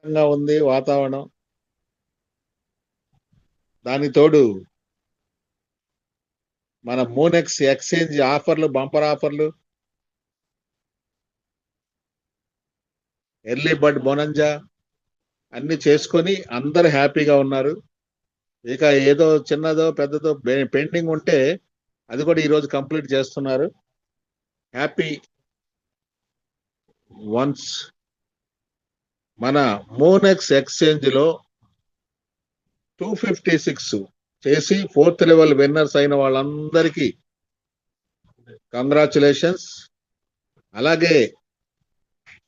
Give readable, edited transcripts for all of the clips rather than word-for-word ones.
విధంగా ఉంది వాతావరణం. దానికి తోడు మన మోనెక్స్ ఎక్స్చేంజ్ ఆఫర్లు, బంపర్ ఆఫర్లు, ఎర్లీ బర్డ్ బొనంజా అన్ని చేసుకొని అందరు హ్యాపీగా ఉన్నారు. ఇక ఏదో చిన్నదో పెద్దదో పెండింగ్ ఉంటే అది కూడా ఈరోజు కంప్లీట్ చేస్తున్నారు. హ్యాపీ వన్స్ మన మోనెక్స్ ఎక్స్చేంజ్ లో 256 చేసి 4th లెవెల్ విన్నర్స్ అయిన వాళ్ళందరికీ కంగ్రాచులేషన్స్. అలాగే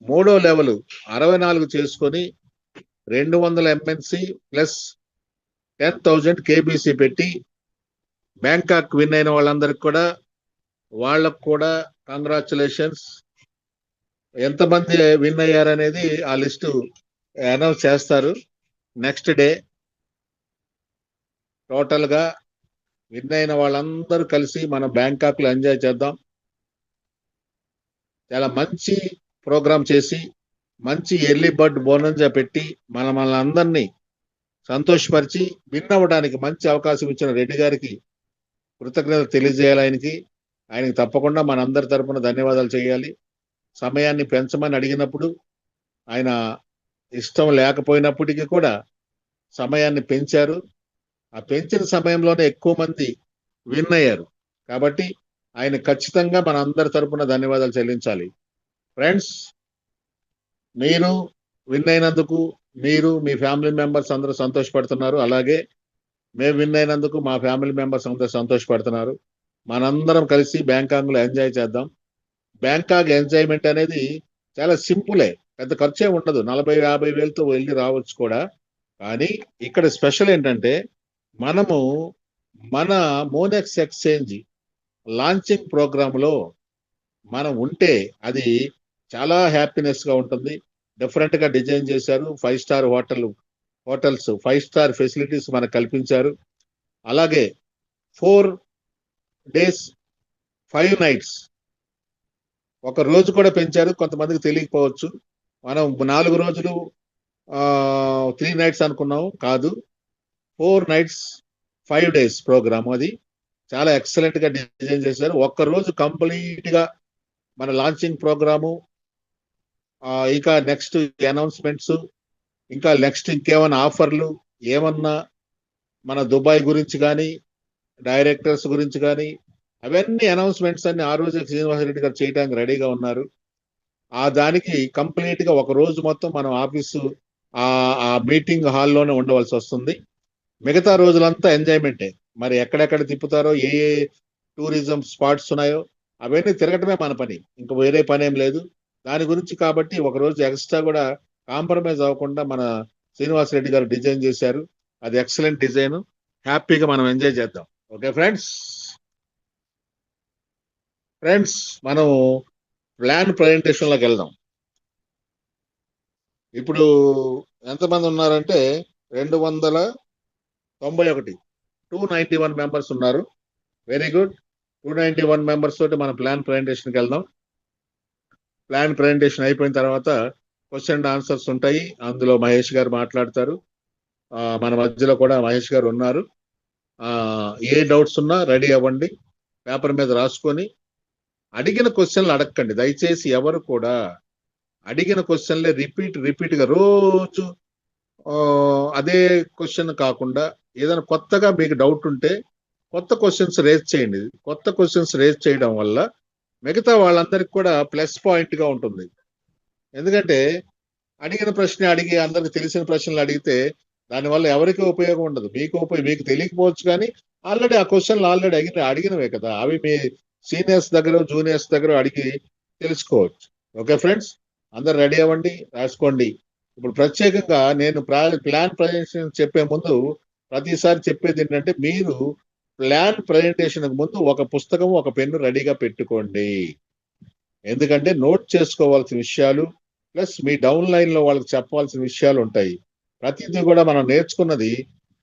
3వ లెవెల్ 64 చేసుకొని 200 ఎంఎన్సి ప్లస్ 10,000 కేబీసీ పెట్టి బ్యాంకాక్ విన్ అయిన వాళ్ళందరికి కూడా వాళ్ళకు కూడా కంగ్రాచులేషన్స్. ఎంతమంది విన్ అయ్యారనేది ఆ లిస్టు అనౌన్స్ చేస్తారు నెక్స్ట్ డే. టోటల్ గా విన్ అయిన వాళ్ళందరూ కలిసి మనం బ్యాంకాక్ లో ఎంజాయ్ చేద్దాం. చాలా మంచి ప్రోగ్రామ్ చేసి మంచి ఎర్లీ బర్డ్ బోనస్ పెట్టి మన అందరినీ సంతోషపరిచి విన్ అవ్వడానికి మంచి అవకాశం ఇచ్చిన రెడ్డి గారికి కృతజ్ఞతలు తెలియజేయాలి. ఆయనకి తప్పకుండా మనందరి తరపున ధన్యవాదాలు చేయాలి. సమయాన్ని పెంచమని అడిగినప్పుడు ఆయన ఇష్టం లేకపోయినప్పటికీ కూడా సమయాన్ని పెంచారు. ఆ పెంచిన సమయంలోనే ఎక్కువ మంది విన్ అయ్యారు. కాబట్టి ఆయన ఖచ్చితంగా మన అందరి తరపున ధన్యవాదాలు చెల్లించాలి. ఫ్రెండ్స్, మీరు విన్ అయినందుకు మీరు మీ ఫ్యామిలీ మెంబర్స్ అందరూ సంతోషపడుతున్నారు. అలాగే మేము విన్ అయినందుకు మా ఫ్యామిలీ మెంబర్స్ అందరూ సంతోషపడుతున్నారు. మనందరం కలిసి బ్యాంకాక్ లో ఎంజాయ్ చేద్దాం. బ్యాంకాక్ ఎంజాయ్మెంట్ అనేది చాలా సింపులే, పెద్ద ఖర్చే ఉండదు. 40-50 వేలతో వెళ్ళి రావచ్చు కూడా. కానీ ఇక్కడ స్పెషల్ ఏంటంటే మనము మన మోనెక్స్ ఎక్స్చేంజ్ లాంచింగ్ ప్రోగ్రామ్ లో మనం ఉంటే అది చాలా హ్యాపీనెస్ గా ఉంటుంది. డిఫరెంట్ గా డిజైన్ చేశారు. 5 స్టార్ హోటల్స్ 5 స్టార్ ఫెసిలిటీస్ మనకు కల్పించారు. అలాగే 4 days 5 nights, ఒక రోజు కూడా పెంచారు. కొంతమందికి తెలియకపోవచ్చు, మనం 4 రోజులు 3 nights అనుకున్నాం, కాదు 4 nights 5 days ప్రోగ్రామ్. అది చాలా ఎక్సలెంట్ గా డిజైన్ చేశారు. ఒక్క రోజు కంప్లీట్ గా మన లాంచింగ్ ప్రోగ్రాము, ఇంకా నెక్స్ట్ అనౌన్స్మెంట్స్, ఇంకా నెక్స్ట్ ఇంకేమైనా ఆఫర్లు ఏమన్నా మన దుబాయ్ గురించి కానీ డైరెక్టర్స్ గురించి కానీ అవన్నీ అనౌన్స్మెంట్స్ అన్ని ఆ రోజు శ్రీనివాసరెడ్డి గారు చేయడానికి రెడీగా ఉన్నారు. ఆ దానికి కంప్లీట్ గా ఒక రోజు మొత్తం మనం ఆఫీసు ఆ మీటింగ్ హాల్లోనే ఉండవలసి వస్తుంది. మిగతా రోజులంతా ఎంజాయ్మెంటే. మరి ఎక్కడెక్కడ తిప్పుతారో, ఏ ఏ టూరిజం స్పాట్స్ ఉన్నాయో అవన్నీ తిరగటమే మన పని, ఇంకా వేరే పని ఏం లేదు దాని గురించి. కాబట్టి ఒక రోజు ఎక్స్ట్రా కూడా కాంప్రమైజ్ అవ్వకుండా మన శ్రీనివాసరెడ్డి గారు డిజైన్ చేశారు. అది ఎక్సలెంట్ డిజైన్. హ్యాపీగా మనం ఎంజాయ్ చేద్దాం. Okay friends. మనం ప్లాన్ ప్రజెంటేషన్ లోకి వెళ్దాం. ఇప్పుడు ఎంతమంది ఉన్నారంటే 291, 291 మెంబర్స్ ఉన్నారు. Very good. 291 మెంబర్స్ తోటి మన ప్లాన్ ప్రజెంటేషన్కి వెళ్దాం. ప్లాన్ ప్రజెంటేషన్ అయిపోయిన తర్వాత క్వశ్చన్ అండ్ ఆన్సర్స్ ఉంటాయి. అందులో మహేష్ గారు మాట్లాడతారు. మన మధ్యలో కూడా మహేష్ గారు ఉన్నారు. ఏ డౌట్స్ ఉన్నా రెడీ అవ్వండి, పేపర్ మీద రాసుకొని. అడిగిన క్వశ్చన్లు అడగండి దయచేసి. ఎవరు కూడా అడిగిన క్వశ్చన్లే రిపీట్ గా రోజు అదే క్వశ్చన్ కాకుండా ఏదైనా కొత్తగా మీకు డౌట్ ఉంటే కొత్త క్వశ్చన్స్ రేజ్ చేయండి. కొత్త క్వశ్చన్స్ రేజ్ చేయడం వల్ల మిగతా వాళ్ళందరికి కూడా ప్లస్ పాయింట్ గా ఉంటుంది. ఎందుకంటే అడిగిన ప్రశ్న అడిగి అందరికి తెలిసిన ప్రశ్నలు అడిగితే దానివల్ల ఎవరికి ఉపయోగం ఉండదు. మీకు తెలియకపోవచ్చు, కానీ ఆల్రెడీ ఆ క్వశ్చన్లు ఆల్రెడీ అడిగినవే కదా. అవి మీ సీనియర్స్ దగ్గర జూనియర్స్ దగ్గర అడిగి తెలుసుకోవచ్చు. ఓకే ఫ్రెండ్స్, అందరు రెడీ అవ్వండి, రాసుకోండి. ఇప్పుడు ప్రత్యేకంగా నేను ప్లాన్ ప్రజెంటేషన్ చెప్పే ముందు ప్రతిసారి చెప్పేది ఏంటంటే, మీరు ప్లాన్ ప్రజెంటేషన్ ముందు ఒక పుస్తకం ఒక పెన్ను రెడీగా పెట్టుకోండి. ఎందుకంటే నోట్ చేసుకోవాల్సిన విషయాలు ప్లస్ మీ డౌన్ లైన్ లో వాళ్ళకి చెప్పాల్సిన విషయాలు ఉంటాయి. ప్రతిదీ కూడా మనం నేర్చుకున్నది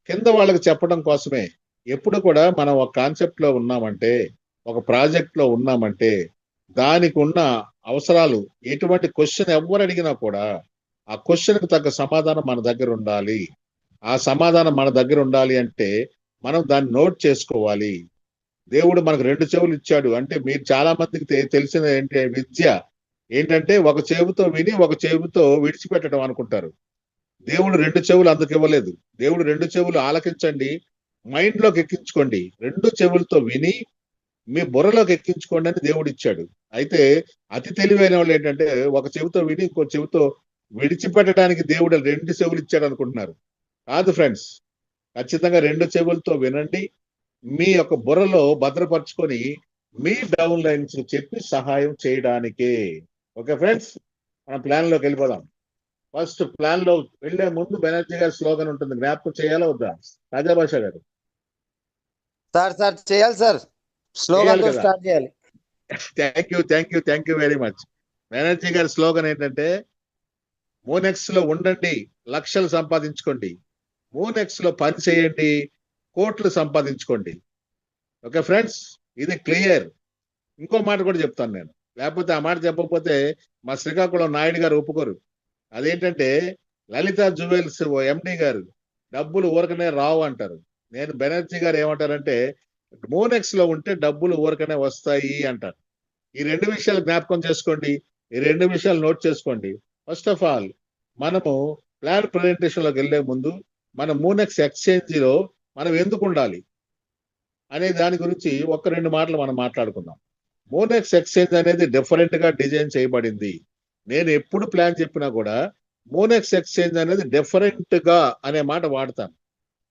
కింద వాళ్ళకి చెప్పడం కోసమే. ఎప్పుడు కూడా మనం ఒక కాన్సెప్ట్ లో ఉన్నామంటే, ఒక ప్రాజెక్ట్ లో ఉన్నామంటే దానికి ఉన్న అవసరాలు ఎటువంటి క్వశ్చన్ ఎవరు అడిగినా కూడా ఆ క్వశ్చన్ కి తగ్గ సమాధానం మన దగ్గర ఉండాలి. ఆ సమాధానం మన దగ్గర ఉండాలి అంటే మనం దాన్ని నోట్ చేసుకోవాలి. దేవుడు మనకు 2 చెవులు ఇచ్చాడు. అంటే మీరు చాలా మందికి తెలిసిన ఏంటి విద్య ఏంటంటే ఒక చెవితో విని, ఒక చెవితో విడిచిపెట్టడం అనుకుంటారు. దేవుడు 2 చెవులు అందుకు ఇవ్వలేదు. దేవుడు 2 చెవులు ఆలకించండి, మైండ్‌లోకి ఎక్కించుకోండి. 2 చెవులతో విని మీ బుర్రలోకి ఎక్కించుకోండి అని దేవుడిచ్చాడు. అయితే అతి తెలివైన వాళ్ళేంటంటే ఒక చెవితో విని, ఇంకో చెవితో విడిచిపెట్టడానికి దేవుడు 2 చెవులు ఇచ్చాడనుకుంటున్నారు. కాదు ఫ్రెండ్స్. ఖచ్చితంగా 2 చెవులతో వినండి. మీ యొక్క బుర్రలో భద్రపరుచుకొని మీ డౌన్ లైన్స్ చెప్పి సహాయం చేయడానికే. ఓకే ఫ్రెండ్స్, మనం ప్లాన్ లోకి వెళ్ళిపోదాం. ఫస్ట్ ప్లాన్ లో వెళ్లే ముందు బెనర్జీ గారి స్లోగన్ ఉంటుంది, జ్ఞాపకం చేయాలా వద్దా? రాజా భాష గారు సార్ చేయాలి సార్. స్లోగన్ చేయాలి తో కదా. స్టార్ట్ చేయాలి. Thank you very much. Banerjee గారి స్లోగన్ ఏంటంటే మోనెక్స్ లో ఉండండి, లక్షలు సంపాదించుకోండి. మోనెక్స్ లో పని చేయండి, కోట్లు సంపాదించుకోండి. ఓకే ఫ్రెండ్స్, ఇది క్లియర్. ఇంకో మాట కూడా చెప్తాను నేను, లేకపోతే ఆ మాట చెప్పకపోతే మా శ్రీకాకుళం నాయుడు గారు ఒప్పుకోరు. అదేంటంటే లలిత జ్యువెల్స్ ఎండి గారు డబ్బులు ఊరకనే రావు అంటారు. నేను బెనర్జీ గారు ఏమంటారంటే మోనెక్స్ లో ఉంటే డబ్బులు ఊరకనే వస్తాయి అంటారు. ఈ 2 విషయాలు జ్ఞాపకం చేసుకోండి. ఈ 2 విషయాలు నోట్ చేసుకోండి. ఫస్ట్ ఆఫ్ ఆల్ మనము ప్లాన్ ప్రజెంటేషన్ లోకి వెళ్లే ముందు మన మోనెక్స్ ఎక్స్చేంజ్ లో మనం ఎందుకు ఉండాలి అనే దాని గురించి ఒక 2 మాటలు మనం మాట్లాడుకుందాం. మోనెక్స్ ఎక్స్చేంజ్ అనేది డిఫరెంట్ గా డిజైన్ చేయబడింది. నేను ఎప్పుడు ప్లాన్ చెప్పినా కూడా మోనెక్స్ ఎక్స్చేంజ్ అనేది డిఫరెంట్ గా అనే మాట వాడతాను.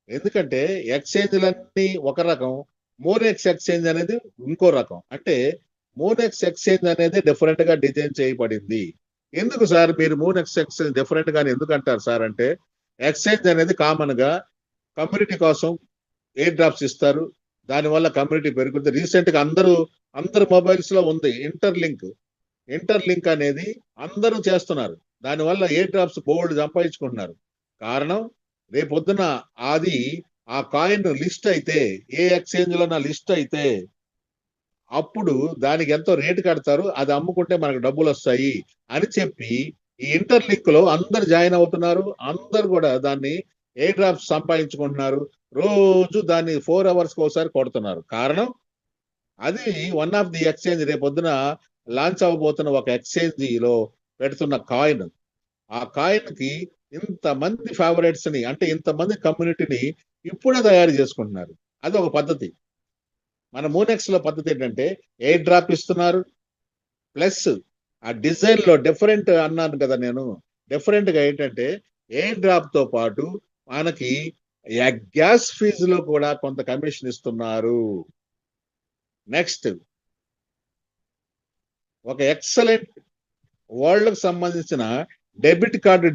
ఎందుకంటే ఎక్స్చేంజ్లన్నీ ఒక రకం, మోనెక్స్ ఎక్స్చేంజ్ అనేది ఇంకో రకం. అంటే మోనెక్స్ ఎక్స్చేంజ్ అనేది డిఫరెంట్ గా డిజైన్ చేయబడింది. ఎందుకు సార్ మీరు మోనెక్స్ ఎక్స్చేంజ్ డిఫరెంట్ గా ఎందుకు అంటారు సార్ అంటే, ఎక్స్చేంజ్ అనేది కామన్ గా కమ్యూనిటీ కోసం ఎయిర్ డ్రాప్స్ ఇస్తారు. దానివల్ల కమ్యూనిటీ పెరుగుతుంది. రీసెంట్ గా అందరు మొబైల్స్ లో ఉంది ఇంటర్లింక్ అనేది అందరూ చేస్తున్నారు. దానివల్ల ఎయిర్ డ్రాప్స్ బోల్డ్ సంపాదించుకుంటున్నారు. కారణం రేపొద్దున అది ఆ కాయిన్ లిస్ట్ అయితే, ఏ ఎక్స్చేంజ్ లో లిస్ట్ అయితే అప్పుడు దానికి ఎంతో రేటు కడతారు, అది అమ్ముకుంటే మనకు డబ్బులు వస్తాయి అని చెప్పి ఈ ఇంటర్లింక్ లో అందరు జాయిన్ అవుతున్నారు. అందరు కూడా దాన్ని ఎయిర్ డ్రాప్స్ సంపాదించుకుంటున్నారు. రోజు దాన్ని 4 hours ఒకసారి కొడుతున్నారు. కారణం అది వన్ ఆఫ్ ది ఎక్స్చేంజ్, రేపొద్దున లాంచ్ అవ్వబోతున్న ఒక ఎక్స్చేంజ్ లో పెడుతున్న కాయిన్. ఆ కాయిన్ కి ఇంతమంది ఫేవరెట్స్ ని, అంటే ఇంతమంది కమ్యూనిటీని ఇప్పుడే తయారు చేసుకుంటున్నారు. అది ఒక పద్ధతి. మన మోనెక్స్ లో పద్ధతి ఏంటంటే ఎయిర్ డ్రాప్ ఇస్తున్నారు, ప్లస్ ఆ డిజైన్ లో డిఫరెంట్ అన్నాను కదా నేను. డిఫరెంట్ గా ఏంటంటే ఎయిర్ డ్రాప్ తో పాటు మనకి గ్యాస్ ఫీజులో కూడా కొంత కమిషన్ ఇస్తున్నారు. నెక్స్ట్ ఒక ఎక్సలెంట్ వరల్డ్ కు సంబంధించిన డెబిట్ కార్డు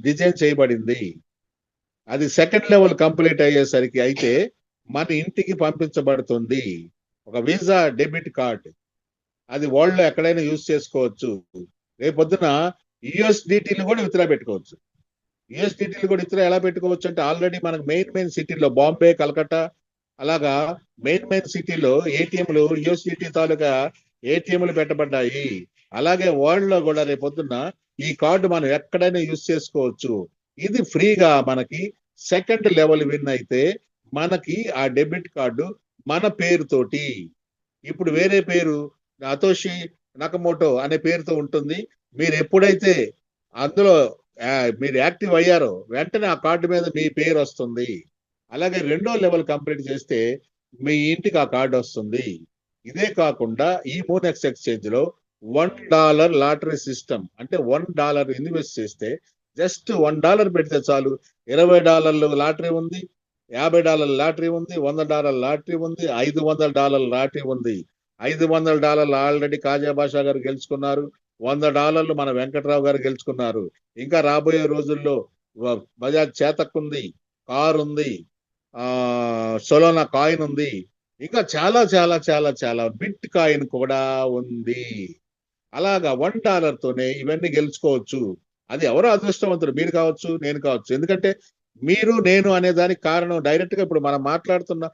డిజైన్ చేయబడింది. అది సెకండ్ లెవెల్ కంప్లీట్ అయ్యేసరికి అయితే మన ఇంటికి పంపించబడుతుంది. ఒక వీసా డెబిట్ కార్డ్, అది వరల్డ్ లో ఎక్కడైనా యూజ్ చేసుకోవచ్చు. రేపొద్దున యుఎస్డిటీలు కూడా విత్డ్రా పెట్టుకోవచ్చు. యుఎస్డిటీలు కూడా విత్డ్రా ఎలా పెట్టుకోవచ్చు అంటే, ఆల్రెడీ మనకు మెయిన్ సిటీలో బాంబే, కలకత్తా అలాగా మెయిన్ సిటీలో ఏటీఎంలు, యుఎస్డిటీ తాలూకా ఏటీఎంలు పెట్టబడ్డాయి. అలాగే వరల్డ్ లో కూడా రేపొద్దున ఈ కార్డు మనం ఎక్కడైనా యూజ్ చేసుకోవచ్చు. ఇది ఫ్రీగా మనకి సెకండ్ లెవెల్ విన్ అయితే మనకి ఆ డెబిట్ కార్డు మన పేరుతోటి, ఇప్పుడు వేరే పేరు అతోషి నకమోటో అనే పేరుతో ఉంటుంది. మీరు ఎప్పుడైతే అందులో మీరు యాక్టివ్ అయ్యారో వెంటనే ఆ కార్డు మీద మీ పేరు వస్తుంది. అలాగే 2వ లెవెల్ కంప్లీట్ చేస్తే మీ ఇంటికి ఆ కార్డు వస్తుంది. ఇదే కాకుండా ఈ మోనెక్స్ ఎక్స్చేంజ్ లో $1 లాటరీ సిస్టమ్, అంటే $1 ఇన్వెస్ట్ చేస్తే జస్ట్ $1 పెడితే చాలు. $20 లాటరీ ఉంది, $50 లాటరీ ఉంది, $100 లాటరీ ఉంది, $500 లాటరీ ఉంది. $500 ఆల్రెడీ కాజా బాషా గారు గెలుచుకున్నారు. $100 మన వెంకట్రావు గారు గెలుచుకున్నారు. ఇంకా రాబోయే రోజుల్లో బజాజ్ చేతక్ ఉంది, కార్ ఉంది, సొలోనా కాయిన్ ఉంది, ఇంకా చాలా చాలా చాలా చాలా బిట్ కాయిన్ కూడా ఉంది. అలాగా $1 తోనే ఇవన్నీ గెలుచుకోవచ్చు. అది ఎవరో అదృష్టవంతుడు, మీరు కావచ్చు, నేను కావచ్చు. ఎందుకంటే మీరు నేను అనే దానికి కారణం డైరెక్ట్ గా ఇప్పుడు మనం మాట్లాడుతున్న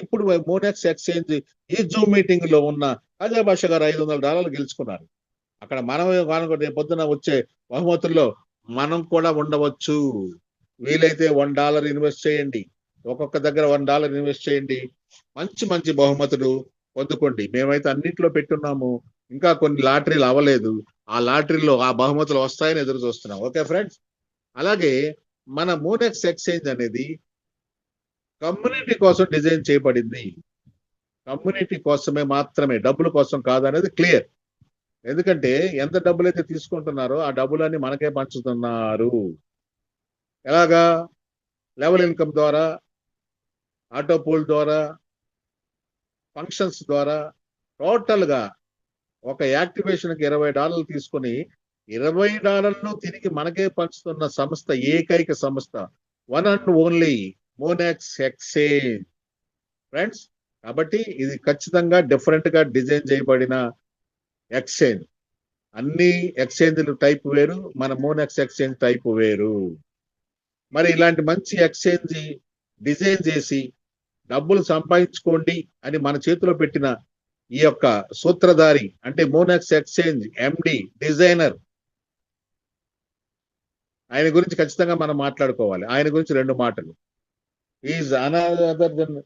ఇప్పుడు మోనెక్స్ ఎక్స్చేంజ్ ఈ జూమ్ మీటింగ్ లో ఉన్న అజయ్ భాష గారు $500 గెలుచుకున్నారు. అక్కడ మనం రేపు పొద్దున వచ్చే బహుమతుల్లో మనం కూడా ఉండవచ్చు. వీలైతే $1 ఇన్వెస్ట్ చేయండి. ఒక్కొక్క దగ్గర $1 ఇన్వెస్ట్ చేయండి. మంచి మంచి బహుమతులు పొందుకోండి. మేమైతే అన్నిట్లో పెట్టున్నాము. ఇంకా కొన్ని లాటరీలు అవ్వలేదు. ఆ లాటరీలో ఆ బహుమతులు వస్తాయని ఎదురు చూస్తున్నాం. Okay friends. అలాగే మన మోనెక్స్ ఎక్స్చేంజ్ అనేది కమ్యూనిటీ కోసం డిజైన్ చేయబడింది. కమ్యూనిటీ కోసమే మాత్రమే, డబ్బుల కోసం కాదనేది క్లియర్. ఎందుకంటే ఎంత డబ్బులైతే తీసుకుంటున్నారో ఆ డబ్బులన్నీ మనకే పంచుతున్నారు. ఎలాగా? లెవెల్ ఇన్కమ్ ద్వారా, ఆటో పూల్ ద్వారా, ఫంక్షన్స్ ద్వారా, టోటల్ గా ఒక యాక్టివేషన్ కి $20 తీసుకొని $20 తిరిగి మనకే పంచుతున్న సంస్థ, ఏకైక సంస్థ, one and only Monex exchange friends. కాబట్టి ఇది ఖచ్చితంగా డిఫరెంట్ గా డిజైన్ చేయబడిన ఎక్స్చేంజ్. అన్ని ఎక్స్చేంజ్లు టైప్ వేరు, మన మోనెక్స్ ఎక్స్చేంజ్ టైప్ వేరు. మరి ఇలాంటి మంచి ఎక్స్చేంజ్ డిజైన్ చేసి డబ్బులు సంపాదించుకోండి అని మన చేతిలో పెట్టిన ఈ యొక్క సూత్రధారి అంటే మోనెక్స్ ఎక్స్చేంజ్ ఎండి డిజైనర్, ఆయన గురించి ఖచ్చితంగా మనం మాట్లాడుకోవాలి. ఆయన గురించి 2 మాటలు. Is another then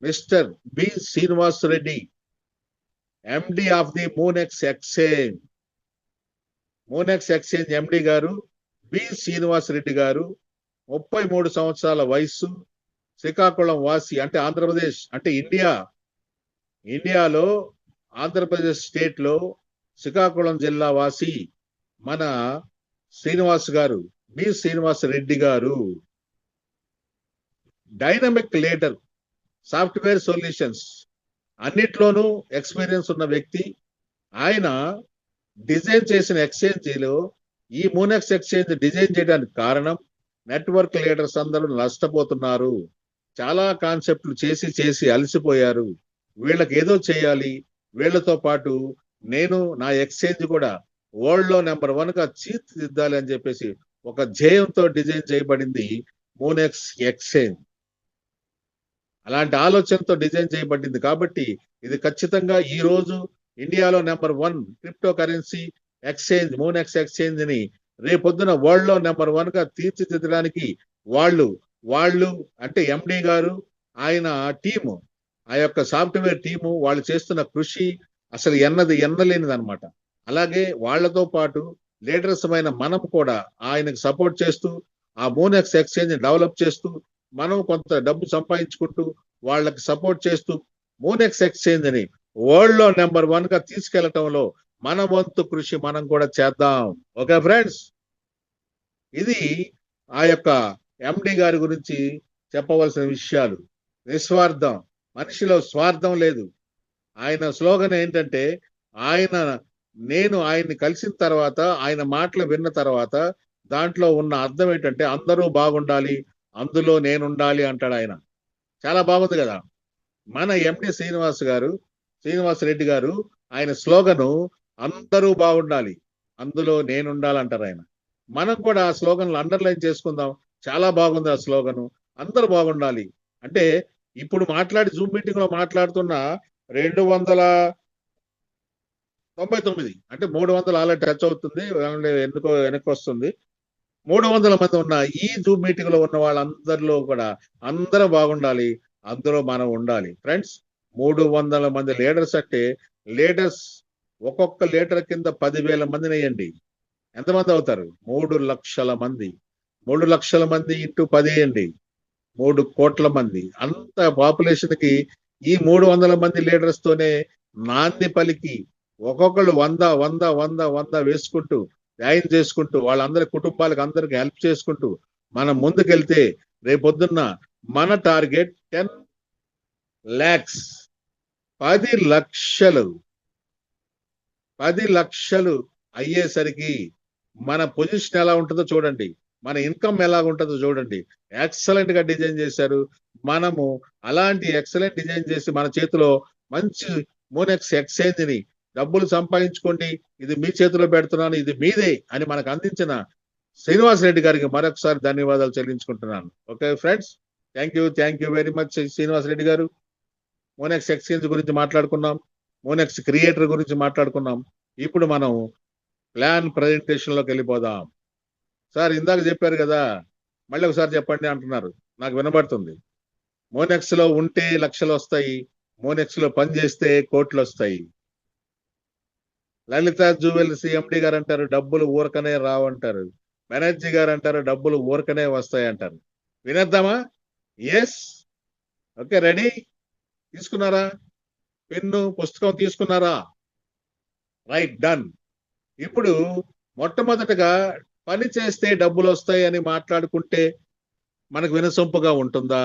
mister B Srinivas Reddy, MD of the Monex exchange. Monex exchange MD గారు బి శ్రీనివాస్ రెడ్డి గారు, 33 సంవత్సరాల వయస్సు, శ్రీకాకుళం వాసి. అంటే ఆంధ్రప్రదేశ్ అంటే ఇండియాలో ఆంధ్రప్రదేశ్ స్టేట్ లో శ్రీకాకుళం జిల్లా వాసి మన శ్రీనివాస్ గారు, బి శ్రీనివాస్ రెడ్డి గారు. డైనమిక్ లీడర్, సాఫ్ట్వేర్ సొల్యూషన్స్ అన్నిట్లోనూ ఎక్స్పీరియన్స్ ఉన్న వ్యక్తి. ఆయన డిజైన్ చేసిన ఎక్స్చేంజీలో ఈ మోనెక్స్ ఎక్స్చేంజ్ డిజైన్ చేయడానికి కారణం, నెట్వర్క్ లీడర్స్ అందరూ నష్టపోతున్నారు. చాలా కాన్సెప్ట్లు చేసి చేసి అలసిపోయారు. వీళ్ళకి ఏదో చేయాలి, వీళ్ళతో పాటు నేను నా ఎక్స్చేంజ్ కూడా వరల్డ్ లో నెంబర్ 1 గా తీర్చిదిద్దాలి అని చెప్పేసి ఒక ధ్యేయంతో డిజైన్ చేయబడింది మోనెక్స్ ఎక్స్చేంజ్. అలాంటి ఆలోచనతో డిజైన్ చేయబడింది కాబట్టి ఇది ఖచ్చితంగా ఈ రోజు ఇండియాలో number 1 crypto currency exchange Monex exchange ని రేపొద్దున వరల్డ్ లో నెంబర్ 1 గా తీర్చిదిద్దడానికి వాళ్ళు అంటే ఎండి గారు, ఆయన టీము, ఆ యొక్క సాఫ్ట్వేర్ టీము వాళ్ళు చేస్తున్న కృషి అసలు ఎన్నలేనిది అనమాట. అలాగే వాళ్లతో పాటు లీడర్స్ అయిన మనం కూడా ఆయనకు సపోర్ట్ చేస్తూ ఆ మోనెక్స్ ఎక్స్చేంజ్ డెవలప్ చేస్తూ మనం కొంత డబ్బు సంపాదించుకుంటూ వాళ్ళకి సపోర్ట్ చేస్తూ మోనెక్స్ ఎక్స్చేంజ్ ని వరల్డ్ లో నెంబర్ 1 గా తీసుకెళ్లటంలో మన వంతు కృషి మనం కూడా చేద్దాం. Okay friends. ఇది ఆ యొక్క ఎండి గారి గురించి చెప్పవలసిన విషయాలు. నిస్వార్థం, మనిషిలో స్వార్థం లేదు. ఆయన స్లోగన్ ఏంటంటే, నేను ఆయన్ని కలిసిన తర్వాత, ఆయన మాటలు విన్న తర్వాత దాంట్లో ఉన్న అర్థం ఏంటంటే అందరూ బాగుండాలి, అందులో నేనుండాలి అంటాడు ఆయన. చాలా బాగుంది కదా. మన ఎండి శ్రీనివాస్ రెడ్డి గారు, ఆయన స్లోగను అందరూ బాగుండాలి, అందులో నేనుండాలి అంటారు ఆయన. మనం కూడా ఆ స్లోగన్లు అండర్లైన్ చేసుకుందాం. చాలా బాగుంది ఆ స్లోగను. అందరూ బాగుండాలి అంటే ఇప్పుడు జూమ్ మీటింగ్ లో మాట్లాడుతున్న 299 అంటే 300 ఆల్రెడీ టచ్ అవుతుంది, ఎందుకో వెనక్కి వస్తుంది. 300 మంది ఉన్న ఈ జూమ్ మీటింగ్ లో ఉన్న వాళ్ళందరిలో కూడా అందరూ బాగుండాలి, అందులో మనం ఉండాలి ఫ్రెండ్స్. 300 మంది లీడర్స్ అంటే లీడర్స్ ఒక్కొక్క లీడర్ కింద 10,000 మందిని వేయండి. ఎంతమంది అవుతారు? 3 లక్షల మంది. 3 లక్షల మంది ఇంటూ 10 వేయండి, 3 కోట్ల మంది. అంత పాపులేషన్ కి ఈ 300 మంది లీడర్స్ తోనే నాంది పలికి ఒక్కొక్కళ్ళు 100 వేసుకుంటూ జాయిన్ చేసుకుంటూ వాళ్ళందరి కుటుంబాలకు అందరికి హెల్ప్ చేసుకుంటూ మనం ముందుకెళ్తే రేపొద్దున్న మన టార్గెట్ 10 lakhs, 10 లక్షలు అయ్యేసరికి మన పొజిషన్ ఎలా ఉంటుందో చూడండి, మన ఇన్కమ్ ఎలా ఉంటుందో చూడండి. ఎక్సలెంట్ గా డిజైన్ చేశారు. మనము అలాంటి ఎక్సలెంట్ డిజైన్ చేసి మన చేతిలో మంచి మోనెక్స్ ఎక్స్చేంజ్ ని డబ్బులు సంపాదించుకోండి, ఇది మీ చేతిలో పెడుతున్నాను, ఇది మీదే అని మనకు అందించిన శ్రీనివాస్ రెడ్డి గారికి మరొకసారి ధన్యవాదాలు చెల్లించుకుంటున్నాను. Okay friends, thank you very much Srinivas Reddy గారు. మోనెక్స్ ఎక్స్చేంజ్ గురించి మాట్లాడుకున్నాం, మోనెక్స్ క్రియేటర్ గురించి మాట్లాడుకున్నాం. ఇప్పుడు మనం ప్లాన్ ప్రజెంటేషన్ లోకి వెళ్ళిపోదాం. సార్ ఇందాక చెప్పారు కదా, మళ్ళీ ఒకసారి చెప్పండి అంటున్నారు. నాకు వినబడుతుంది. మోనెక్స్ లో ఉంటే లక్షలు వస్తాయి, మోనెక్స్ లో పని చేస్తే కోట్లు వస్తాయి. లలిత జ్యువెలర్స్ ఎండి గారు అంటారు డబ్బులు ఊరకనే రావు అంటారు. బెనర్జీ గారు అంటారు డబ్బులు ఊరకనే వస్తాయి అంటారు. వినేద్దామా? ఎస్. Okay, ready? తీసుకున్నారా? పెన్ను పుస్తకం తీసుకున్నారా? Right, done. ఇప్పుడు మొట్టమొదటగా పని చేస్తే డబ్బులు వస్తాయి అని మాట్లాడుకుంటే మనకు వినసొంపుగా ఉంటుందా?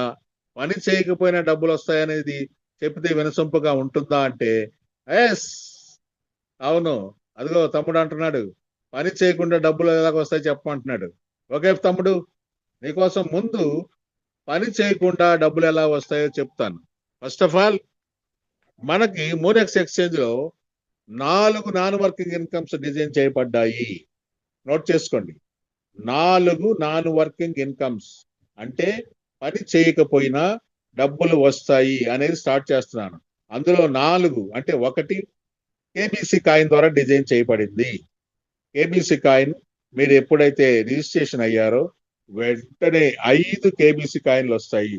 పని చేయకపోయినా డబ్బులు వస్తాయి అనేది చెప్తే వినసొంపుగా ఉంటుందా అంటే ఎస్, అవును. అదిగో తమ్ముడు అంటున్నాడు పని చేయకుండా డబ్బులు ఎలాగ వస్తాయి చెప్పమంటున్నాడు. ఓకే తమ్ముడు, నీకోసం ముందు పని చేయకుండా డబ్బులు ఎలా వస్తాయో చెప్తాను. ఫస్ట్ ఆఫ్ ఆల్, మనకి మోనెక్స్ ఎక్స్చేంజ్ లో 4 నాన్ వర్కింగ్ ఇన్కమ్స్ డిజైన్ చేయబడ్డాయి. నోట్ చేసుకోండి. 4 నాన్ వర్కింగ్ ఇన్కమ్స్ అంటే పని చేయకపోయినా డబ్బులు వస్తాయి అనేది స్టార్ట్ చేస్తున్నాను. అందులో 4 అంటే 1 కేబీసీ కాయిన్ ద్వారా డిజైన్ చేయబడింది. కేబీసీ కాయిన్ మీరు ఎప్పుడైతే రిజిస్ట్రేషన్ అయ్యారో వెంటనే 5 కేబీసీ కాయిన్లు వస్తాయి.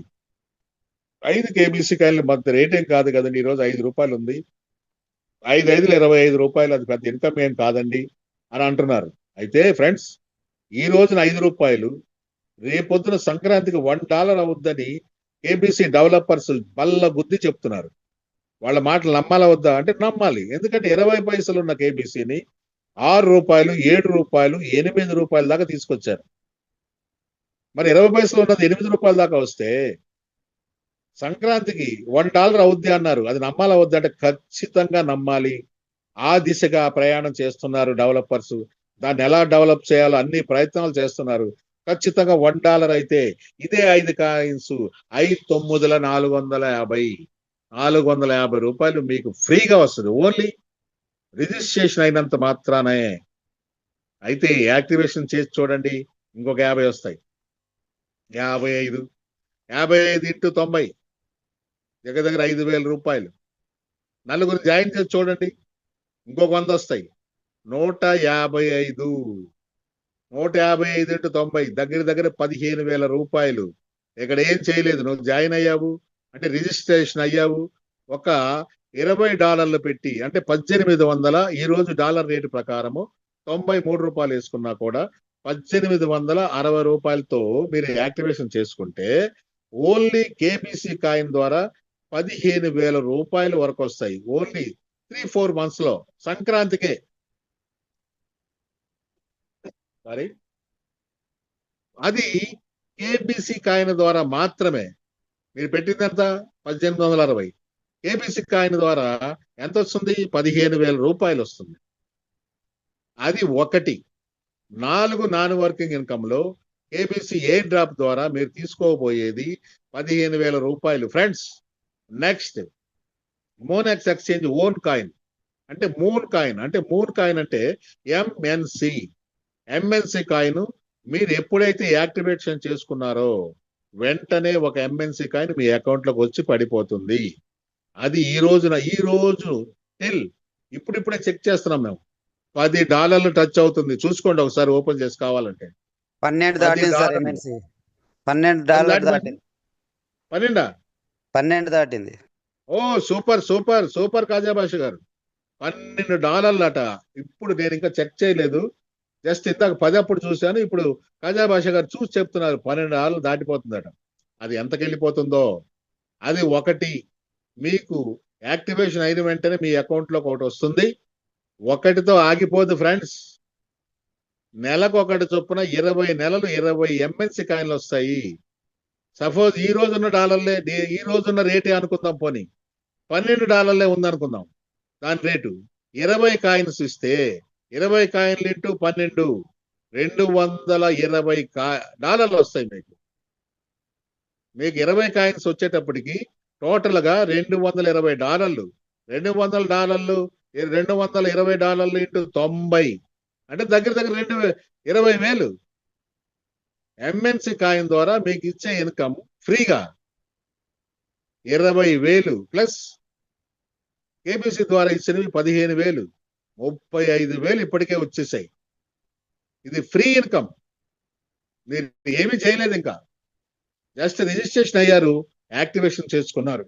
5 కేబీసీ కాయిన్లు మధ్య రేట్ ఏం కాదు కదండి. ఈ రోజు 5 రూపాయలు ఉంది. 5 25 రూపాయలు, అది పెద్ద ఇన్కమ్ ఏం కాదండి అని అంటున్నారు. అయితే ఫ్రెండ్స్, ఈ రోజున 5 రూపాయలు రేపొద్దున సంక్రాంతికి $1 అవుద్దని కేబీసీ డెవలపర్స్ బల్ల గుద్ది చెప్తున్నారు. వాళ్ళ మాటలు నమ్మాలా వద్దా అంటే నమ్మాలి. ఎందుకంటే 20 పైసలు ఉన్న కేబీసీని 6 రూపాయలు, 7 రూపాయలు, 8 రూపాయల దాకా తీసుకొచ్చారు. మరి 20 పైసలు ఉన్నది 8 రూపాయల దాకా వస్తే సంక్రాంతికి $1 అవుద్ది అన్నారు. అది నమ్మాలా వద్దా అంటే ఖచ్చితంగా నమ్మాలి. ఆ దిశగా ప్రయాణం చేస్తున్నారు డెవలపర్స్. దాన్ని ఎలా డెవలప్ చేయాలో అన్ని ప్రయత్నాలు చేస్తున్నారు. ఖచ్చితంగా $1 అయితే ఇదే 5 కాయిన్స్ 5,9,450 రూపాయలు మీకు ఫ్రీగా వస్తుంది. ఓన్లీ రిజిస్ట్రేషన్ అయినంత మాత్రానే. అయితే యాక్టివేషన్ చేసి చూడండి, ఇంకొక 50 వస్తాయి. 55 ఇంటూ 90 దగ్గర దగ్గర 5,000 రూపాయలు. నలుగురు జాయిన్ చేసి చూడండి, ఇంకొక 100 వస్తాయి. 155 ఇంటూ 90 దగ్గర దగ్గర 15,000 రూపాయలు. ఇక్కడ ఏం చేయలేదు, నువ్వు జాయిన్ అయ్యావు అంటే రిజిస్ట్రేషన్ అయ్యావు. ఒక $20 పెట్టి అంటే 1800, ఈ రోజు డాలర్ రేటు ప్రకారము 93 రూపాయలు వేసుకున్నా కూడా 1860 రూపాయలతో మీరు యాక్టివేషన్ చేసుకుంటే ఓన్లీ కేబీసీ కాయిన్ ద్వారా 15,000 రూపాయలు వరకు వస్తాయి. ఓన్లీ 3-4 మంత్స్ లో, సంక్రాంతికే. సారీ, అది కేబీసీ కాయిన్ ద్వారా మాత్రమే. మీరు పెట్టిందంతా 1860. కేబీసీ కాయిన్ ద్వారా ఎంత వస్తుంది? 15,000 రూపాయలు వస్తుంది. అది ఒకటి. 4 నాన్ వర్కింగ్ ఇన్కమ్ లో కేబీసీ ఎయిర్ డ్రాప్ ద్వారా మీరు తీసుకోబోయేది 15,000 రూపాయలు. Friends, next Monex exchange own coin అంటే మూన్ కాయిన్. అంటే మూన్ కాయిన్ అంటే ఎంఎన్సి కాయిన్. మీరు ఎప్పుడైతే యాక్టివేషన్ చేసుకున్నారో వెంటనే ఒక ఎంఎన్సి కాయిన్ మీ అకౌంట్ లోకి వచ్చి పడిపోతుంది. అది ఈ రోజు టిల్ ఇప్పుడిప్పుడే చెక్ చేస్తున్నాం మేము. $10 టచ్ అవుతుంది. చూసుకోండి ఒకసారి ఓపెన్ చేసి కావాలంటే. 12 దాటింది సార్. $10. ఎంఎన్సి $12 దాటింది. 12. 12 దాటింది. ఓ సూపర్ సూపర్ సూపర్ కాజా భాష గారు. $12 అట. ఇప్పుడు నేను ఇంకా చెక్ చేయలేదు, జస్ట్ ఇందాక 10 అప్పుడు చూశాను. ఇప్పుడు కాజా భాష గారు చూసి చెప్తున్నారు $12 దాటిపోతుందట. అది ఎంతకి వెళ్ళిపోతుందో అది ఒకటి. మీకు యాక్టివేషన్ అయిన వెంటనే మీ అకౌంట్ లోకి ఒకటి వస్తుంది. ఒకటితో ఆగిపోదు ఫ్రెండ్స్. నెలకు ఒకటి చొప్పున 20 నెలలు 20 ఎంఎన్సి కాయిన్లు వస్తాయి. సపోజ్ ఈ రోజున్న డాలర్లే, ఈ రోజున్న రేటే అనుకుందాం, పోనీ $12 ఉందనుకుందాం. దాని రేటు 20 కాయిన్స్ ఇస్తే 20 కాయిన్లు ఇంటూ 12 $220 వస్తాయి మీకు. 20 కాయిన్స్ వచ్చేటప్పటికి టోటల్ గా $220. $200 $220 ఇంటూ 90 అంటే దగ్గర దగ్గర 20,000. ఎంఎన్సి కాయిన్ ద్వారా మీకు ఇచ్చే ఇన్కమ్ ఫ్రీగా 20,000 ప్లస్ కేబీసీ ద్వారా ఇచ్చినవి 15,000, 35,000 ఇప్పటికే వచ్చేసాయి. ఇది ఫ్రీ ఇన్కమ్. మీరు ఏమీ చేయలేదు, ఇంకా జస్ట్ రిజిస్ట్రేషన్ అయ్యారు, యాక్టివేషన్ చేసుకున్నారు.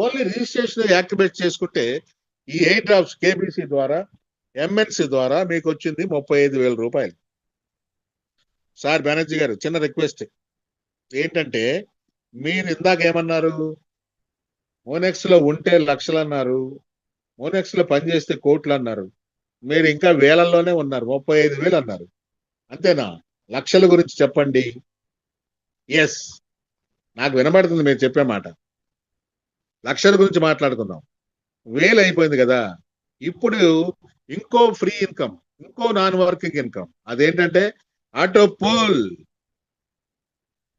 ఓన్లీ రిజిస్ట్రేషన్ యాక్టివేట్ చేసుకుంటే ఈ ఎయిర్ డ్రాప్స్ కేబీసీ ద్వారా, ఎంఎన్సి ద్వారా మీకు వచ్చింది 35,000 రూపాయలు. సార్ బెనర్జీ గారు, చిన్న రిక్వెస్ట్ ఏంటంటే, మీరు ఇందాక ఏమన్నారు, మోనెక్స్ లో ఉంటే లక్షలు అన్నారు, మోనెక్స్ లో పనిచేస్తే కోట్లు అన్నారు. మీరు ఇంకా వేలల్లోనే ఉన్నారు, 35,000 అన్నారు. అంతేనా? లక్షల గురించి చెప్పండి. ఎస్, నాకు వినబడుతుంది మీరు చెప్పే మాట. లక్షల గురించి మాట్లాడుకుందాం. వేలు అయిపోయింది కదా. ఇప్పుడు ఇంకో ఫ్రీ ఇన్కమ్, ఇంకో నాన్ వర్కింగ్ ఇన్కమ్, అదేంటంటే ఆటో పూల్.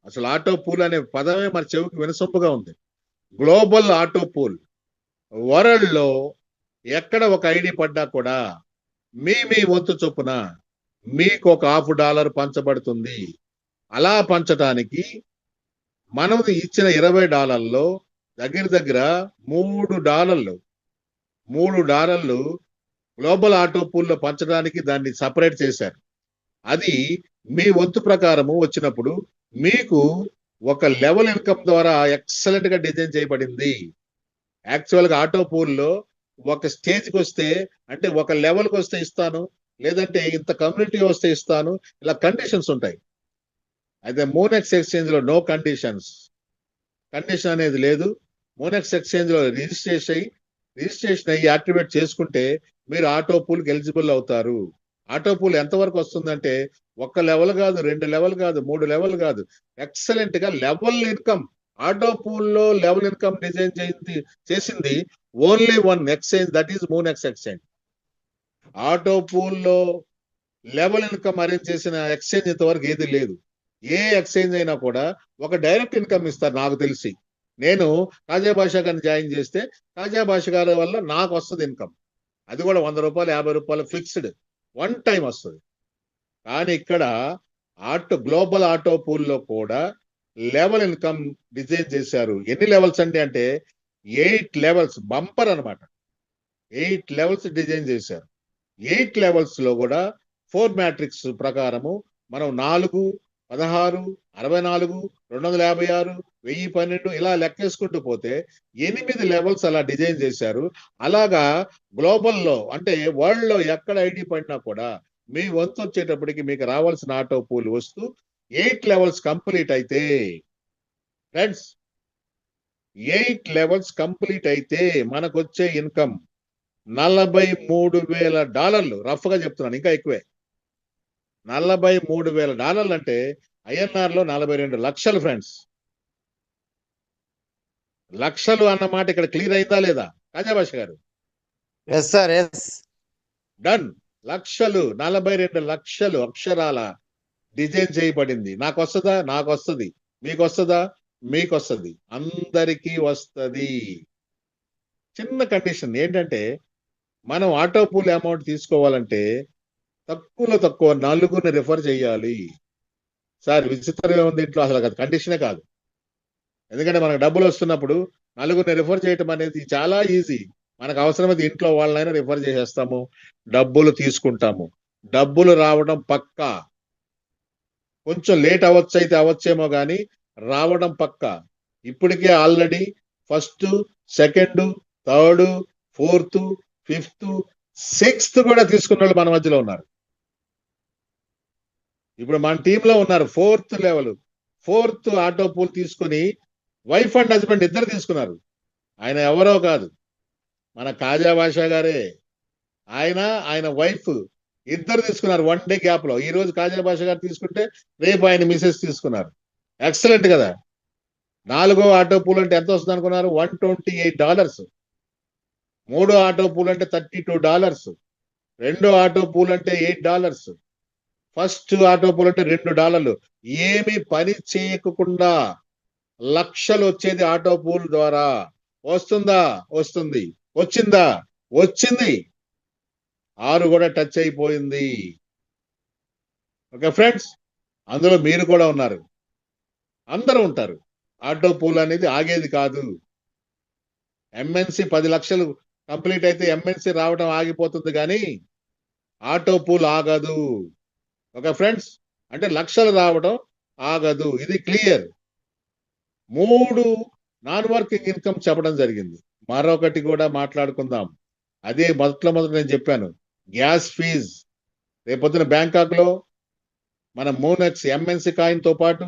అసలు ఆటో పూల్ అనే పదమే మన చెవికి వినసొంపుగా ఉంది. Global auto pool. వరల్డ్ లో ఎక్కడ ఒక ఐడి పడ్డా కూడా మీ వంతు చొప్పున మీకు ఒక $50 పంచబడుతుంది. అలా పంచడానికి మనం ఇచ్చిన $20 దగ్గర దగ్గర $3 గ్లోబల్ ఆటో పూల్ లో పంచడానికి దాన్ని సపరేట్ చేశారు. అది మీ వంతు ప్రకారము వచ్చినప్పుడు మీకు ఒక లెవెల్ ఇన్కమ్ ద్వారా ఎక్సలెంట్ గా డిజైన్ చేయబడింది. యాక్చువల్ గా ఆటో పూల్ లో ఒక స్టేజ్కి వస్తే, అంటే ఒక లెవెల్కి వస్తే ఇస్తాను, లేదంటే ఇంత కమ్యూనిటీ వస్తే ఇస్తాను, ఇలా కండిషన్స్ ఉంటాయి. అయితే మోనెక్స్ ఎక్స్చేంజ్ లో నో కండిషన్స్, కండిషన్ అనేది లేదు. మోనెక్స్ ఎక్స్చేంజ్ లో రిజిస్ట్రేషన్ అయ్యి యాక్టివేట్ చేసుకుంటే మీరు ఆటో పూల్ కి ఎలిజిబుల్ అవుతారు. ఆటో పూల్ ఎంతవరకు వస్తుందంటే, ఒక్క లెవెల్ కాదు, 2 లెవెల్ కాదు, 3 లెవెల్ కాదు, ఎక్సలెంట్ గా లెవెల్ ఇన్కమ్. ఆటో పూల్ లో లెవెల్ ఇన్కమ్ డిజైన్ చేసింది only one exchange, that is Monex exchange. Auto pool లో లెవెల్ ఇన్కమ్ అరేంజ్ చేసిన ఎక్స్చేంజ్ ఇంతవరకు ఏది లేదు. ఏ ఎక్స్చేంజ్ అయినా కూడా ఒక డైరెక్ట్ ఇన్కమ్ ఇస్తారు. నాకు తెలిసి నేను కాజా భాషా గారిని జాయిన్ చేస్తే కాజా భాష గారి వల్ల నాకు వస్తుంది ఇన్కమ్. అది కూడా ₹100, ₹50 ఫిక్స్డ్ వన్ టైం వస్తుంది. కానీ ఇక్కడ గ్లోబల్ ఆటో పూల్ లో కూడా లెవెల్ ఇన్కమ్ డిజైన్ చేశారు. ఎన్ని లెవెల్స్ అండి అంటే 8 లెవెల్స్, బంపర్ అనమాట. 8 లెవెల్స్ డిజైన్ చేశారు. 8 లెవెల్స్ లో కూడా 4 మ్యాట్రిక్స్ ప్రకారము మనం 4, 16, 64, 256, 1012 ఇలా లెక్కేసుకుంటూ పోతే 8 లెవెల్స్ అలా డిజైన్ చేశారు. అలాగా గ్లోబల్ లో, అంటే వరల్డ్ లో ఎక్కడ ఐడి పడినా కూడా మీ వంతు వచ్చేటప్పటికి మీకు రావాల్సిన ఆటో పూల్ వస్తూ 8 లెవెల్స్ కంప్లీట్ అయితే, ఫ్రెండ్స్ 8 లెవెల్స్ కంప్లీట్ అయితే మనకు వచ్చే ఇన్కమ్ $43,000. రఫ్ గా చెప్తున్నాను, ఇంకా ఎక్కువే. $43,000 అంటే ఐఎన్ఆర్ లో 42 లక్షలు ఫ్రెండ్స్. లక్షలు అన్నమాట ఇక్కడ క్లియర్ అయిందా లేదా కాజా భాష గారు? Yes sir, yes. డన్. లక్షలు, 42 లక్షలు అక్షరాల డిజైన్ చేయబడింది. నాకు వస్తుందా? నాకు వస్తుంది. మీకు వస్తుందా? మీకు వస్తుంది. అందరికీ వస్తుంది. చిన్న కండిషన్ ఏంటంటే, మనం ఆటో పూల్ అమౌంట్ తీసుకోవాలంటే తక్కువలో తక్కువ 4 రిఫర్ చేయాలి. సార్ విచిత్రంగా ఉంది ఇంట్లో, అసలు అది కండిషనే కాదు. ఎందుకంటే మనకు డబ్బులు వస్తున్నప్పుడు 4 రిఫర్ చేయటం అనేది చాలా ఈజీ. మనకు అవసరమైతే ఇంట్లో వాళ్ళనైనా రిఫర్ చేసేస్తాము, డబ్బులు తీసుకుంటాము. డబ్బులు రావడం పక్కా. కొంచెం లేట్ అవ్వచ్చేమో కానీ రావడం పక్కా. ఇప్పటికే already 1st, 2nd, 3rd, 4th, 5th, 6th కూడా తీసుకున్న వాళ్ళు మన మధ్యలో ఉన్నారు. ఇప్పుడు మన టీంలో ఉన్నారు 4th level, 4th auto pool తీసుకుని వైఫ్ అండ్ హస్బెండ్ ఇద్దరు తీసుకున్నారు. ఆయన ఎవరో కాదు, మన కాజా భాషా గారే. ఆయన వైఫ్ ఇద్దరు తీసుకున్నారు 1 డే గ్యాప్ లో. ఈ రోజు కాజా భాషా గారు తీసుకుంటే రేపు ఆయన మిసెస్ తీసుకున్నారు. ఎక్సలెంట్ కదా. 4వ ఆటో పూల్ అంటే ఎంత వస్తుంది అనుకున్నారు? $128. 3వ ఆటో పూల్ అంటే $32. 2వ ఆటో పూల్ అంటే $8. ఫస్ట్ ఆటో పూల్ అంటే $2. ఏమి పని చేయకుండా లక్షలు వచ్చేది ఆటో పూల్ ద్వారా. వస్తుందా? వస్తుంది. వచ్చిందా? వచ్చింది. 6 కూడా టచ్ అయిపోయింది. ఓకే ఫ్రెండ్స్, అందులో మీరు కూడా ఉన్నారు, అందరూ ఉంటారు. ఆటో పూల్ అనేది ఆగేది కాదు. ఎంఎన్సి 10 లక్షలు కంప్లీట్ అయితే ఎంఎన్సి రావడం ఆగిపోతుంది కానీ ఆటో పూల్ ఆగదు. ఓకే ఫ్రెండ్స్, అంటే లక్షలు రావడం ఆగదు. ఇది క్లియర్. 3 నాన్ వర్కింగ్ ఇన్కమ్ చెప్పడం జరిగింది. మరొకటి కూడా మాట్లాడుకుందాం. అదే మొదట నేను చెప్పాను. గ్యాస్ ఫీజ్ రేపొద్దున బ్యాంకాక్ లో మన మోనెక్స్ ఎంఎన్సి కాయిన్ తో పాటు,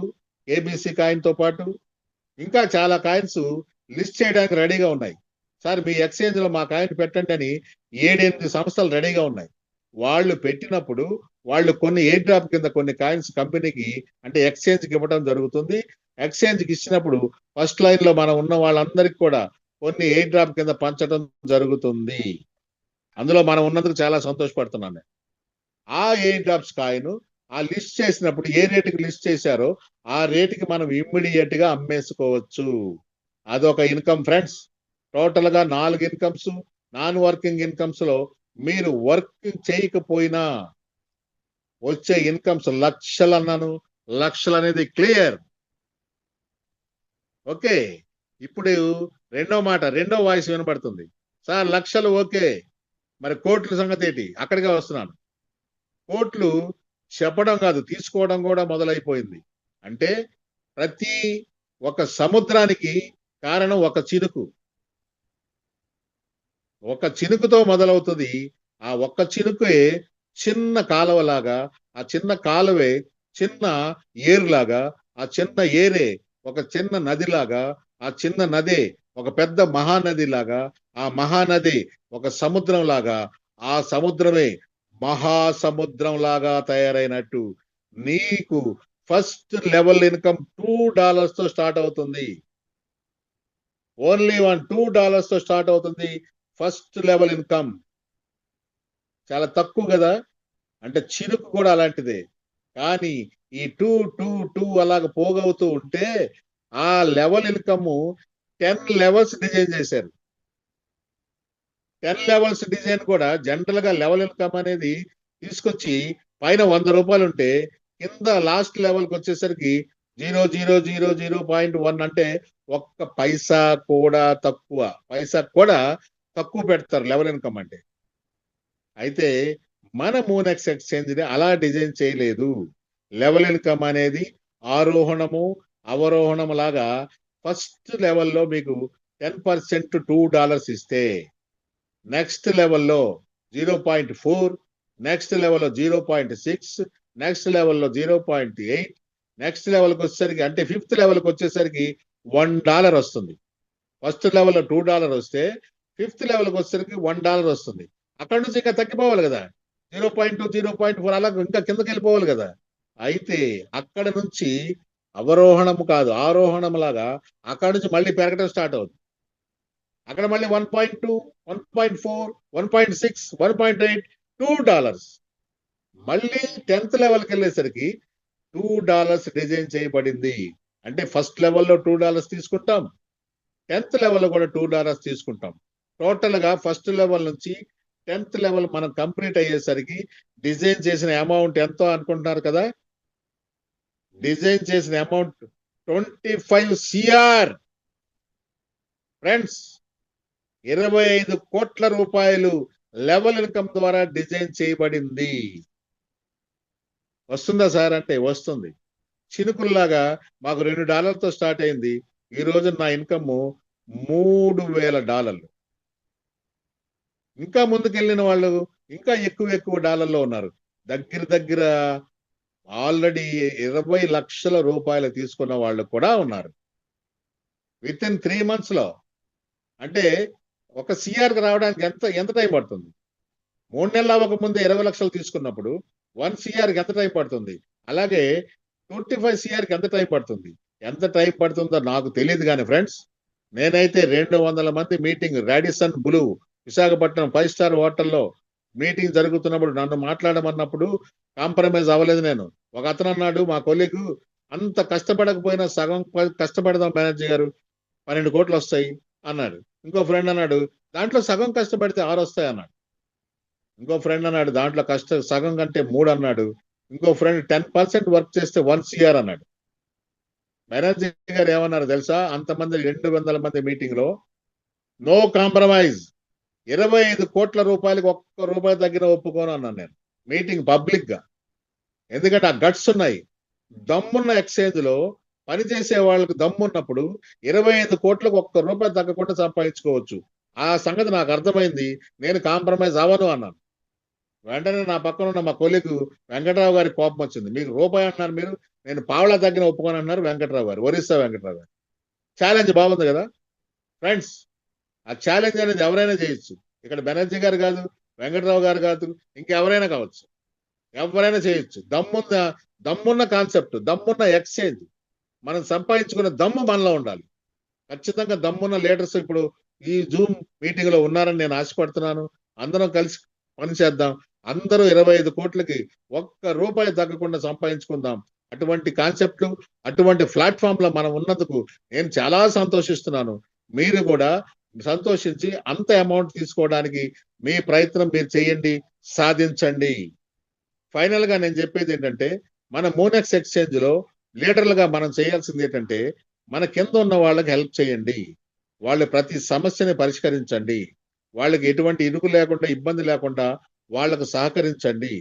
ఏబిసి కాయిన్ తో పాటు ఇంకా చాలా కాయిన్స్ లిస్ట్ చేయడానికి రెడీగా ఉన్నాయి. సార్ మీ ఎక్స్చేంజ్ లో మా కాయిన్ పెట్టండి అని 7-8 సంస్థలు రెడీగా ఉన్నాయి. వాళ్ళు పెట్టినప్పుడు వాళ్ళు కొన్ని ఎయిర్ డ్రాప్ కింద కొన్ని కాయిన్స్ కంపెనీకి అంటే ఎక్స్చేంజ్ కి ఇవ్వడం జరుగుతుంది. ఎక్స్చేంజ్ కి ఇచ్చినప్పుడు ఫస్ట్ లైన్ లో మనం ఉన్న వాళ్ళందరికీ కూడా కొన్ని ఎయిర్ డ్రాప్ కింద పంచడం జరుగుతుంది. అందులో మనం ఉన్నందుకు చాలా సంతోషపడుతున్నాను నేను. ఆ ఎయిర్ డ్రాప్స్ కాయిన్ ఆ లిస్ట్ చేసినప్పుడు ఏ రేటుకి లిస్ట్ చేశారో ఆ రేటుకి మనం ఇమ్మీడియట్ గా అమ్మేసుకోవచ్చు. అదొక ఇన్కమ్ ఫ్రెండ్స్. టోటల్ గా 4 ఇన్కమ్స్. నాన్ వర్కింగ్ ఇన్కమ్స్ లో మీరు వర్క్ చేయకపోయినా వచ్చే ఇన్కమ్స్ లక్షలు అన్నాను. లక్షలు అనేది క్లియర్. ఓకే. ఇప్పుడు రెండో వాయిస్ వినబడుతుంది. సార్ లక్షలు ఓకే, మరి కోట్ల సంగతి ఏంటి? అక్కడికే వస్తున్నాను. కోట్లు చెప్పడం కాదు, తీసుకోవడం కూడా మొదలైపోయింది. అంటే ప్రతి ఒక సముద్రానికి కారణం ఒక చినుకు. ఒక చినుకుతో మొదలవుతుంది. ఆ ఒక్క చినుకే చిన్న కాలువలాగా, ఆ చిన్న కాలువే చిన్న ఏరులాగా, ఆ చిన్న ఏరే ఒక చిన్న నదిలాగా, ఆ చిన్న నదే ఒక పెద్ద మహానదిలాగా, ఆ మహానది ఒక సముద్రం లాగా, ఆ సముద్రమే మహాసముద్రం లాగా తయారైనట్టు నీకు ఫస్ట్ లెవెల్ ఇన్కమ్ $2 తో స్టార్ట్ అవుతుంది. ఓన్లీ $2 తో స్టార్ట్ అవుతుంది ఫస్ట్ లెవెల్ ఇన్కమ్. చాలా తక్కువ కదా. అంటే చిరుకు కూడా అలాంటిదే. కానీ ఈ 2 అలాగ పోగవుతూ ఉంటే ఆ లెవెల్ ఇన్కమ్ 10 లెవెల్స్ డిజైన్ చేశారు. 10 లెవెల్స్ డిజైన్ కూడా జనరల్ గా లెవెల్ ఇన్కమ్ అనేది తీసుకొచ్చి పైన ₹100 ఉంటే కింద లాస్ట్ లెవెల్కి వచ్చేసరికి 0.000.1 అంటే ఒక్క పైసా కూడా తక్కువ పెడతారు లెవెల్ ఇన్కమ్ అంటే. అయితే మన మోనెక్స్ ఎక్స్చేంజ్ ని అలా డిజైన్ చేయలేదు. లెవెల్ ఇన్కమ్ అనేది ఆరోహణము అవరోహణము లాగా ఫస్ట్ లెవెల్లో మీకు 10% $2 ఇస్తే నెక్స్ట్ లెవెల్లో 0.4, నెక్స్ట్ లెవెల్లో 0.6, నెక్స్ట్ లెవెల్లో 0.8, నెక్స్ట్ లెవెల్కి వచ్చేసరికి అంటే ఫిఫ్త్ లెవెల్కి వచ్చేసరికి $1 వస్తుంది. ఫస్ట్ లెవెల్లో $2 వస్తే ఫిఫ్త్ లెవెల్కి వచ్చేసరికి $1 వస్తుంది. అక్కడ నుంచి ఇంకా తగ్గిపోవాలి కదా. 0.2, 0.4 అలా ఇంకా కిందకి వెళ్ళిపోవాలి కదా. అయితే అక్కడ నుంచి అవరోహణము కాదు ఆరోహణం లాగా అక్కడ నుంచి మళ్ళీ పెరగడం స్టార్ట్ అవుతుంది. అక్కడ మళ్ళీ 1.2, 1.4, 1.6, 1.8, $2. మళ్ళీ 10th లెవెల్కి వెళ్ళేసరికి $2 డిజైన్ చేయబడింది. అంటే ఫస్ట్ లెవెల్లో $2 తీసుకుంటాం, 10th లెవెల్లో కూడా $2 తీసుకుంటాం. టోటల్ గా ఫస్ట్ లెవెల్ నుంచి 10th లెవెల్ మనం కంప్లీట్ అయ్యేసరికి డిజైన్ చేసిన అమౌంట్ ఎంతో అనుకుంటున్నారు కదా. డిజైన్ చేసిన అమౌంట్ 25 CR ఫ్రెండ్స్. 25 కోట్ల రూపాయలు లెవెల్ ఇన్కమ్ ద్వారా డిజైన్ చేయబడింది. వస్తుందా సార్ అంటే వస్తుంది. చినుకుల్లాగా మాకు $2తో స్టార్ట్ అయింది. ఈ రోజు నా ఇన్కమ్ $3,000. ఇంకా ముందుకెళ్ళిన వాళ్ళు ఇంకా ఎక్కువ డాలర్లో ఉన్నారు. దగ్గర ఆల్రెడీ 20 లక్షల రూపాయలు తీసుకున్న వాళ్ళు కూడా ఉన్నారు. విత్ ఇన్ 3 months లో. అంటే ఒక సిఆర్కి రావడానికి ఎంత టైం పడుతుంది? 3 నెలలు అవ్వక ముందే 20 లక్షలు తీసుకున్నప్పుడు 1 CRకి ఎంత టైం పడుతుంది? అలాగే 25 CRకి ఎంత టైం పడుతుంది? ఎంత టైం పడుతుందో నాకు తెలియదు కానీ ఫ్రెండ్స్, నేనైతే 200 మంది meeting Radisson Blu Visakhapatnam 5 star హోటల్లో మీటింగ్ జరుగుతున్నప్పుడు నన్ను మాట్లాడమన్నప్పుడు కాంప్రమైజ్ అవ్వలేదు నేను. ఒక అతను అన్నాడు మా కొలీగ్, అంత కష్టపడకపోయినా సగం కష్టపడదాం బెనర్జీ గారు, 12 కోట్లు వస్తాయి అన్నాడు. ఇంకో ఫ్రెండ్ అన్నాడు దాంట్లో సగం కష్టపడితే 6 వస్తాయి అన్నాడు. ఇంకో ఫ్రెండ్ అన్నాడు దాంట్లో సగం కంటే 3 అన్నాడు. ఇంకో ఫ్రెండ్ 10% వర్క్ చేస్తే 1 CR అన్నాడు. బెనర్జీ గారు ఏమన్నారు తెలుసా? అంతమంది 200 మంది మీటింగ్ లో నో కాంప్రమైజ్, 25 కోట్ల రూపాయలకి ఒక్క రూపాయి తగ్గిన ఒప్పుకోను అన్నాను నేను మీటింగ్ పబ్లిక్ గా. ఎందుకంటే ఆ గట్స్ ఉన్నాయి. దమ్మున్న ఎక్స్చేంజ్ లో పనిచేసే వాళ్ళకి దమ్మున్నప్పుడు 25 కోట్లకు ఒక్క రూపాయి తగ్గకుండా సంపాదించుకోవచ్చు. ఆ సంగతి నాకు అర్థమైంది. నేను కాంప్రమైజ్ అవ్వను అన్నాను. వెంటనే నా పక్కన ఉన్న మా కొలీగ్ వెంకట్రావు గారికి కోపం వచ్చింది. మీకు రూపాయి అంటున్నారు మీరు, నేను పావలా తగ్గిన ఒప్పుకొని అన్నారు వెంకట్రావు గారు, ఒరిస్సా వెంకట్రావు గారు. ఛాలెంజ్ బాగుంది కదా ఫ్రెండ్స్. ఆ ఛాలెంజ్ అనేది ఎవరైనా చేయొచ్చు. ఇక్కడ బెనర్జీ గారు కాదు, వెంకట్రావు గారు కాదు, ఇంకెవరైనా కావచ్చు, ఎవరైనా చేయొచ్చు. దమ్మున్న కాన్సెప్ట్, దమ్మున్న ఎక్స్చేంజ్, మనం సంపాదించుకున్న దమ్ము మనలో ఉండాలి. ఖచ్చితంగా దమ్మున్న లీడర్స్ ఇప్పుడు ఈ జూమ్ మీటింగ్ లో ఉన్నారని నేను ఆశపడుతున్నాను. అందరం కలిసి పనిచేద్దాం. అందరూ 25 కోట్లకి ఒక్క రూపాయి తగ్గకుండా సంపాదించుకుందాం. అటువంటి కాన్సెప్ట్, అటువంటి ప్లాట్ఫామ్ లో మనం ఉన్నందుకు నేను చాలా సంతోషిస్తున్నాను. మీరు కూడా సంతోషించి అంత అమౌంట్ తీసుకోవడానికి మీ ప్రయత్నం మీరు చేయండి, సాధించండి. ఫైనల్ గా నేను చెప్పేది ఏంటంటే, మన మోనెక్స్ ఎక్స్చేంజ్ లో లీడర్లుగా మనం చేయాల్సింది ఏంటంటే, మన కింద ఉన్న వాళ్ళకి హెల్ప్ చేయండి. వాళ్ళ ప్రతి సమస్యని పరిష్కరించండి. వాళ్ళకి ఎటువంటి ఇరుకు లేకుండా, ఇబ్బంది లేకుండా వాళ్ళకు సహకరించండి.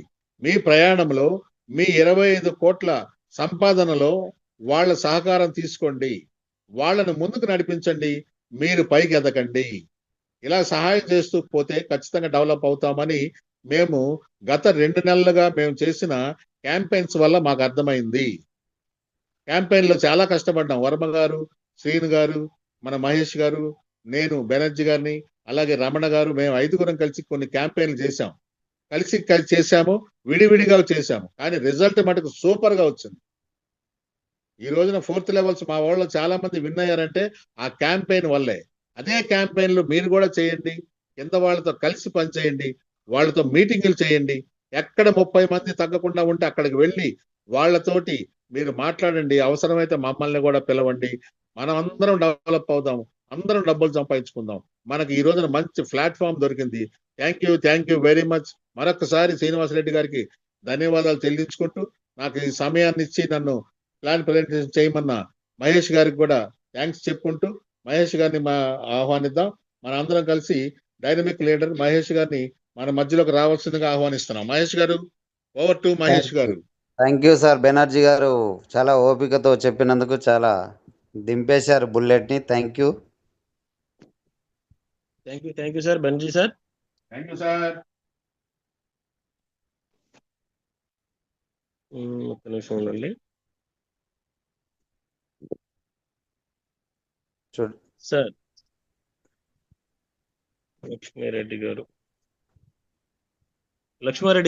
మీ ప్రయాణంలో మీ 25 కోట్ల సంపాదనలో వాళ్ళ సహకారం తీసుకోండి. వాళ్ళను ముందుకు నడిపించండి. మీరు పైకి ఎదగండి. ఇలా సహాయం చేస్తూ పోతే ఖచ్చితంగా డెవలప్ అవుతామని మేము గత 2 నెలలుగా మేము చేసిన క్యాంపెయిన్స్ వల్ల మాకు అర్థమైంది. క్యాంపెయిన్ లో చాలా కష్టపడ్డాం. వర్మ గారు, శ్రీను గారు, మన మహేష్ గారు, నేను బెనర్జీ గారిని, అలాగే రమణ గారు, మేము 5గురం కలిసి కొన్ని క్యాంపెయిన్లు చేశాం. కలిసి చేశాము, విడివిడిగా చేశాము. కానీ రిజల్ట్ మటుకు సూపర్ గా వచ్చింది. ఈ రోజున 4th లెవెల్స్ మా వాళ్ళు చాలా మంది విన్ అయ్యారంటే ఆ క్యాంపెయిన్ వల్లే. అదే క్యాంపెయిన్ లో మీరు కూడా చేయండి. కింద వాళ్ళతో కలిసి పనిచేయండి. వాళ్ళతో మీటింగులు చేయండి. ఎక్కడ 30 మంది తగ్గకుండా ఉంటే అక్కడికి వెళ్ళి వాళ్ళతోటి మీరు మాట్లాడండి. అవసరమైతే మమ్మల్ని కూడా పిలవండి. మనం అందరం డెవలప్ అవుదాం. అందరం డబ్బులు సంపాదించుకుందాం. మనకి ఈ రోజున మంచి ప్లాట్ఫామ్ దొరికింది. Thank you very much. మరొకసారి శ్రీనివాసరెడ్డి గారికి ధన్యవాదాలు చెల్లించుకుంటూ, నాకు ఈ సమయాన్ని ఇచ్చి నన్ను ప్లాన్ ప్రజెంటేషన్ చేయమన్న మహేష్ గారికి కూడా థ్యాంక్స్ చెప్పుకుంటూ, మహేష్ గారిని ఆహ్వానిద్దాం. మన అందరం కలిసి డైనమిక్ లీడర్ మహేష్ గారిని మన మధ్యలోకి రావాల్సిందిగా ఆహ్వానిస్తున్నాం. మహేష్ గారు, ఓవర్ టు మహేష్ గారు. Thank you sir. బెనర్జీ గారు చాలా ఓపికతో చెప్పినందుకు చాలా దింపేశారు బుల్లెట్ ని. Thank you. Thank you sir. Banerjee sir. Thank you sir. ఒక్క నిమిషం ఉండండి సార్. లక్ష్మారెడ్డి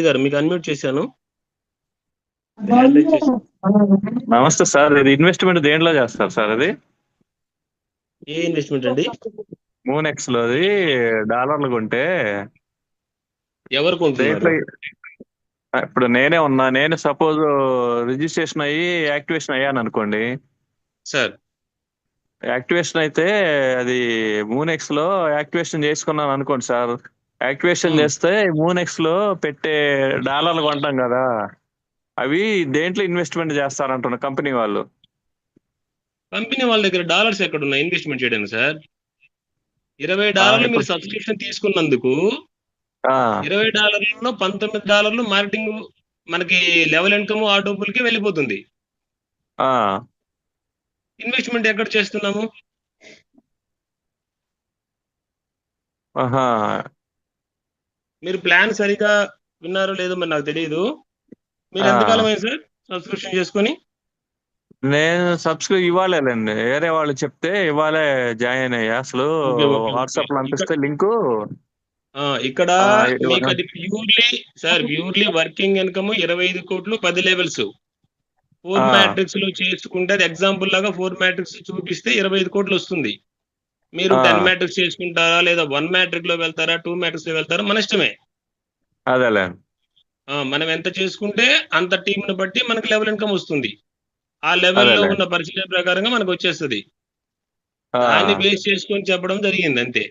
గారు మీకు అన్మ్యూట్ చేశాను. నమస్తే సార్. ఇది ఇన్వెస్ట్మెంట్ దేంట్లో చేస్తారు సార్? అది ఏ ఇన్వెస్ట్మెంట్ అండి? మూనెక్స్ లోది డాలర్లు కొంటే ఎవరు కొంటున్నారు? ఇప్పుడు నేనే ఉన్నా. నేను సపోజ్ రిజిస్ట్రేషన్ అయ్యి యాక్టివేషన్ అయ్యాను అనుకోండి సార్. యాక్టివేషన్ అయితే అది మూనెక్స్ లో యాక్టివేషన్ చేసుకున్నాను అనుకోండి సార్. యాక్టివేషన్ చేస్తే మూనెక్స్ లో పెట్టే డాలర్లు కొంటాం కదా, అవి దేంట్లో ఇన్వెస్ట్మెంట్ చేస్తారంటున్న కంపెనీ వాళ్ళు. కంపెనీ వాళ్ళ దగ్గర డాలర్స్ ఎక్కడ ఉన్నాయి ఇన్వెస్ట్మెంట్ చేయడానికి సార్? $20 మీరు సబ్స్క్రిప్షన్ తీసుకున్నందుకు $20లో $19 మార్కెటింగ్ మనకి లెవెల్ ఇన్కమ్ ఆ డబ్బులకి వెళ్ళిపోతుంది. ఇన్వెస్ట్మెంట్ ఎక్కడ చేస్తున్నాము? మీరు ప్లాన్ సరిగా విన్నారో లేదో మరి నాకు తెలియదు. మీరు ఎంతకాలం అయింది సార్ సబ్స్క్రిప్షన్ చేసుకొని? నేను ఇవ్వాలేండి, వేరే వాళ్ళు చెప్తే ఇవ్వాలే జాయిన్ అయ్యా. అసలు వాట్సాప్ లో పంపిస్తే లింకు. ఇక్కడ మీకు అది ప్యూర్లీ వర్కింగ్ ఇన్కమ్ 25 కోట్లు 10 లెవెల్స్ 4 మ్యాట్రిక్స్ లో చేసుకుంటే, అది ఎగ్జాంపుల్ లాగా 4 మ్యాట్రిక్స్ చూపిస్తే 25 కోట్లు వస్తుంది. మీరు 10 మ్యాట్రిక్స్ చేసుకుంటారా, లేదా 1 మ్యాట్రిక్ లో వెళ్తారా, 2 మ్యాట్రిక్స్ లో వెళ్తారా, మన ఇష్టమే. అదేలే. మనం ఎంత చేసుకుంటే అంత టీం ని బట్టి మనకి లెవెల్ ఇన్కమ్ వస్తుంది. ఆ లెవెల్లో ఉన్న పర్సెంటేజ్ ప్రకారంగా మనకు వచ్చేస్తుంది. దాన్ని బేస్ చేసుకొని చెప్పడం జరిగింది అంతే.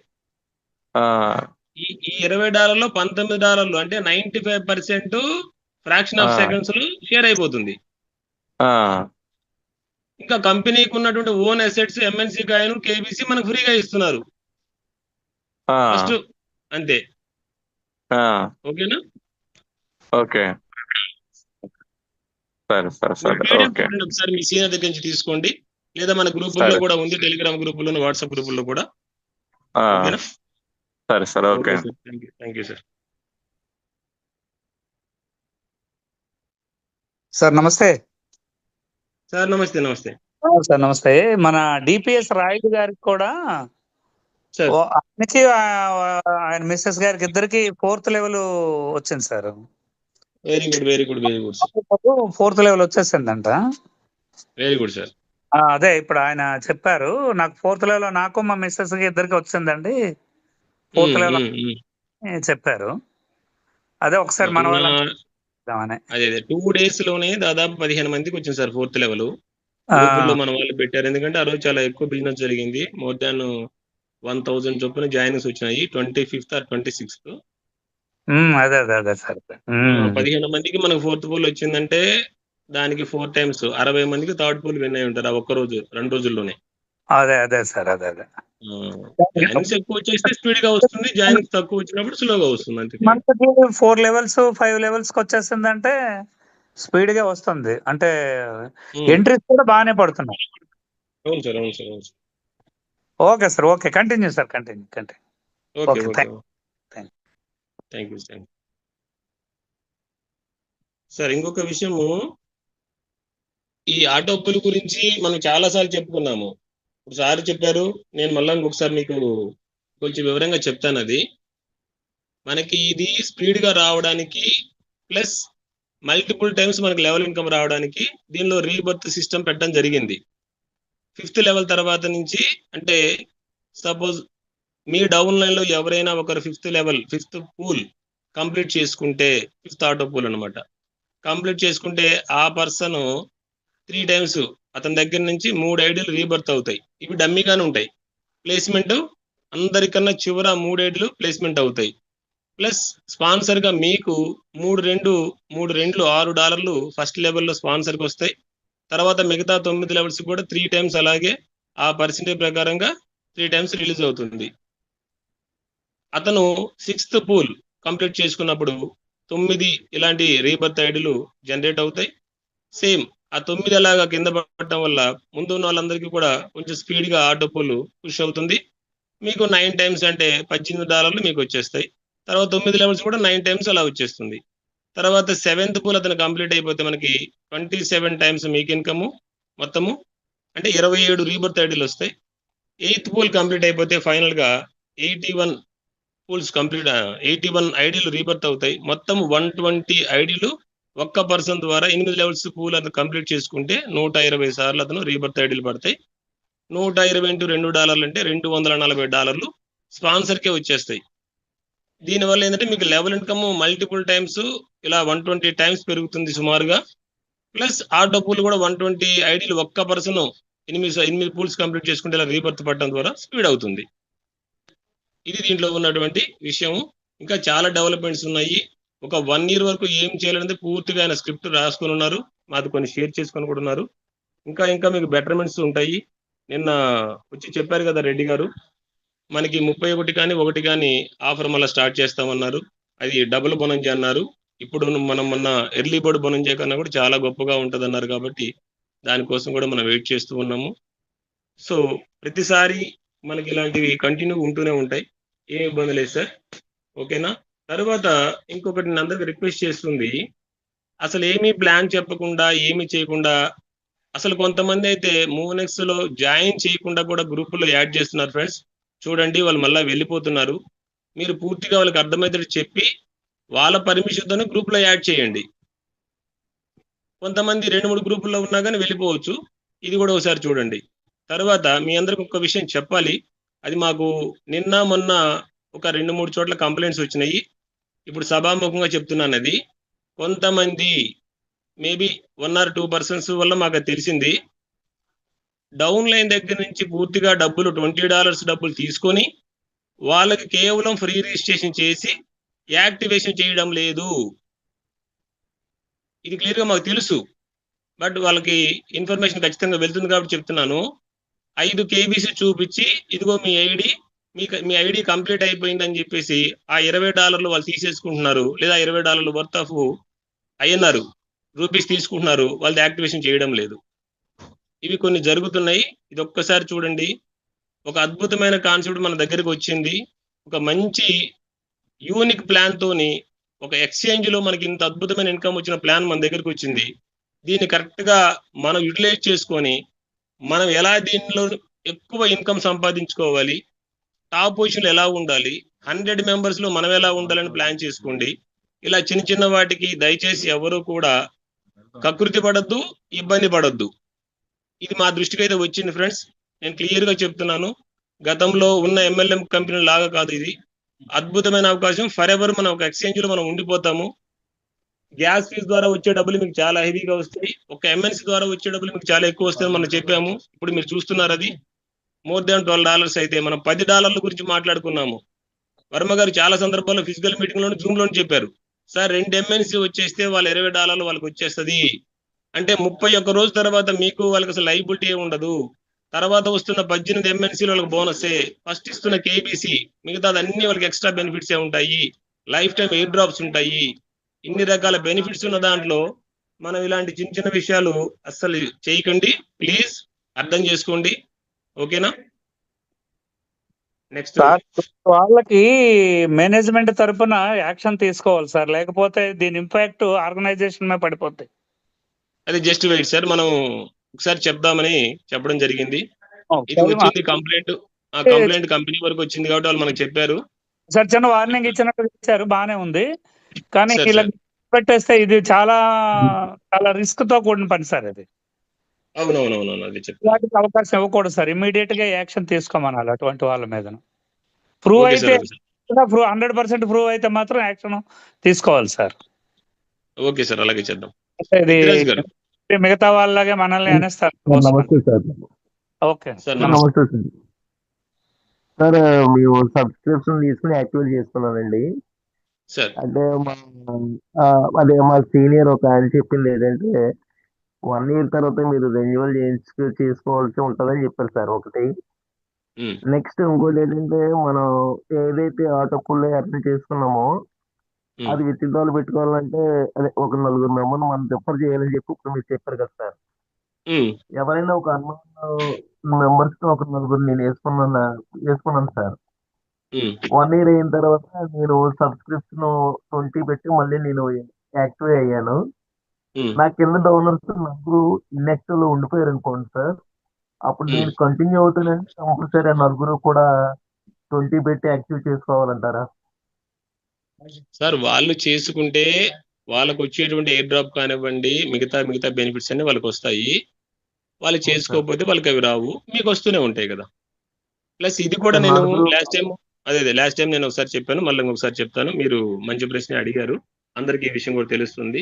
ఈ $20లో $19 అంటే 95% ఫ్రాక్షన్ ఆఫ్ సెకండ్స్ లో షేర్ అయిపోతుంది. ఇంకా కంపెనీకి ఉన్నటువంటి ఓన్ అసెట్స్ ఎంఎన్సీ కాయను కేబీసీ మనకు ఫ్రీగా ఇస్తున్నారు ఫస్ట్, అంతే. ఓకేనా? ఓకే. సరే సరే మీరు సరే పీడిఎఫ్ ఓకే చూడండి ఒకసారి, మీ సీనియర్ దగ్గర నుంచి తీసుకోండి, లేదా మన గ్రూపుల్లో సరే కూడా ఉంది, టెలిగ్రామ్ గ్రూపుల్లో, వాట్సాప్ గ్రూపుల్లో కూడా. ఆ, ఓకేనా? సరే సరే okay okay sir, thank you sir. Sir నమస్తే. సార్ నమస్తే. నమస్తే సార్ నమస్తే. మన డిపిఎస్ రాయుడు గారికి కూడా సార్. ఆయనకి ఆయన మిస్సెస్ గారికి ఇద్దరికి 4th లెవెల్ వచ్చింది sir. Very good, very good, very good sir. 4th level వచ్చేసిందంట. Very good sir. అదే ఇప్పుడు ఆయన చెప్పారు, నాకు 4th లెవెల్, నాకు మా మిస్సెస్ కి ఇద్దరికి వచ్చిందండి 4th లెవెల్ చెప్పారు. అదే ఒకసారి మన వాళ్ళ అదే 2 days లోనే దాదాపు 15 మందికి వచ్చింది సార్ 4th లెవెల్. గ్రూపుల్లో మన వాళ్ళు పెట్టారు, ఎందుకంటే ఆ రోజు చాలా ఎక్కువ బిజినెస్ జరిగింది. మోర్ దాన్ 1000 చొప్పున జాయినింగ్స్ వచ్చినాయి 25th or 26th. అదే అదే అదే సార్. 15 మందికి మనకు 4th pool వచ్చిందంటే దానికి 4 times 60 మందికి థర్డ్ పూల్ విన్ అయి ఉంటారు ఆ ఒక్క రోజు 2 రోజుల్లోనే. అదే అదే సార్. అదే అదే జాయినింగ్స్ ఎక్కువ వచ్చేస్తే స్పీడ్ గా వస్తుంది, జాయినింగ్స్ తక్కువ వచ్చినప్పుడు స్లోగా వస్తుంది అంతే. మనకి 4 levels 5 levels కి వచ్చేసిందంటే స్పీడ్ గా వస్తుంది, అంటే ఎంట్రీస్ కూడా బాగానే పడుతున్నాయి. అవును సార్, అవును సార్, అవును sir. Okay sir, okay, continue sir, continue. Okay, okay, okay, thank thank you sir. Sir ఇంకొక విషయము, ఈ ఆటో పుల్ గురించి మనం చాలా సార్లు చెప్పుకున్నాము. ఇప్పుడు సార్ చెప్పారు, నేను మళ్ళీ ఇంకొకసారి మీకు కొంచెం వివరంగా చెప్తాను. అది మనకి ఇది స్పీడ్ గా రావడానికి ప్లస్ మల్టిపుల్ టైమ్స్ మనకి లెవెల్ ఇన్కమ్ రావడానికి దీనిలో రీబర్త్ సిస్టమ్ పెట్టడం జరిగింది. 5th లెవెల్ తర్వాత నుంచి, అంటే సపోజ్ మీ డౌన్ లైన్ లో ఎవరైనా ఒకరు 5th పూల్ కంప్లీట్ చేసుకుంటే, 5th ఆటో పూల్ అనమాట, కంప్లీట్ చేసుకుంటే ఆ పర్సన్ 3 times అతని దగ్గర నుంచి 3 ఐడీలు రీబర్త్ అవుతాయి. ఇవి డమ్మీగానే ఉంటాయి. ప్లేస్మెంట్ అందరికన్నా చివర 3 ఐడీలు ప్లేస్మెంట్ అవుతాయి. ప్లస్ స్పాన్సర్ గా మీకు 3 2 $6 ఫస్ట్ లెవెల్లో స్పాన్సర్కి వస్తాయి. తర్వాత మిగతా 9 లెవెల్స్ కూడా 3 times అలాగే ఆ పర్సెంటేజ్ ప్రకారంగా 3 times రిలీజ్ అవుతుంది. అతను 6th పూల్ కంప్లీట్ చేసుకున్నప్పుడు 9 ఇలాంటి రీబర్త్ ఐడీలు జనరేట్ అవుతాయి. సేమ్ ఆ 9 అలాగా కింద పడటం వల్ల ముందు ఉన్న వాళ్ళందరికీ కూడా కొంచెం స్పీడ్ గా ఆటో పూల్ పుష్ అవుతుంది. మీకు 9 times అంటే $18 మీకు వచ్చేస్తాయి. తర్వాత 9 లెవెల్స్ కూడా 9 times అలా వచ్చేస్తుంది. తర్వాత 7th పూల్ అతను కంప్లీట్ అయిపోతే మనకి 27 times మీకు ఇన్కమ్ మొత్తము, అంటే 27 రీబర్త్ ఐడీలు వస్తాయి. 8th పూల్ కంప్లీట్ అయిపోతే ఫైనల్ గా 81 పూల్స్ కంప్లీట్ 81 ఐడీలు రీబర్త్ అవుతాయి. మొత్తం 120 ఐడీలు ఒక్క పర్సన్ ద్వారా 8 లెవెల్స్ పూల్ అతను కంప్లీట్ చేసుకుంటే 120 సార్లు అతను రీబర్త్ ఐడీలు పడతాయి. 120 into $2 అంటే $240 స్పాన్సర్కే వచ్చేస్తాయి. దీనివల్ల ఏంటంటే మీకు లెవెల్ ఇన్కమ్ మల్టిపుల్ టైమ్స్ ఇలా 120 times పెరుగుతుంది సుమారుగా. ప్లస్ ఆటో పూల్ కూడా 120 ఐడీలు ఒక్క పర్సన్ 8 పూల్స్ కంప్లీట్ చేసుకుంటే ఇలా రీబర్త్ పడడం ద్వారా స్పీడ్ అవుతుంది. ఇది దీంట్లో ఉన్నటువంటి విషయం. ఇంకా చాలా డెవలప్మెంట్స్ ఉన్నాయి. ఒక 1 year వరకు ఏం చేయాలనేది పూర్తిగా ఆయన స్క్రిప్ట్ రాసుకొని ఉన్నారు, మాది కొన్ని షేర్ చేసుకొని కూడా ఉన్నారు. ఇంకా మీకు బెటర్మెంట్స్ ఉంటాయి. నిన్న వచ్చి చెప్పారు కదా రెడ్డి గారు, మనకి 31 కానీ 1 కానీ ఆఫర్ మళ్ళీ స్టార్ట్ చేస్తామన్నారు. అది డబుల్ బొనంజా అన్నారు. ఇప్పుడు మనం మొన్న ఎర్లీ బర్డ్ బొనంజా కన్నా కూడా చాలా గొప్పగా ఉంటుంది అన్నారు. కాబట్టి దానికోసం కూడా మనం వెయిట్ చేస్తూ ఉన్నాము. సో ప్రతిసారి మనకి ఇలాంటివి కంటిన్యూ ఉంటూనే ఉంటాయి, ఏం ఇబ్బంది లేదు సార్. ఓకేనా? తర్వాత ఇంకొకటి నేను అందరికి రిక్వెస్ట్ చేస్తుంది, అసలు ఏమీ ప్లాన్ చెప్పకుండా ఏమీ చేయకుండా, అసలు కొంతమంది అయితే మూవ్నెక్స్ లో జాయిన్ చేయకుండా కూడా గ్రూపుల్లో యాడ్ చేస్తున్నారు ఫ్రెండ్స్. చూడండి, వాళ్ళు మళ్ళీ వెళ్ళిపోతున్నారు. మీరు పూర్తిగా వాళ్ళకి అర్థమయ్యేటట్టు చెప్పి వాళ్ళ పర్మిషన్తోనే గ్రూప్ లో యాడ్ చేయండి. కొంతమంది 2-3 గ్రూపుల్లో ఉన్నా కానీ వెళ్ళిపోవచ్చు. ఇది కూడా ఒకసారి చూడండి. తర్వాత మీ అందరికి ఒక విషయం చెప్పాలి, అది మాకు నిన్న మొన్న ఒక 2-3 చోట్ల కంప్లైంట్స్ వచ్చినాయి. ఇప్పుడు సభాముఖంగా చెప్తున్నాను. అది కొంతమంది మేబీ 1 or 2 persons వల్ల మాకు తెలిసింది, డౌన్ లైన్ దగ్గర నుంచి పూర్తిగా డబ్బులు $20 డబ్బులు తీసుకొని వాళ్ళకి కేవలం ఫ్రీ రిజిస్ట్రేషన్ చేసి యాక్టివేషన్ చేయడం లేదు. ఇది క్లియర్గా మాకు తెలుసు, బట్ వాళ్ళకి ఇన్ఫర్మేషన్ ఖచ్చితంగా వెళ్తుంది కాబట్టి చెప్తున్నాను. 5 KBC చూపించి ఇదిగో మీ ఐడి, మీ ఐడి కంప్లీట్ అయిపోయిందని చెప్పేసి ఆ $20 వాళ్ళు తీసేసుకుంటున్నారు, లేదా $20 వర్త్ ఆఫ్ INR రూపీస్ తీసుకుంటున్నారు, వాళ్ళది యాక్టివేషన్ చేయడం లేదు. ఇవి కొన్ని జరుగుతున్నాయి. ఇది ఒక్కసారి చూడండి. ఒక అద్భుతమైన కాన్సెప్ట్ మన దగ్గరికి వచ్చింది. ఒక మంచి యూనిక్ ప్లాన్ తోని ఒక ఎక్స్చేంజ్ లో మనకి ఇంత అద్భుతమైన ఇన్కమ్ వచ్చిన ప్లాన్ మన దగ్గరికి వచ్చింది. దీన్ని కరెక్ట్ గా మనం యూటిలైజ్ చేసుకొని మనం ఎలా దీనిలో ఎక్కువ ఇన్కమ్ సంపాదించుకోవాలి, టాప్ పొజిషన్ ఎలా ఉండాలి, 100 మెంబర్స్ లో మనం ఎలా ఉండాలని ప్లాన్ చేసుకోండి. ఇలా చిన్న చిన్న వాటికి దయచేసి ఎవరు కూడా కకృతి పడద్దు, ఇబ్బంది పడద్దు. ఇది మా దృష్టికి అయితే వచ్చింది ఫ్రెండ్స్. నేను క్లియర్ గా చెప్తున్నాను, గతంలో ఉన్న MLM కంపెనీ లాగా కాదు ఇది. అద్భుతమైన అవకాశం. ఫర్ ఎవర్ మనం ఒక ఎక్స్చేంజ్ లో మనం ఉండిపోతాము. గ్యాస్ ఫీజు ద్వారా వచ్చే డబ్బులు మీకు చాలా హెవీగా వస్తాయి. ఒక MNC ద్వారా వచ్చే డబ్బులు మీకు చాలా ఎక్కువ వస్తాయని మనం చెప్పాము. ఇప్పుడు మీరు చూస్తున్నారు, అది మోర్ దాన్ $12 అయితే మనం $10 గురించి మాట్లాడుకున్నాము. వర్మ గారు చాలా సందర్భాల్లో ఫిజికల్ మీటింగ్ లోని జూమ్ లోని చెప్పారు, సార్ 2 MNC వచ్చేస్తే వాళ్ళు $20 వాళ్ళకి వచ్చేస్తుంది. అంటే 31 రోజు తర్వాత మీకు వాళ్ళకి అసలు లైబిలిటీ ఉండదు. తర్వాత వస్తున్న 18 MNC వాళ్ళకి బోనసే, ఫస్ట్ ఇస్తున్న KBC, మిగతాది అన్ని వాళ్ళకి ఎక్స్ట్రా బెనిఫిట్స్ ఉంటాయి. లైఫ్ టైం ఎయిర్ డ్రాప్స్ ఉంటాయి. ఇన్ని రకాల బెనిఫిట్స్ ఉన్న దాంట్లో మనం ఇలాంటి చిన్న చిన్న విషయాలు అస్సలు చేయకండి. ప్లీజ్ అర్థం చేసుకోండి. ఓకేనా? నెక్స్ట్ సార్ వాళ్ళకి మేనేజ్మెంట్ తరపున యాక్షన్ తీసుకోవాలి సార్, లేకపోతే దీని ఇంపాక్ట్ ఆర్గనైజేషన్ మీద పడిపోతాయి. అది జస్ట్ వెయిట్ సార్, మనం ఒకసారి చెప్దామని చెప్పడం జరిగింది. ఇది వచ్చింది కంప్లైంట్, ఆ కంప్లైంట్ కంపెనీ వరకు వచ్చింది కాబట్టి వాళ్ళు మనకు చెప్పారు. సార్ చిన్న వార్నింగ్ ఇచ్చినట్టు ఇచ్చారు, బానే ఉంది. కానీ సరే, ఇలా సరే. పెట్టేస్తే ఇది చాలా చాలా రిస్క్ తో కూడిన పని సార్. ఇది అవునవునవును, అది చెప్పారు. వాటికి అవకాశం ఇవ్వకూడదు సార్. ఇమీడియట్ గా యాక్షన్ తీసుకోమనాలి అటువంటి వాళ్ళ మీద. ప్రూవ్ ఓకే అయితే సార్, 100% ప్రూవ్ అయితే మాత్రం యాక్షన్ తీసుకోవాలి సార్. ఓకే సార్, అలాగే చేద్దాం. ఇది ధీరజ్ గారు, మిగతా వాళ్ళలాగే మనల్ని అనేస్తారు. నమస్తే సార్. ఓకే సార్ నమస్తే సార్. సార్ మేము సబ్స్క్రిప్షన్ తీసుకుని యాక్టివేట్ చేసుకున్నానండి. సార్. అంటే అదే మా సీనియర్ ఒక ఆయన చెప్పింది ఏంటంటే 1 year తర్వాత మీరు రెన్యువల్ చేసుకోవాల్సి ఉంటుందని చెప్పారు సార్ ఒకటి. నెక్స్ట్ ఇంకోటి ఏంటంటే మనం ఏదైతే ఆటో పుల్ అర్థం చేసుకున్నామో అది విత్డ్రాల్ పెట్టుకోవాలంటే అదే ఒక 4 మెంబర్లు మనం రిఫర్ చేయాలని చెప్పి ఇప్పుడు మీరు చెప్పారు కదా సార్. ఎవరైనా ఒక మెంబర్స్ తో ఒక 4 నేను వేసుకున్నాను సార్. 1 year అయిన తర్వాత నేను సబ్స్క్రిప్షన్ 20 పెట్టి మళ్ళీ నేను యాక్టివ్ అయ్యాను. నా కింద డౌనర్స్ 4 ఇన్యాక్టివ్ లో ఉండిపోయారు అనుకోండి సార్. అప్పుడు నేను కంటిన్యూ అవుతానంటే కంపల్సరీ 4 కూడా 20 పెట్టి యాక్టివ్ చేసుకోవాలంటారా సార్? వాళ్ళు చేసుకుంటే వాళ్ళకు వచ్చేటువంటి ఎయిర్ డ్రాప్ కానివ్వండి, మిగతా బెనిఫిట్స్ అన్ని వాళ్ళకి వస్తాయి. వాళ్ళు చేసుకోకపోతే వాళ్ళకి అవి రావు, మీకు వస్తూనే ఉంటాయి కదా. ప్లస్ ఇది కూడా నేను లాస్ట్ టైం నేను ఒకసారి చెప్పాను, మళ్ళీ ఇంకొకసారి చెప్తాను. మీరు మంచి ప్రశ్న అడిగారు, అందరికి ఈ విషయం కూడా తెలుస్తుంది.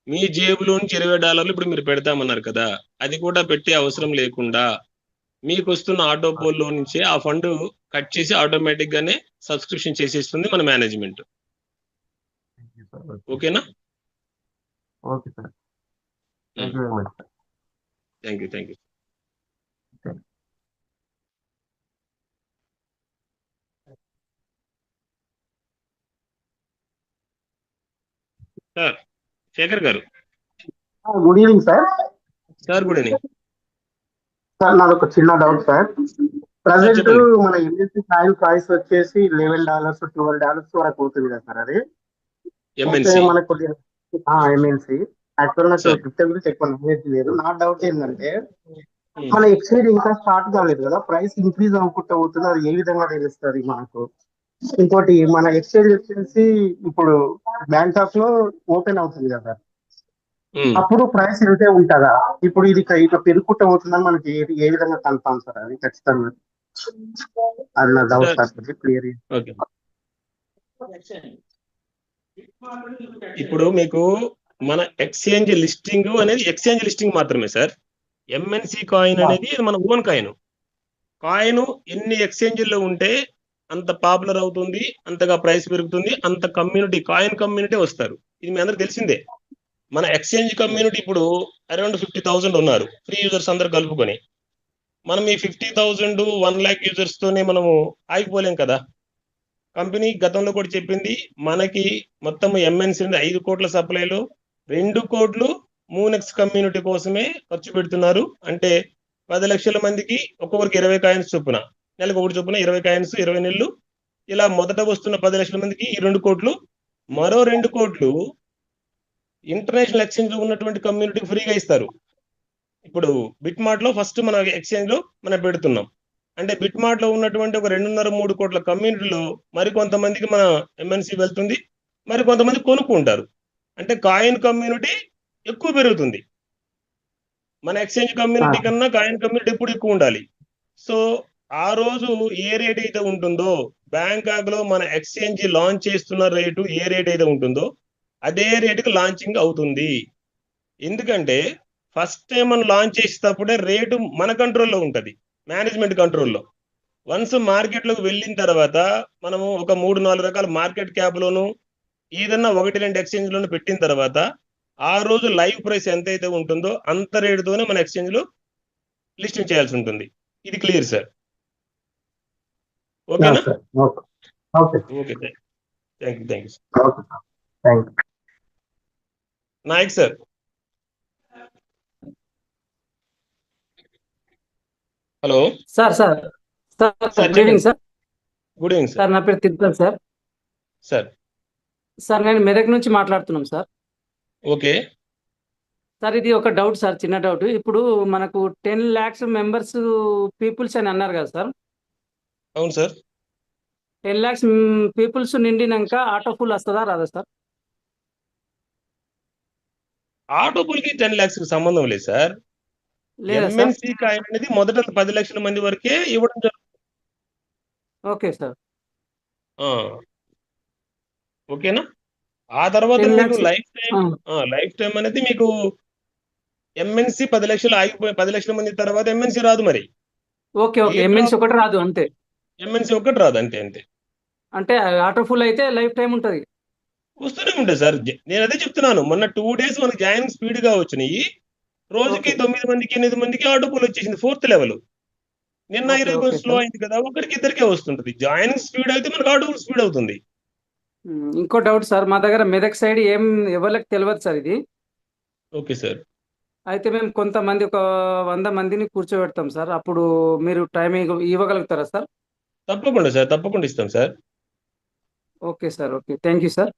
మీ జేబులో నుంచి $20 ఇప్పుడు మీరు పెడతామన్నారు కదా, అది కూడా పెట్టే అవసరం లేకుండా మీకు వస్తున్న ఆటో పోల్లో నుంచి ఆ ఫండ్ కట్ చేసి ఆటోమేటిక్ గానే సబ్స్క్రిప్షన్ చేసేస్తుంది మన మేనేజ్మెంట్. ఓకేనా? Okay sir. Thank you very much sir. Thank you. Sir Shekhar గారు. Good evening sir. Sir good evening sir. నాది ఒక చిన్న డౌట్ సార్. ప్రజెంట్ మన MNC కాయిన్ ప్రైస్ వచ్చేసి $11 $12 వరకు అవుతుంది కదా సార్. అది మనకు MNC యాక్చువల్ నాకు క్రిప్టో గురించి ఎక్కువ నాలెడ్జ్ లేదు. నా డౌట్ ఏంటంటే మన ఎక్స్చేంజ్ ఇంకా స్టార్ట్ కాలేదు కదా, ప్రైస్ ఇంక్రీజ్ అవ్వకుండా అవుతుంది, అది ఏ విధంగా తెలుస్తుంది మనకు? ఇంకోటి మన ఎక్స్చేంజ్ వచ్చేసి ఇప్పుడు బ్యాంకాక్ లో ఓపెన్ అవుతుంది కదా, అప్పుడు ప్రైస్ ఇంతే ఉంటుందా? ఇప్పుడు ఇది ఇట్లా పెరుగుకుంటూ అవుతుందని మనకి ఏ విధంగా కన్ఫర్మ్ సార్? అది ఖచ్చితంగా అది నా డౌట్ సార్, క్లియర్. ఇప్పుడు మీకు మన ఎక్స్చేంజ్ లిస్టింగ్ అనేది ఎక్స్చేంజ్ లిస్టింగ్ మాత్రమే సార్. MNC కాయిన్ అనేది మన ఓన్ కాయిన్ ఎన్ని ఎక్స్చేంజ్లో ఉంటే అంత పాపులర్ అవుతుంది, అంతగా ప్రైస్ పెరుగుతుంది, అంత కాయిన్ కమ్యూనిటీ వస్తారు. ఇది మీ అందరికి తెలిసిందే. మన ఎక్స్చేంజ్ కమ్యూనిటీ ఇప్పుడు అరౌండ్ 50,000 ఉన్నారు, ఫ్రీ యూజర్స్ అందరు కలుపుకొని. మనం ఈ 50,000 1 lakh యూజర్స్ తోనే మనము ఆగిపోలేం కదా. కంపెనీ గతంలో కూడా చెప్పింది, మనకి మొత్తం MNC 5 కోట్ల సప్లైలో 2 కోట్లు మూనెక్స్ కమ్యూనిటీ కోసమే ఖర్చు పెడుతున్నారు. అంటే 10 లక్షల మందికి ఒక్కొక్కరికి 20 కాయిన్స్ చొప్పున, నెలకు ఒకటి చొప్పున 20 కాయిన్స్ 20 నెలలు, ఇలా మొదట వస్తున్న 10 లక్షల మందికి ఈ 2 కోట్లు, మరో 2 కోట్లు ఇంటర్నేషనల్ ఎక్స్చేంజ్ లో ఉన్నటువంటి కమ్యూనిటీకి ఫ్రీగా ఇస్తారు. ఇప్పుడు బిట్ మార్ట్ లో ఫస్ట్ మన ఎక్స్చేంజ్ లో మనం పెడుతున్నాం అంటే బిట్ మార్ట్ లో ఉన్నటువంటి ఒక 2.5-3 కోట్ల కమ్యూనిటీలో మరి కొంతమందికి మన ఎంఎన్సి వెళ్తుంది, మరి కొంతమంది కొనుక్కుంటారు. అంటే కాయిన్ కమ్యూనిటీ ఎక్కువ పెరుగుతుంది. మన ఎక్స్చేంజ్ కమ్యూనిటీ కన్నా కాయిన్ కమ్యూనిటీ ఎప్పుడు ఎక్కువ ఉండాలి. సో ఆ రోజు ఏ రేట్ అయితే ఉంటుందో, బ్యాంకాక్ లో మన ఎక్స్చేంజ్ లాంచ్ చేస్తున్న రేటు ఏ రేట్ అయితే ఉంటుందో అదే రేటుకి లాంచింగ్ అవుతుంది. ఎందుకంటే ఫస్ట్ టైం మనం లాంచ్ చేసేటప్పుడే రేటు మన కంట్రోల్లో ఉంటుంది, మేనేజ్మెంట్ కంట్రోల్లో. వన్స్ మార్కెట్లోకి వెళ్ళిన తర్వాత మనము ఒక 3-4 రకాల మార్కెట్ క్యాప్లోను ఏదన్నా 1-2 ఎక్స్చేంజ్లోను పెట్టిన తర్వాత ఆ రోజు లైవ్ ప్రైస్ ఎంతైతే ఉంటుందో అంత రేటుతోనే మన ఎక్స్చేంజ్లో లిస్టింగ్ చేయాల్సి ఉంటుంది. ఇది క్లియర్ సార్. ఓకేనా? Okay, thank you sir. Nayak sir. Hello sir. Good evening sir. Good evening sir, నా పేరు తిరుపతి సార్. సార్ నేను మెదక్ నుంచి మాట్లాడుతున్నాం సార్. ఓకే సార్, ఇది ఒక డౌట్ సార్, చిన్న డౌట్. ఇప్పుడు మనకు 10 lakhs మెంబర్స్ పీపుల్స్ అని అన్నారు కదా సార్. అవును సార్. 10 lakhs పీపుల్స్ నిండినాక ఆటో ఫుల్ వస్తుందా రాదా సార్? ఆటో పుల్కి 10 lakhs కి సంబంధం లేదు సార్. ఎంఎన్సి కాయిన్ అనేది మొదట 10 లక్షల మంది వరకే ఇవ్వడం జరుగుతుంది. Okay sir. ఓకేనా? ఆ తర్వాత మీకు లైఫ్ టైం అనేది మీకు ఎంఎన్సి 10 లక్షలు ఆగిపోయి 10 లక్షల మంది తర్వాత ఎంఎన్సి రాదు. మరి ఓకే ఎంఎన్సి ఒకటి రాదు, అంతే. ఎంఎన్సి ఒకటి రాదు, అంతే. అంటే ఆటో ఫుల్ అయితే లైఫ్ టైం ఉంటుంది, వస్తూనే ఉంటుంది సార్. నేను అదే చెప్తున్నాను, మొన్న 2 days మనకి జాయినింగ్ స్పీడ్ గా వచ్చినాయి. రోజుకి 9 మందికి 8 మందికి ఆటో పూల్ వచ్చేసింది 4th లెవెల్. నిన్న 20 కొంచెం స్లో అయింది కదా, ఒకరికి ఇద్దరికే వస్తుంటది. జాయినింగ్ స్పీడ్ అయితే మనకు ఆటో పూల్ స్పీడ్ అవుతుంది. ఇంకో డౌట్ సార్, మా దగ్గర మెదక్ సైడ్ ఎవరికి తెలియదు సార్ ఇది. Okay sir. అయితే మేము కొంతమంది ఒక 100 మందిని కూర్చోబెడతాం సార్. అప్పుడు మీరు టైం ఇవ్వగలుగుతారా సార్? తప్పకుండా సార్, తప్పకుండా ఇస్తాం sir. Okay sir. Okay, thank you sir.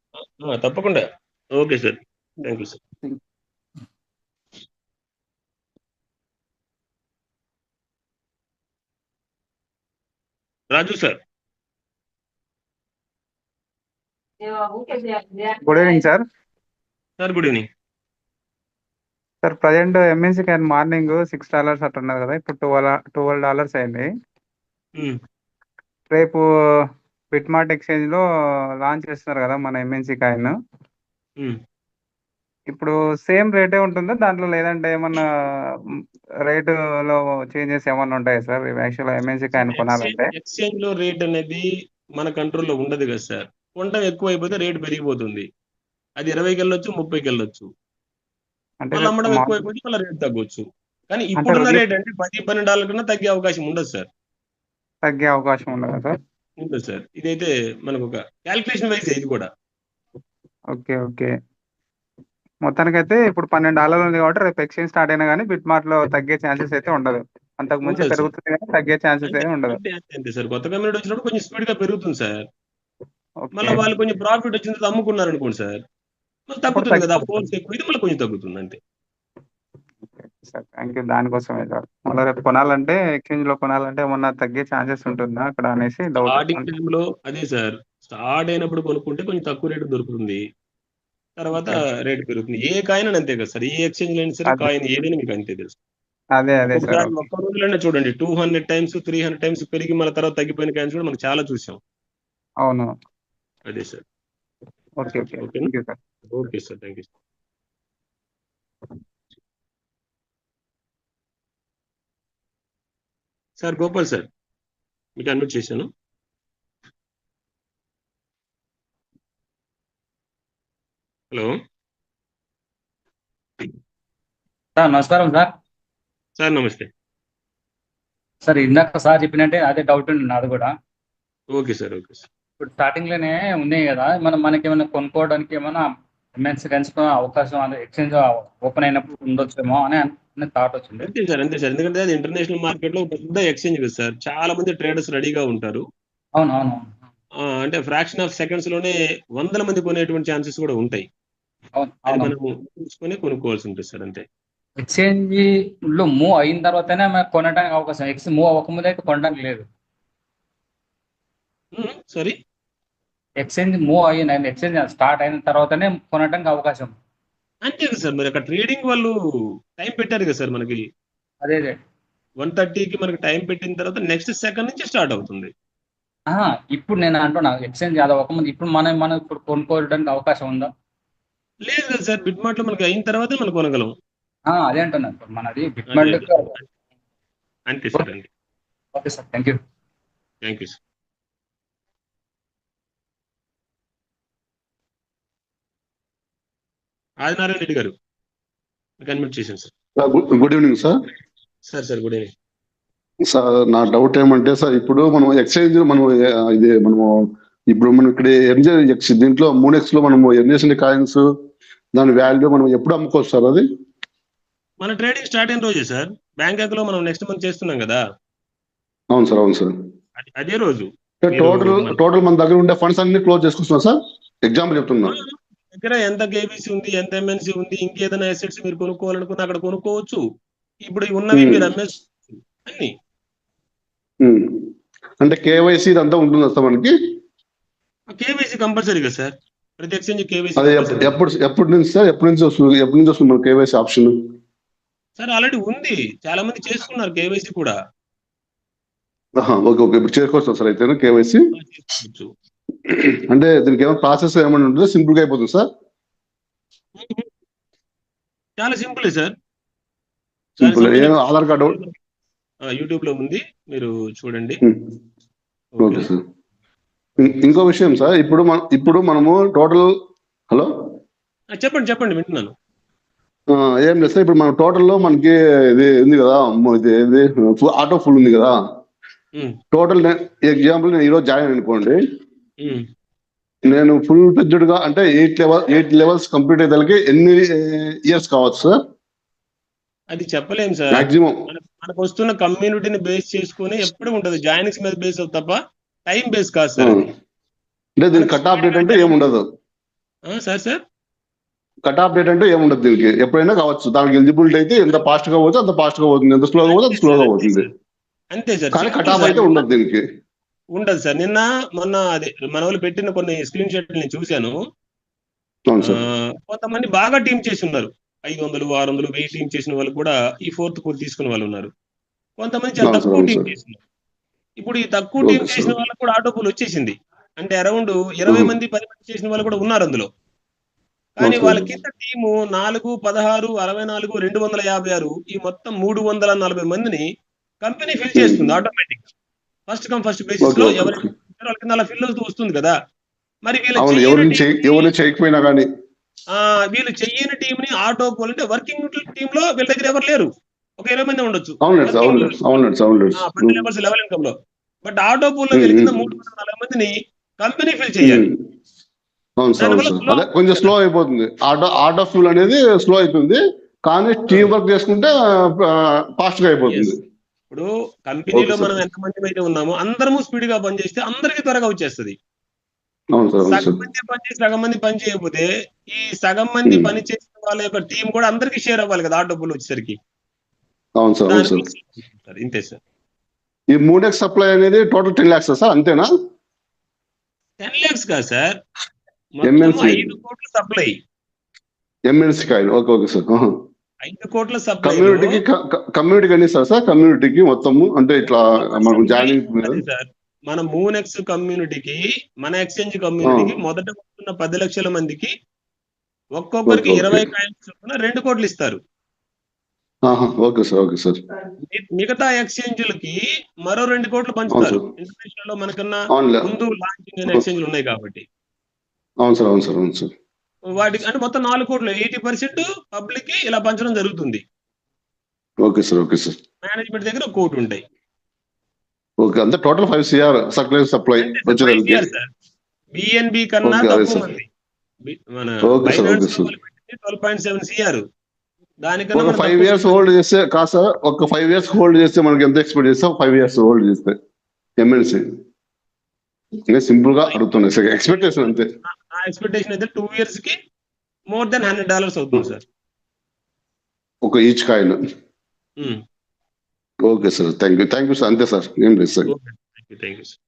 తప్పకుండా. Okay sir, thank you sir. Raju sir. Good evening sir. Good evening sir. Present MNC coin morning $6 అట్లా ఉన్నది కదా, ఇప్పుడు $12 అయింది. రేపు బిట్మార్ట్ ఎక్స్చేంజ్ లో లాంచ్ చేస్తున్నారు కదా మన ఎంఎన్సీ కాయిన్. ఇప్పుడు సేమ్ రేటే ఉంటుందా దాంట్లో, లేదంటే ఏమన్నా రేటులో చేంజెస్ ఏమన్నా ఉంటాయా సార్ యాక్చువల్ ఎంఎన్సీ కాయిన్ కొనాలంటే? ఎక్స్చేంజ్ లో రేట్ అనేది మన కంట్రోల్లో ఉండదు కదా సార్. కొనడం ఎక్కువ అయిపోతే రేటు పెరిగిపోతుంది. అది 20కి వెళ్ళొచ్చు, 30కి వెళ్ళొచ్చు. మళ్ళీ అమ్మడం ఎక్కువ అయిపోతే మళ్ళీ రేట్ తగ్గొచ్చు. కానీ ఇప్పుడున్న రేట్ అంటే $10-12 కన్నా తగ్గే అవకాశం ఉండదు సార్. తగ్గే అవకాశం ఉండదా సార్? ఉండదు సార్. ఇదైతే మనకు ఒక క్యాల్కులేషన్ వైజ్ ఇది కూడా. ఓకే. మొత్తానికైతే ఇప్పుడు $12 ఉంది కాబట్టి రేపు ఎక్స్చేంజ్ స్టార్ట్ అయినా కానీ బిట్ మార్ట్ లో తగ్గే ఛాన్సెస్ అయితే ఉండదు. అంతకు ముందు పెరుగుతుంది కానీ తగ్గే ఛాన్సెస్ అయితే ఉండదు. అంతే సార్. కొత్త కమ్యూనిటీ వచ్చినప్పుడు కొంచెం స్పీడ్ గా పెరుగుతుంది సార్. మళ్ళీ వాళ్ళు కొంచెం ప్రాఫిట్ వచ్చిన తర్వాత అమ్ముకున్నారు అనుకోండి సార్, మళ్ళీ తగ్గుతుంది కదా. ఫోర్స్ ఎక్కువ ఇది మళ్ళీ కొంచెం తగ్గుతుంది, అంతే సార్. Thank you. దానికోసమే సార్, మళ్ళీ రేపు కొనాలంటే ఎక్స్చేంజ్ లో కొనాలంటే ఏమన్నా తగ్గే ఛాన్సెస్ ఉంటుందా అక్కడ అనేసి డౌట్. స్టార్టింగ్ టైంలో అదే సార్, స్టార్ట్ అయినప్పుడు కొనుక్కుంటే కొంచెం తక్కువ రేటు దొరుకుతుంది, తర్వాత రేట్ పెరుగుతుంది. ఏ కాయిన్ అంతే కదా సార్, ఏ ఎక్స్చేంజ్ అయినా సరే కాయిన్ ఏదైనా మీకు అంతే తెలుసు. అదే సార్. ఒక్క రోజులోనే చూడండి 200 times 300 times పెరిగి మళ్ళీ తర్వాత తగ్గిపోయిన కాయిన్స్ కూడా మనం చాలా చూసాం. అవును. అదే sir. Okay sir. Okay sir, thank you sir. Gopal sir, మీకు అన్మ్యూట్ చేశాను. Hello sir. నమస్కారం సార్. సార్ నమస్తే సార్. ఇందాక సార్ చెప్పినట్టే అదే డౌట్ ఉంది నాది కూడా. Okay sir. ఇప్పుడు స్టార్టింగ్ లోనే ఉన్నాయి కదా, మనకి ఏమైనా కొనుక్కోవడానికి ఏమైనా ఎంఎన్సీ కలుసుకునే అవకాశం ఎక్స్చేంజ్ ఓపెన్ అయినప్పుడు ఉండొచ్చేమో అని థాట్ వచ్చింది. అంతే సార్, ఎందుకంటే అది ఇంటర్నేషనల్ మార్కెట్ లో పెద్ద ఎక్స్చేంజ్ కదా సార్, చాలా మంది ట్రేడర్స్ రెడీగా ఉంటారు. అవును. అంటే ఫ్రాక్షన్ ఆఫ్ సెకండ్స్ లోనే 100 మంది కొనేటువంటి ఛాన్సెస్ కూడా ఉంటాయి. అది మనము చూసుకొని కొనుక్కోవాల్సి ఉంటుంది సార్, అంతే. ఎక్స్చేంజ్ లో మూవ్ అయిన తర్వాతనే మనకు కొనడానికి అవకాశం, మూవ్ అవ్వకముందు అయితే కొనడానికి లేదు. సారీ, ఎక్స్చేంజ్ మూవ్ అయిన ఎక్స్చేంజ్ స్టార్ట్ అయిన తర్వాతనే కొనడానికి అవకాశం. అంతే కదా సార్, మరి అక్కడ ట్రేడింగ్ వాళ్ళు టైం పెట్టారు కదా సార్ మనకి. అదే 1:30కి మనకి టైం పెట్టిన తర్వాత నెక్స్ట్ సెకండ్ నుంచి స్టార్ట్ అవుతుంది. ఇప్పుడు నేను అంటున్నా ఎక్స్చేంజ్ అది అవ్వకముందు ఇప్పుడు మనం ఇప్పుడు కొనుక్కోవడానికి అవకాశం ఉందా? లేదు కదా సార్, బిట్మార్ట్ లో మనకి అయిన తర్వాతే మనం కొనగలం. అదే అంటున్నా మనది బిట్మార్ట్. అంతే సార్, అంతే. Okay sir, thank you sir. Adinarayana Reddy గారు కన్వర్ట్ చేశాను sir. Good evening sir. Sir good evening sir. నా డౌట్ ఏమంటే సార్, ఇప్పుడు మనం ఎక్స్చేంజ్ ఇప్పుడు మనం ఇక్కడ ఎంజే దీంట్లో మూనెక్స్ లో మనం ఎర్నేషన్ కాయిన్స్ దాని వాల్యూ మనం ఎప్పుడు అమ్ముకోవచ్చు సార్? అది మన ట్రేడింగ్ స్టార్ట్ అయిన రోజే సార్. బ్యాంకాక్ లో మనం నెక్స్ట్ మంత్ చేస్తున్నాం కదా. అవును సార్. అదే రోజు టోటల్ మన దగ్గర ఉండే ఫండ్స్ అన్ని క్లోజ్ చేసుకుంటున్నాం సార్. ఎగ్జాంపుల్ చెప్తున్నా, దగ్గర ఎంత కేబీసీ ఉంది, ఎంత ఎంఎన్సీ ఉంది, ఇంకేదైనా అసెట్స్ మీరు కొనుక్కోవాలనుకున్నా అక్కడ కొనుక్కోవచ్చు. ఇప్పుడు ఉన్నవి మీరు అమ్మేసి అన్ని. అంటే కేవైసీ ఇదంతా ఉంటుంది సార్ మనకి? కేవైసీ కంపల్సరీ కదా సార్, ప్రతి ఎక్స్చేంజ్ కేవైసీ. ఎప్పటి నుంచి సార్, ఎప్పటి నుంచి వస్తుంది మన కేవైసీ ఆప్షన్? సార్ ఆల్రెడీ ఉంది, చాలా మంది చేసుకున్నారు కేవైసీ కూడా. ఓకే ఇప్పుడు చేసుకోవచ్చు సార్ అయితే కేవైసీ. అంటే దీనికి ఏమైనా ప్రాసెస్ ఏమైనా ఉంటుందో సింపుల్ గా అయిపోతుంది సార్? చాలా simple sir. Aadhaar card YouTube లో ఉంది, మీరు చూడండి. Okay sir. ఇంకో విషయం సార్, ఇప్పుడు మనము టోటల్ హలో చెప్పండి వింటున్నాను. ఏం లేదు సార్, ఇప్పుడు మన టోటల్లో మనకి ఇది ఉంది కదా, ఇది ఆటో ఫుల్ ఉంది కదా. టోటల్ ఎగ్జాంపుల్ నేను ఈరోజు జాయిన్ అనుకోండి, నేను ఫుల్ ఫ్లెడ్జ్డ్ గా అంటే 8 లెవెల్స్ కంప్లీట్ అయ్యేదానికి ఎన్ని ఇయర్స్ కావచ్చు సార్? అది చెప్పలేము సార్. మాక్సిమం మనకు వస్తున్న కమ్యూనిటీని బేస్ చేసుకుని ఎప్పుడు ఉంటది, జాయినింగ్స్ మీద బేస్ అవుతుంది తప్ప టైం బేస్ కాదు సార్. అంటే దీనికి కట్ ఆఫ్ డేట్ అంటే ఏముండదు సార్? కట్ ఆఫ్ డేట్ అంటే ఏముండదు దీనికి, ఎప్పుడైనా కావచ్చు. దానికి ఎలిజిబిలిటీ అయితే ఎంత ఫాస్ట్ గా పోతే అంత ఫాస్ట్ గా పోతుంది, ఎంత స్లోగా పోతే అంత స్లోగా పోతుంది. అంతే సార్, కానీ కట్ ఆఫ్ అయితే ఉండదు దీనికి. ఉండదు సార్. మొన్న అదే మన వాళ్ళు పెట్టిన కొన్ని స్క్రీన్ షాట్లు నేను చూశాను. కొంతమంది బాగా టీం చేసి ఉన్నారు, 500, 600, 1000 టీం చేసిన వాళ్ళు కూడా ఈ 4th కోడ్ తీసుకున్న వాళ్ళు ఉన్నారు. కొంతమంది చాలా తక్కువ టీం చేసినారు. ఇప్పుడు ఈ తక్కువ టీం చేసిన వాళ్ళకి కూడా ఆటో పూల్ వచ్చేసింది. అంటే అరౌండ్ 20 మంది 10 మంది చేసిన వాళ్ళు కూడా ఉన్నారు అందులో. కానీ వాళ్ళ కింద టీము 4, 16, 64, 256 ఈ మొత్తం 340 మందిని కంపెనీ ఫిల్ చేస్తుంది automatic. First come first basis లో ఎవరైతే వాళ్ళ కింద అలా ఫిల్ అవుతూ వస్తుంది కదా. మరి వీళ్ళు చేయకపోయినా కానీ వీళ్ళు చెయ్యని టీం ని ఆటో పోల్ అంటే వర్కింగ్ టీమ్ లో వీళ్ళ దగ్గర ఎవరు లేరు, ఒక 20 మంది ఉండొచ్చు 10 లెవెల్స్ లెవెల్ ఇన్కమ్ లో. బట్ ఆటో పూల్ లో వీళ్ళ కింద 340 మందిని కంపెనీ ఫిల్ చేయాలి. కొంచెం స్లో అయిపోతుంది, ఆటో ఫ్యూల్ అనేది స్లో అయిపోతుంది, కానీ టీమ్ వర్క్ చేసుకుంటే ఫాస్ట్ గా అయిపోతుంది. ఇప్పుడు కంపెనీలో మనం ఎంతమంది అయితే ఉన్నామో అందరము స్పీడ్ గా పనిచేస్తే అందరికి త్వరగా వచ్చేస్తుంది. సగం మంది పనిచేసి సగం మంది పని చేయకపోతే ఈ సగం మంది పని చేసిన వాళ్ళ యొక్క టీం కూడా అందరికి షేర్ అవ్వాలి కదా ఆటో పూల్ వచ్చేసరికి. ఇంతే సార్. ఈ 3x సప్లై అనేది టోటల్ 10 lakhs సార్, అంతేనా? 10 lakhs కాదు సార్, 5 కోట్ల supply. MNC coin. Okay sir. 5 కోట్ల సప్లై. కమ్యూనిటీకి ఎన్ని సార్? కమ్యూనిటీకి మొత్తము అంటే ఇట్లా మనం జాయినింగ్ సార్, మన మూనెక్స్ కమ్యూనిటీకి, మన ఎక్స్చేంజ్ కమ్యూనిటీకి మొదట వస్తున్న 10 లక్షల మందికి ఒక్కొక్కరికి 20 కాయిన్స్ చొప్పున 2 కోట్లు ఇస్తారు. Okay sir. మిగతా ఎక్స్చేంజ్లకి మరో 2 కోట్లు పంచుతారు. ఇంటర్నేషనల్ లో మనకన్నా ముందు లాంచింగ్ అయిన ఎక్స్చేంజ్లు ఉన్నాయి కాబట్టి. అవును సార్. వాటికి అంటే మొత్తం 4 కోట్లు, 80% పబ్లిక్ కి ఇలా పంచడం జరుగుతుంది. Okay sir. మేనేజ్మెంట్ దగ్గర 1 కోటి ఉంటాయి. ఓకే, అంతే టోటల్ 5 CR సప్లై వచ్చేదానికి. బిఎన్బి కన్నా తక్కువ మంది. మన okay sir, Binance okay sir. 12.7 CR. దానికన్నా ఒక మనం 5 తక్కువ years హోల్డ్ చేస్తే కాదు సార్, ఒక 5 years హోల్డ్ చేస్తే మనకి ఎంత ఎక్స్పెక్ట్ చేస్తాం? 5 years హోల్డ్ చేస్తే ఎంఎన్సీ ఇంకా సింపుల్ గా అడుగుతున్నాయి సార్, ఎక్స్పెక్టేషన్ అంతే. నా ఎక్స్పెక్టేషన్ అయితే 2 years కి మోర్ దెన్ $100 అవుతుంది సార్ ఒక each coin. Okay sir, thank you sir, అంతే సార్, ఏం లేదు sir. Thank you sir.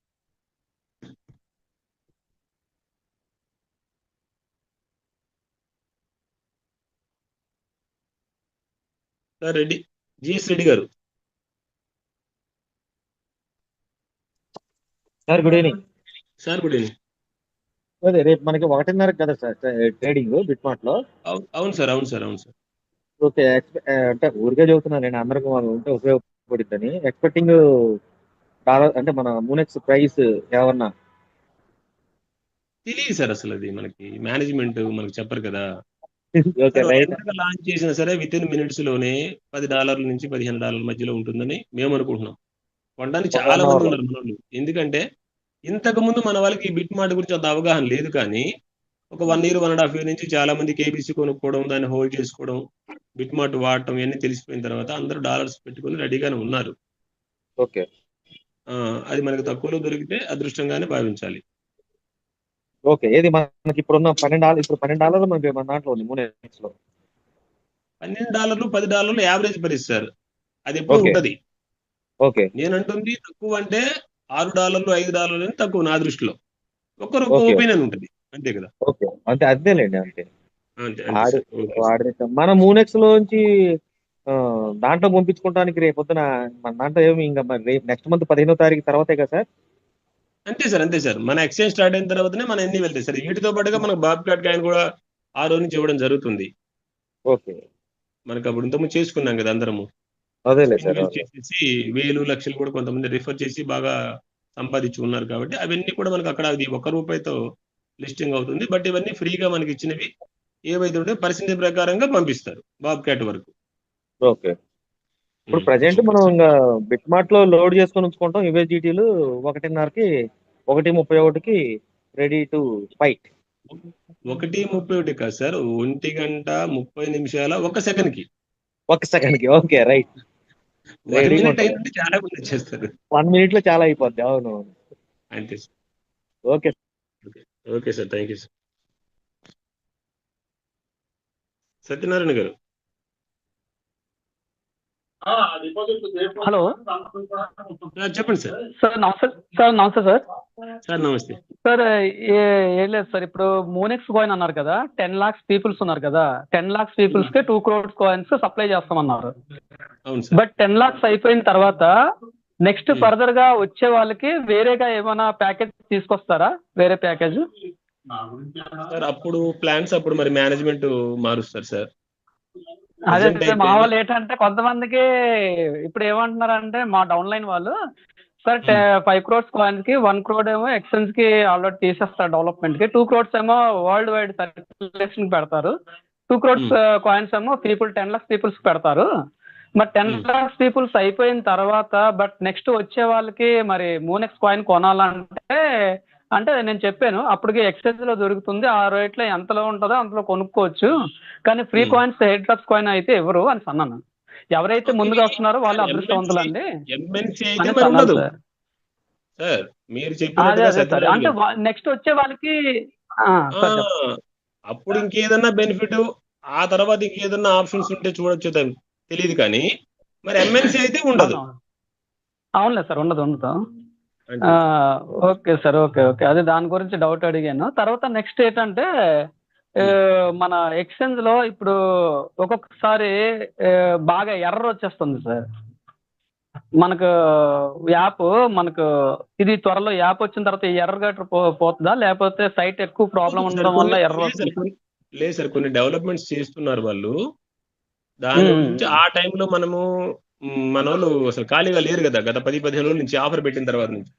Sir Reddy, GS Reddy గారు. Sir good evening. Sir good evening. అదే రేపు మనకి 1:30 కదా సార్ ట్రేడింగ్ బిట్మార్ట్ లో? అవును సార్, అవును సార్, అవును సార్. ఓకే, అంటే ఊరికే చదువుతున్నాను నేను, అందరికి ఉంటే ఉపయోగపడుతుందని. ఎక్స్పెక్టింగ్ డాలర్ అంటే మన మూనెక్స్ ప్రైస్ ఏమన్నా తెలియదు సార్, అసలు అది మనకి మేనేజ్మెంట్ మనకి చెప్పరు కదా. Okay right. లాంచ్ చేసినా సరే విత్ ఇన్ మినిట్స్ లోనే $10 నుంచి $15 మధ్యలో ఉంటుందని మేము అనుకుంటున్నాం. కొనడానికి చాలా మంది ఉన్నారు మన వాళ్ళు. ఎందుకంటే ఇంతకు ముందు మన వాళ్ళకి బిట్ మార్ట్ గురించి అంత అవగాహన లేదు, కానీ ఒక 1 year 1.5 year నుంచి చాలా మంది కేబీసీ కొనుక్కోవడం, దాన్ని హోల్డ్ చేసుకోవడం, బిట్ మార్ట్ వాడటం ఇవన్నీ తెలిసిపోయిన తర్వాత అందరూ డాలర్స్ పెట్టుకొని రెడీగానే ఉన్నారు. ఓకే, అది మనకు తక్కువలో దొరికితే అదృష్టంగానే భావించాలి. ఓకే. ఏది మనకి ఇప్పుడున్న $12 ఇప్పుడు $12 మనకి మన దాంట్లో ఉంది మూనెక్స్ లో. $12 $10 యావరేజ్ ప్రైస్ సార్, అది ఎప్పుడు ఉంటది. ఓకే, నేను అంటుంది తక్కువ అంటే $6 $5 అని తక్కువ నా దృష్టిలో. ఒక్కరు ఒక్క ఓకే, ఒపీనియన్ ఉంటుంది, అంతే కదా. ఓకే. అంతే, అదేలేండి, అంతే. అంతే వాడి మన మూనెక్స్ లోంచి దాంట్లో పంపించుకోవడానికి రేపొద్దున మన దాంట్లో ఏమి ఇంకా రేపు నెక్స్ట్ మంత్ 15వ తారీఖు తర్వాతే కదా సార్? అంతే సార్, అంతే సార్. మన ఎక్స్చేంజ్ స్టార్ట్ అయిన తర్వాతనే మన ఎన్ని వెళ్తాయి సార్. వీటితో పాటుగా మనకు బాబ్కాట్ కాయిన్ కూడా ఆ రోజు నుంచి ఇవ్వడం జరుగుతుంది. ఓకే, మనకు అప్పుడు ఇంతకుముందు చేసుకున్నాం కదా అందరము. అదేలే సార్. చేసేసి 1000 లక్షలు కూడా కొంతమంది రిఫర్ చేసి బాగా సంపాదించి ఉన్నారు కాబట్టి అవన్నీ కూడా మనకు అక్కడ అది ₹1 లిస్టింగ్ అవుతుంది. బట్ ఇవన్నీ ఫ్రీగా మనకి ఇచ్చినవి ఏవైతే ఉంటే పర్సెంటేజ్ ప్రకారంగా పంపిస్తారు బాబ్కాట్ వరకు. ఓకే. ఇప్పుడు ప్రజెంట్ మనం ఇంకా బిట్ మార్ట్ లో లోడ్ చేసుకొని ఉంచుకుంటాం. యూఎస్డిటీలు 1:30కి 1:31కి రెడీ టు ఫైట్. 1:31 కాదు సార్, 1:30 1 సెకండ్కి. 1 సెకండ్కి, ఓకే రైట్. 1 minute అయితే చాలా మంది వచ్చేస్తారు. 1 minute లో చాలా అయిపోద్ది. అవును, అంతే sir. Okay okay sir, thank you sir. Satyanarayana గారు. హలో చెప్పండి సార్. సార్ నమస్తే సార్. నమస్తే సార్. సార్ నమస్తే సార్. ఏం లేదు సార్, ఇప్పుడు మూనెక్స్ కాయిన్ అన్నారు కదా, 10 lakhs పీపుల్స్ ఉన్నారు కదా, 10 lakhs పీపుల్స్ కి 2 crores కాయిన్స్ సప్లై చేస్తామన్నారు. అవును సార్. బట్ 10 lakhs అయిపోయిన తర్వాత నెక్స్ట్ ఫర్దర్ గా వచ్చే వాళ్ళకి వేరేగా ఏమైనా ప్యాకేజ్ తీసుకొస్తారా? వేరే ప్యాకేజ్ సార్ అప్పుడు ప్లాన్స్ అప్పుడు మరి మేనేజ్మెంట్ మారుస్తారు సార్. అదే మా వాళ్ళు ఏంటంటే కొంతమందికి ఇప్పుడు ఏమంటున్నారంటే మా డౌన్ లైన్ వాళ్ళు, సార్ 5 crores కాయిన్స్ కి 1 crore ఏమో ఎక్స్చేంజ్ కి ఆల్రెడీ తీసేస్తారు డెవలప్మెంట్ కి, 2 crores ఏమో వరల్డ్ వైడ్ సర్క్యులేషన్ కి పెడతారు, 2 crores కాయిన్స్ ఏమో 10 lakhs పీపుల్స్ పెడతారు. మరి 10 lakhs పీపుల్స్ అయిపోయిన తర్వాత బట్ నెక్స్ట్ వచ్చే వాళ్ళకి మరి మూనెక్స్ కాయిన్ కొనాలంటే అంటే నేను చెప్పాను అప్పటికి ఎక్స్చేంజ్ లో దొరుకుతుంది, ఆ రేట్ లో ఎంతలో ఉంటుందో అంతలో కొనుక్కోవచ్చు, కానీ free coins head drops coin అయితే ఎవరు అని అన్నాను. ఎవరైతే ముందుగా వస్తున్నారో వాళ్ళు అదృష్టవంతులు అండి. అంటే నెక్స్ట్ వచ్చే వాళ్ళకి అప్పుడు ఇంకేదన్నా బెనిఫిట్, ఆ తర్వాత ఇంకేదన్నా ఆప్షన్స్ ఉంటే చూడొచ్చు తెలియదు, కానీ మరి ఎంఎన్సీ అయితే ఉండదు. అవునులే సార్, ఉండదు. Okay sir, okay okay. అదే దాని గురించి డౌట్ అడిగాను. తర్వాత నెక్స్ట్ ఏంటంటే మన ఎక్స్చేంజ్ లో ఇప్పుడు ఒక్కొక్కసారి బాగా ఎర్రర్ వచ్చేస్తుంది సార్. మనకు యాప్ మనకు ఇది త్వరలో యాప్ వచ్చిన తర్వాత ఈ ఎర్రర్ గట్ర పోతుందా, లేకపోతే సైట్ ఎక్కువ ప్రాబ్లం ఉండడం వల్ల ఎర్రర్ వస్తుంది? లేదు సార్, కొన్ని డెవలప్మెంట్స్ చేస్తున్నారు వాళ్ళు. దాని గురించి ఆ టైంలో మనము మన వాళ్ళు అసలు ఖాళీగా లేరు కదా, గత 10-15 రోజుల నుంచి ఆఫర్ పెట్టిన తర్వాత నుంచి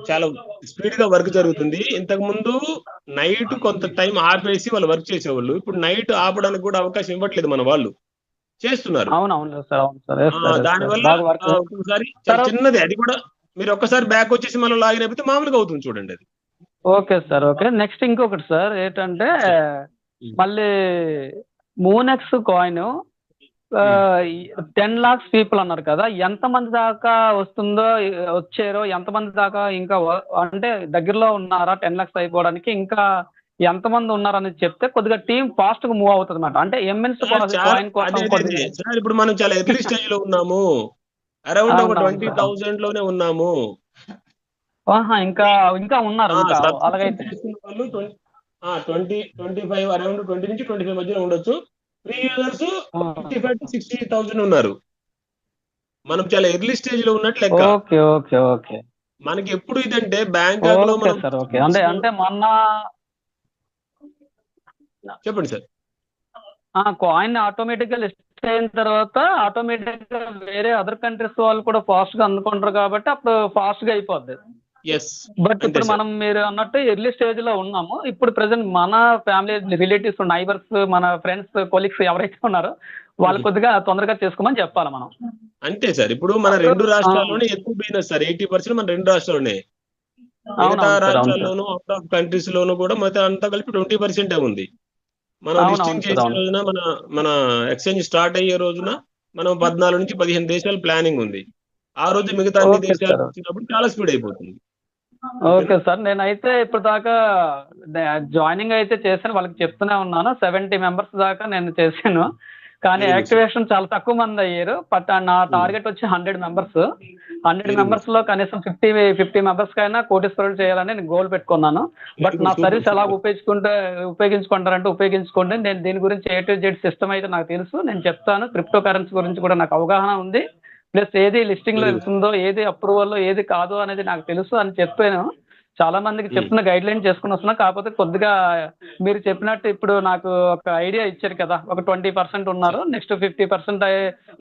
చాలా స్పీడ్ గా వర్క్ జరుగుతుంది. ఇంతకు ముందు నైట్ కొంత టైం ఆపేసి వాళ్ళు వర్క్ చేసేవాళ్ళు, ఇప్పుడు నైట్ ఆపడానికి కూడా అవకాశం ఇవ్వట్లేదు మన వాళ్ళు, చేస్తున్నారు. దానివల్ల ఒక్కొక్కసారి చిన్నది, అది కూడా మీరు ఒక్కసారి బ్యాక్ వచ్చేసి మళ్ళీ లాగిన్ అయిపోతే మామూలుగా అవుతుంది చూడండి. అది ఓకే సార్, ఓకే. నెక్స్ట్ ఇంకొకటి సార్ ఏంటంటే మళ్ళీ మూనెక్స్ కాయిన్ 10 lakhs పీపుల్ అన్నారు కదా, ఎంతమంది దాకా వస్తుందో వచ్చారో, ఎంతమంది దాకా ఇంకా అంటే దగ్గరలో ఉన్నారా 10 lakhs అయిపోవడానికి, ఇంకా ఎంతమంది ఉన్నారని చెప్తే కొద్దిగా టీం ఫాస్ట్ గా మూవ్ అవుతుంది అన్నమాట. అంటే ఎంఎన్స్ కాయిన్ కోసం సార్ ఇప్పుడు మనం చాలా ఎర్లీ స్టేజ్ లో ఉన్నాము, అరౌండ్ ఒక 20,000 లోనే ఉన్నాము. ఇంకా ఇంకా ఉన్నారు ఇంకా అలాగైతే 25 అరౌండ్ 20 నుంచి 25 మధ్యలో ఉండొచ్చు. ఫ్రీ యూజర్స్ 55 to 60,000 ఉన్నారు. మనం చాలా ఎర్లీ స్టేజ్ లో ఉన్నట్లు లెక్క. Okay okay okay. మనకి ఎప్పుడు ఇదంటే బ్యాంకాక్ లో మనం సార్ ఓకే. అంటే మొన్న చెప్పండి సార్. కాయిన్ ఆటోమేటిక్ గా లిస్ట్ అయిన తర్వాత ఆటోమేటిక్ గా వేరే అదర్ కంట్రీస్ వాళ్ళు కూడా ఫాస్ట్ గా అందుకుంటారు కాబట్టి అప్పుడు ఫాస్ట్ గా అయిపోద్ది. బట్ ఇప్పుడు మనం మీరు అన్నట్టు ఎర్లీ స్టేజ్ లో ఉన్నాము. ఇప్పుడు ప్రెసెంట్ మన ఫ్యామిలీ రిలేటివ్స్ నైబర్స్ మన ఫ్రెండ్స్ కొలీగ్స్ ఎవరైతే ఉన్నారో వాళ్ళు కొద్దిగా తొందరగా చేసుకోమని చెప్పాలి మనం. అంతే సార్. ఇప్పుడు మన 2 రాష్ట్రాల్లోనే ఎక్కువ బిజినెస్ సార్. 80% మన 2 రాష్ట్రాల్లోనే. మిగతా రాష్ట్రాల్లోనూ అవుట్ ఆఫ్ కంట్రీస్ లోను కూడా మొత్తం అంతా కలిపి 20% ఉంది. మనం లిస్టింగ్ చేసే రోజున మన ఎక్స్చేంజ్ స్టార్ట్ అయ్యే రోజున మనం 14 నుంచి 15 దేశాలు ప్లానింగ్ ఉంది. ఆ రోజు మిగతా అన్ని దేశాలు వచ్చినప్పుడు చాలా స్పీడ్ అయిపోతుంది. Okay sir. నేనైతే ఇప్పుడు దాకా జాయినింగ్ అయితే చేశాను, వాళ్ళకి చెప్తూనే ఉన్నాను. 70 members దాకా నేను చేశాను, కానీ యాక్టివేషన్ చాలా తక్కువ మంది అయ్యారు. బట్ నా టార్గెట్ వచ్చి 100 members. 100 members లో కనీసం 50 members కైనా కోటీశ్వరులు చేయాలని నేను గోల్ పెట్టుకున్నాను. బట్ నా సర్వీస్ ఎలా ఉపయోగించుకుంటారంటే ఉపయోగించుకోండి. నేను దీని గురించి A to Z సిస్టమ్ అయితే నాకు తెలుసు, నేను చెప్తాను. క్రిప్టో కరెన్సీ గురించి కూడా నాకు అవగాహన ఉంది. ప్లస్ ఏది లిస్టింగ్ లో వెళ్తుందో, ఏది అప్రూవల్ లో ఏది కాదు అనేది నాకు తెలుసు అని చెప్పాను. చాలా మందికి చెప్తున్న గైడ్ లైన్ చేసుకుని వస్తున్నా. కాకపోతే కొద్దిగా మీరు చెప్పినట్టు ఇప్పుడు నాకు ఒక ఐడియా ఇచ్చారు కదా, ఒక 20% ఉన్నారు, నెక్స్ట్ 50%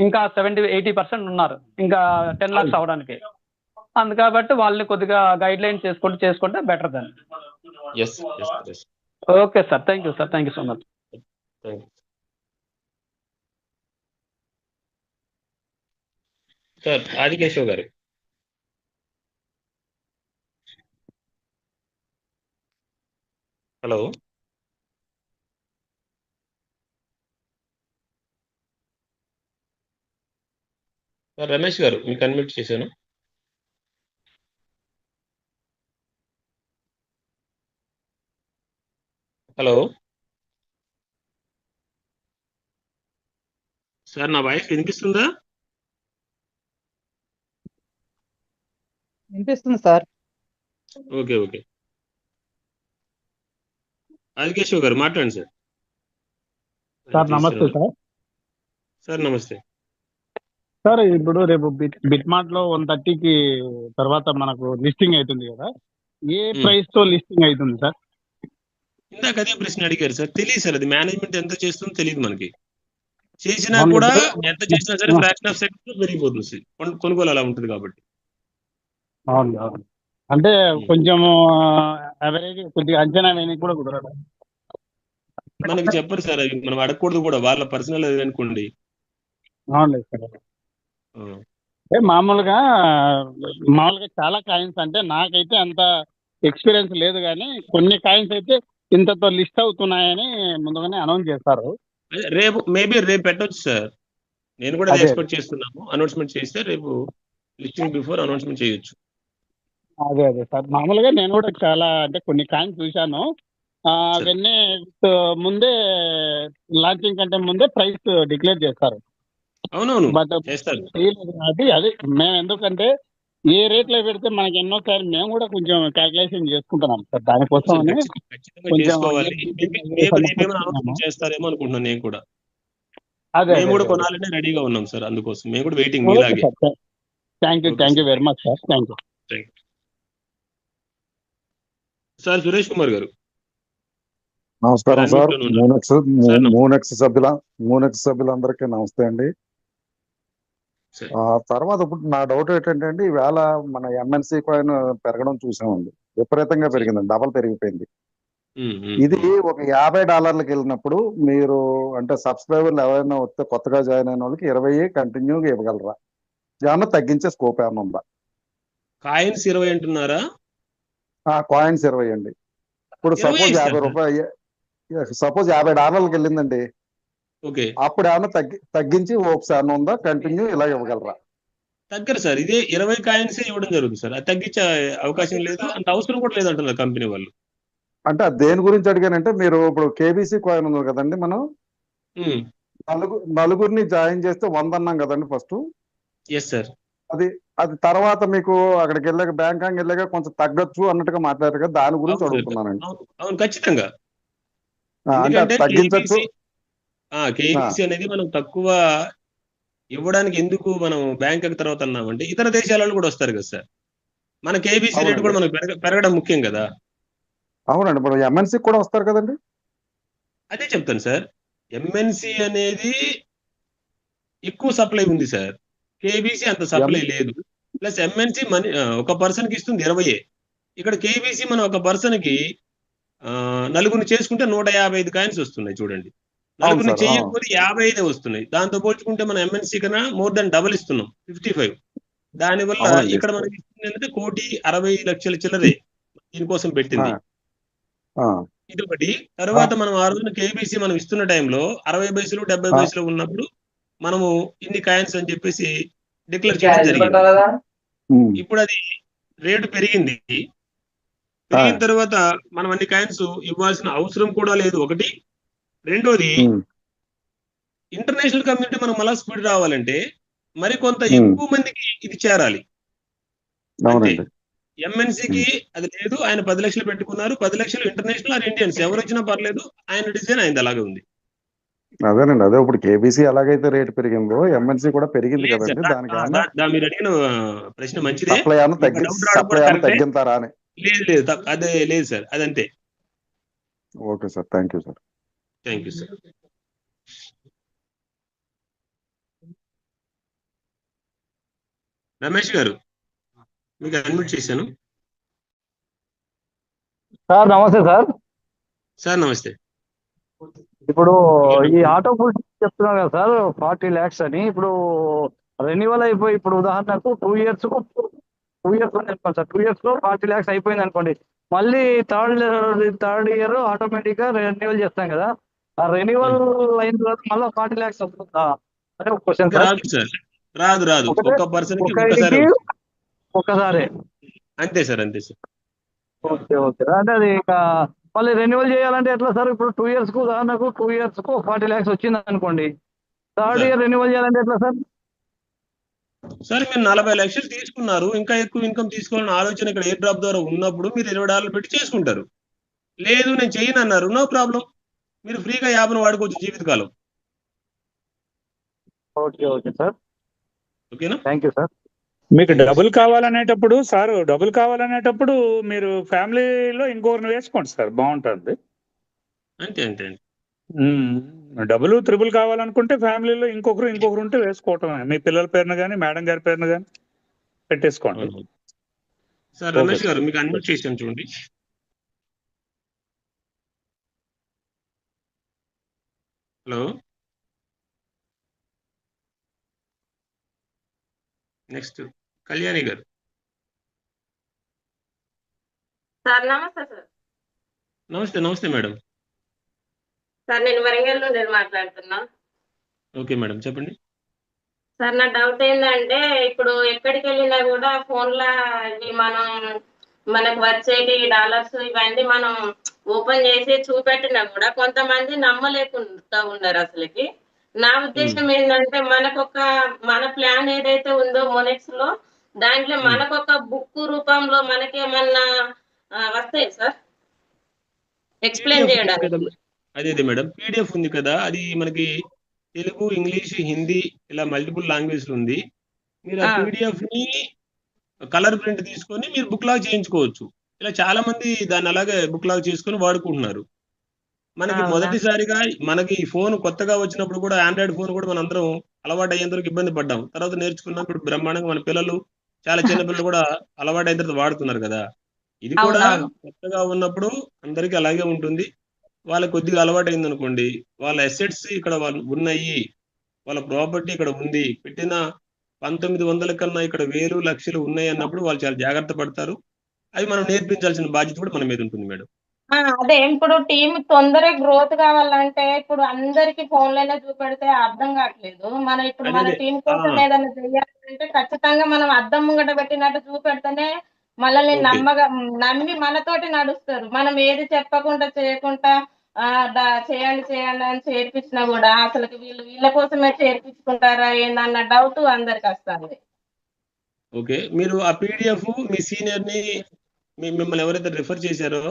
ఇంకా 70-80% ఉన్నారు ఇంకా 10 lakhs అవడానికి. కాబట్టి వాళ్ళని కొద్దిగా గైడ్ లైన్ చేసుకుంటే బెటర్ దాన్ని. Okay sir, thank you sir, thank you so much. Sir Adikeshav గారు. హలో. సార్ రమేష్ గారు, మీకు అన్మ్యూట్ చేశాను. హలో సార్, నా వాయిస్ వినిపిస్తుందా? వినిపిస్తుంది సార్. Okay okay. ఆదికేశవ్ గారు మాట్లాడండి సార్. సార్ నమస్తే సార్. సార్ నమస్తే సార్. ఇప్పుడు రేపు బిట్ మార్ట్ లో 130కి తర్వాత మనకు లిస్టింగ్ అవుతుంది కదా, ఏ ప్రైస్ తో లిస్టింగ్ అవుతుంది సార్? ఇందాక అదే ప్రశ్న అడిగారు సార్. తెలియదు సార్, అది మేనేజ్మెంట్ ఎంత చేస్తుందో తెలియదు మనకి. చేసినా కూడా ఎంత చేసినా సరే ఫ్రాక్షన్ ఆఫ్ సెకండ్ పెరిగిపోతుంది. కొనుగోలు అలా ఉంటుంది కాబట్టి. అవును అవును. అంటే కొంచెం అవరేజ్ కొద్దిగా అంచనా వేయడానికి కూడా కుదరదు. మనకి చెప్పరు సార్, అవి మనం అడగకూడదు కూడా, వాళ్ళ పర్సనల్ అనుకోండి. అవునులేదు సార్. అంటే మామూలుగా చాలా కాయిన్స్, అంటే నాకైతే అంత ఎక్స్పీరియన్స్ లేదు, కానీ కొన్ని కాయిన్స్ అయితే ఇంతతో లిస్ట్ అవుతున్నాయని ముందుగానే అనౌన్స్ చేస్తారు. రేపు పెట్టొచ్చు సార్. నేను కూడా ఎక్స్పెక్ట్ చేస్తున్నాము. అనౌన్స్మెంట్ చేస్తే రేపు లిస్టింగ్ బిఫోర్ అనౌన్స్మెంట్ చేయొచ్చు. అదే సార్. మామూలుగా నేను కూడా చాలా అంటే కొన్ని కాయిన్స్ చూశాను, అవన్నీ ముందే లాంచింగ్ కంటే ముందే ప్రైస్ డిక్లేర్ చేస్తారు. అవునవును, బట్ అది అదే మేము ఎందుకంటే ఏ రేట్ లో పెడితే మనకి ఎన్నోసార్లు మేము కూడా కొంచెం క్యాల్కులేషన్ చేసుకుంటున్నాం సార్, దానికోసం చేస్తారేమో అనుకుంటున్నాను. నేను కూడా మేము కూడా కొనాలని రెడీగా ఉన్నాం సార్, అందుకోసం మేము కూడా waiting. Thank you very much sir. Thank you sir. Suresh Kumar గారు నమస్కారం సార్. మూనెక్స్ సభ్యులందరికీ నమస్తే అండి. తర్వాత ఇప్పుడు నా డౌట్ ఏంటంటే ఈవేళ మన ఎంఎన్సీ కాయిన్ పెరగడం చూసామండి, విపరీతంగా పెరిగిందండి, డబల్ పెరిగిపోయింది. ఇది ఒక $50 వెళ్ళినప్పుడు మీరు అంటే సబ్స్క్రైబర్లు ఎవరైనా వస్తే కొత్తగా జాయిన్ అయిన వాళ్ళకి 20 కంటిన్యూగా ఇవ్వగలరా? ఏమన్నా తగ్గించే స్కోప్ ఏమన్నా ఉందా? కాయిన్స్ 20 అంటున్నారా? కాయిన్స్ 20 అండి. ఇప్పుడు 20 సపోజ్ ఇస్తారు 50 సార్. రూపాయలు, సపోజ్ $50 వెళ్ళిందండి. ఓకే. అప్పుడు ఏమన్నా తగ్గించి ఒకసారి ఉందా కంటిన్యూ ఇలా ఇవ్వగలరా? తగ్గరు సార్. ఇదే 20 కాయిన్సే ఇవ్వడం జరుగుతుంది సార్. అది తగ్గించే అవకాశం లేదు, అంత అవసరం కూడా లేదు అంటున్నారు కంపెనీ వాళ్ళు. అంటే అది దేని గురించి అడిగానంటే, మీరు ఇప్పుడు కేబీసీ కాయిన్ ఉంది కదండి, మనం నలుగురిని జాయిన్ చేస్తే 100 అన్నాం కదండి ఫస్ట్. Yes sir. అది అది తర్వాత మీకు అక్కడికి వెళ్ళాక బ్యాంకాక్ వెళ్ళాక కొంచెం తగ్గొచ్చు అన్నట్టుగా మాట్లాడారు కదా, దాని గురించి అవును సార్. అడుగుతున్నానండి. అవును ఖచ్చితంగా. అంటే ఎందుకంటే తగ్గించచ్చు. కేబీసీ అనేది మనం తక్కువ ఇవ్వడానికి ఎందుకు మనం బ్యాంకాక్ తర్వాత అన్నామంటే, ఇతర దేశాల వాళ్ళు కూడా వస్తారు కదా సార్. మన కేబీసీ రేటు కూడా మనకు పెరగడం ముఖ్యం కదా. అవునండి, ఇప్పుడు ఎంఎన్సీ కూడా వస్తారు కదండి. అదే చెప్తాను సార్. ఎంఎన్సీ అనేది ఎక్కువ సప్లై ఉంది సార్, కేబీసీ అంత సప్లై లేదు. ప్లస్ ఎంఎన్సీ మనీ ఒక పర్సన్ కి ఇస్తుంది 20. ఇక్కడ కేబీసీ మనం ఒక పర్సన్ కి నలుగురిని చేసుకుంటే 155 కాయిన్స్ వస్తున్నాయి చూడండి. నలుగురిని చేయకపోతే 55 వస్తున్నాయి. దాంతో పోల్చుకుంటే మనం ఎంఎన్సీ కన్నా మోర్ దాన్ డబుల్ ఇస్తున్నాం, 55. దానివల్ల ఇక్కడ మనకి ఇస్తుంది ఏంటంటే 1,60,00,000 చిల్లరే దీనికోసం పెట్టింది. ఇది ఒకటి. తర్వాత మనం ఆ రోజున కేబీసీ మనం ఇస్తున్న టైంలో 60 పైసలు 70 పైసలు ఉన్నప్పుడు మనము ఇన్ని కాయిన్స్ అని చెప్పేసి డిక్లేర్ చేయడం జరిగింది. ఇప్పుడు అది రేటు పెరిగింది. పెరిగిన తర్వాత మనం అన్ని కాయిన్స్ ఇవ్వాల్సిన అవసరం కూడా లేదు ఒకటి. రెండోది, ఇంటర్నేషనల్ కమ్యూనిటీ మనం మళ్ళా స్పీడ్ రావాలంటే మరి కొంత ఎక్కువ మందికి ఇది చేరాలి. అంటే ఎంఎన్సీకి అది లేదు, ఆయన 10 లక్షలు పెట్టుకున్నారు. 10 లక్షలు ఇంటర్నేషనల్ ఆర్ ఇండియన్స్ ఎవరు వచ్చినా పర్లేదు, ఆయన డిజైన్ అయింది అలాగే ఉంది. అదేనండి, అదే ఇప్పుడు కేబీసీ ఎలాగైతే రేటు పెరిగిందో ఎంఎన్సీ కూడా పెరిగింది కదండి. దానికి మీరు అడిగిన ప్రశ్న మంచిదే. సప్లై తగ్గింతారా అని. లేదు అదే లేదు సార్, అదంతే. Okay sir, thank you sir. Thank you sir. Ramesh గారు, మీకు అడ్మిట్ చేశాను సార్. నమస్తే సార్. సార్ నమస్తే. ఇప్పుడు ఈ ఆటో ఫుల్ చెప్తున్నారు కదా సార్, 40 lakhs అని. ఇప్పుడు రెన్యువల్ అయిపోయి, ఇప్పుడు ఉదాహరణకు 2 years అనుకోండి సార్, 2 years లో 40 lakhs అయిపోయింది అనుకోండి. మళ్ళీ థర్డ్ ఇయర్ ఆటోమేటిక్ గా రెన్యువల్ చేస్తాం కదా. ఆ రెన్యువల్ అయిన తర్వాత మళ్ళీ 40 lakhs వస్తుందా? అదే ఒక క్వశ్చన్ సార్. రాదు. ఒక పర్సన్ కి ఒక్కసారి అంతే సార్, అంతే సార్. ఓకే అంటే అది మళ్ళీ రెన్యువల్ చేయాలంటే ఎట్లా సార్? ఇప్పుడు 2 years కు ఉదాహరణకు 2 years కు 40 lakhs వచ్చింది అనుకోండి, థర్డ్ ఇయర్ రెన్యువల్ చేయాలంటే ఎట్లా సార్? సార్ మీరు 40 లక్షలు తీసుకున్నారు, ఇంకా ఎక్కువ ఇన్కమ్ తీసుకోవాలని ఆలోచన ఇక్కడ ఎయిర్ డ్రాప్ ద్వారా ఉన్నప్పుడు మీరు $20 పెట్టి చేసుకుంటారు. లేదు నేను చేయను అన్నారు, నో ప్రాబ్లం, మీరు ఫ్రీగా యాప్ను వాడుకోవచ్చు జీవితకాలం. Okay sir. ఓకేనా? Thank you sir. మీకు డబుల్ కావాలనేటప్పుడు మీరు ఫ్యామిలీలో ఇంకొకరిని వేసుకోండి సార్, బాగుంటుంది. అంతే. డబుల్ త్రిబుల్ కావాలనుకుంటే ఫ్యామిలీలో ఇంకొకరు ఉంటే వేసుకోవటమే. మీ పిల్లల పేరున కానీ మేడం గారి పేరున కానీ పెట్టేసుకోండి. సార్ రమేష్ గారు, మీకు అన్మ్యూట్ చేశాను చూడండి. హలో. నెక్స్ట్ కళ్యాణి గారు. సార్ నమస్తే సార్. నమస్తే మేడం. సార్ నేను వరంగల్ నుండి మాట్లాడుతున్నా. ఓకే మేడం, చెప్పండి. సార్ నా డౌట్ ఏంటంటే, ఇప్పుడు ఎక్కడికి వెళ్ళినా కూడా ఫోన్లో మనకు వచ్చేటి డాలర్స్ ఇవన్నీ మనం ఓపెన్ చేసి చూపెట్టినా కూడా కొంతమంది నమ్మలేకుండా ఉన్నారు అసలుకి. నా ఉద్దేశం ఏంటంటే, మన ప్లాన్ ఏదైతే ఉందో మోనెక్స్ లో, దాంట్లో మనకొక బుక్ రూపంలో మనకేమన్నా వస్తాయి సార్ ఎక్స్ప్లెయిన్ చేయడానికి? అదే మేడం, PDF ఉంది కదా, అది మనకి తెలుగు, ఇంగ్లీష్, హిందీ ఇలా మల్టిపుల్ లాంగ్వేజ్ ఉంది. మీరు ఆ PDF ని కలర్ ప్రింట్ తీసుకొని మీరు బుక్ లాగ్ చేయించుకోవచ్చు. ఇలా చాలా మంది దాన్ని అలాగే బుక్ లాగ్ చేసుకొని వాడుకుంటున్నారు. మనకి మొదటిసారిగా మనకి ఫోన్ కొత్తగా వచ్చినప్పుడు కూడా, ఆండ్రాయిడ్ ఫోన్ కూడా మనందరం అలవాటు అయ్యేందుకు ఇబ్బంది పడ్డాం. తర్వాత నేర్చుకున్నప్పుడు బ్రహ్మాండంగా మన పిల్లలు, చాలా చిన్న పిల్లలు కూడా అలవాటు అయిన తర్వాత వాడుతున్నారు కదా. ఇది కూడా కొత్తగా ఉన్నప్పుడు అందరికీ అలాగే ఉంటుంది. వాళ్ళకి కొద్దిగా అలవాటు అయింది అనుకోండి, వాళ్ళ అసెట్స్ ఇక్కడ ఉన్నాయి, వాళ్ళ ప్రాపర్టీ ఇక్కడ ఉంది, పెట్టిన 1900 కన్నా ఇక్కడ 1000 లక్షలు ఉన్నాయి అన్నప్పుడు వాళ్ళు చాలా జాగ్రత్త పడతారు. అవి మనం నేర్పించాల్సిన బాధ్యత కూడా మన మీద ఉంటుంది మేడం. అదే ఇప్పుడు టీమ్ తొందరగా గ్రోత్ కావాలంటే ఇప్పుడు అందరికి ఫోన్లైనా చూపెడితే అర్థం కావట్లేదు. మనం ఇప్పుడు అదే మన అదే టీం కోసం ఏదైనా చేయాలంటే ఖచ్చితంగా మనం అద్దం ముంగట పెట్టినట్టు చూపెడితేనే మనల్ని ఓకే. నమ్మి మనతోటి నడుస్తారు. మనం ఏది చెప్పకుండా చేయకుండా చేయండి చేయండి అని చేర్పించినా కూడా అసలు వీళ్ళ కోసమే చేర్పించుకుంటారా ఏందన్న డౌట్ అందరికి వస్తుంది. ఓకే. మీరు ఆ పీడిఎఫ్ మీ సీనియర్‌ని మిమ్మల్ని ఎవరైతే రిఫర్ చేశారో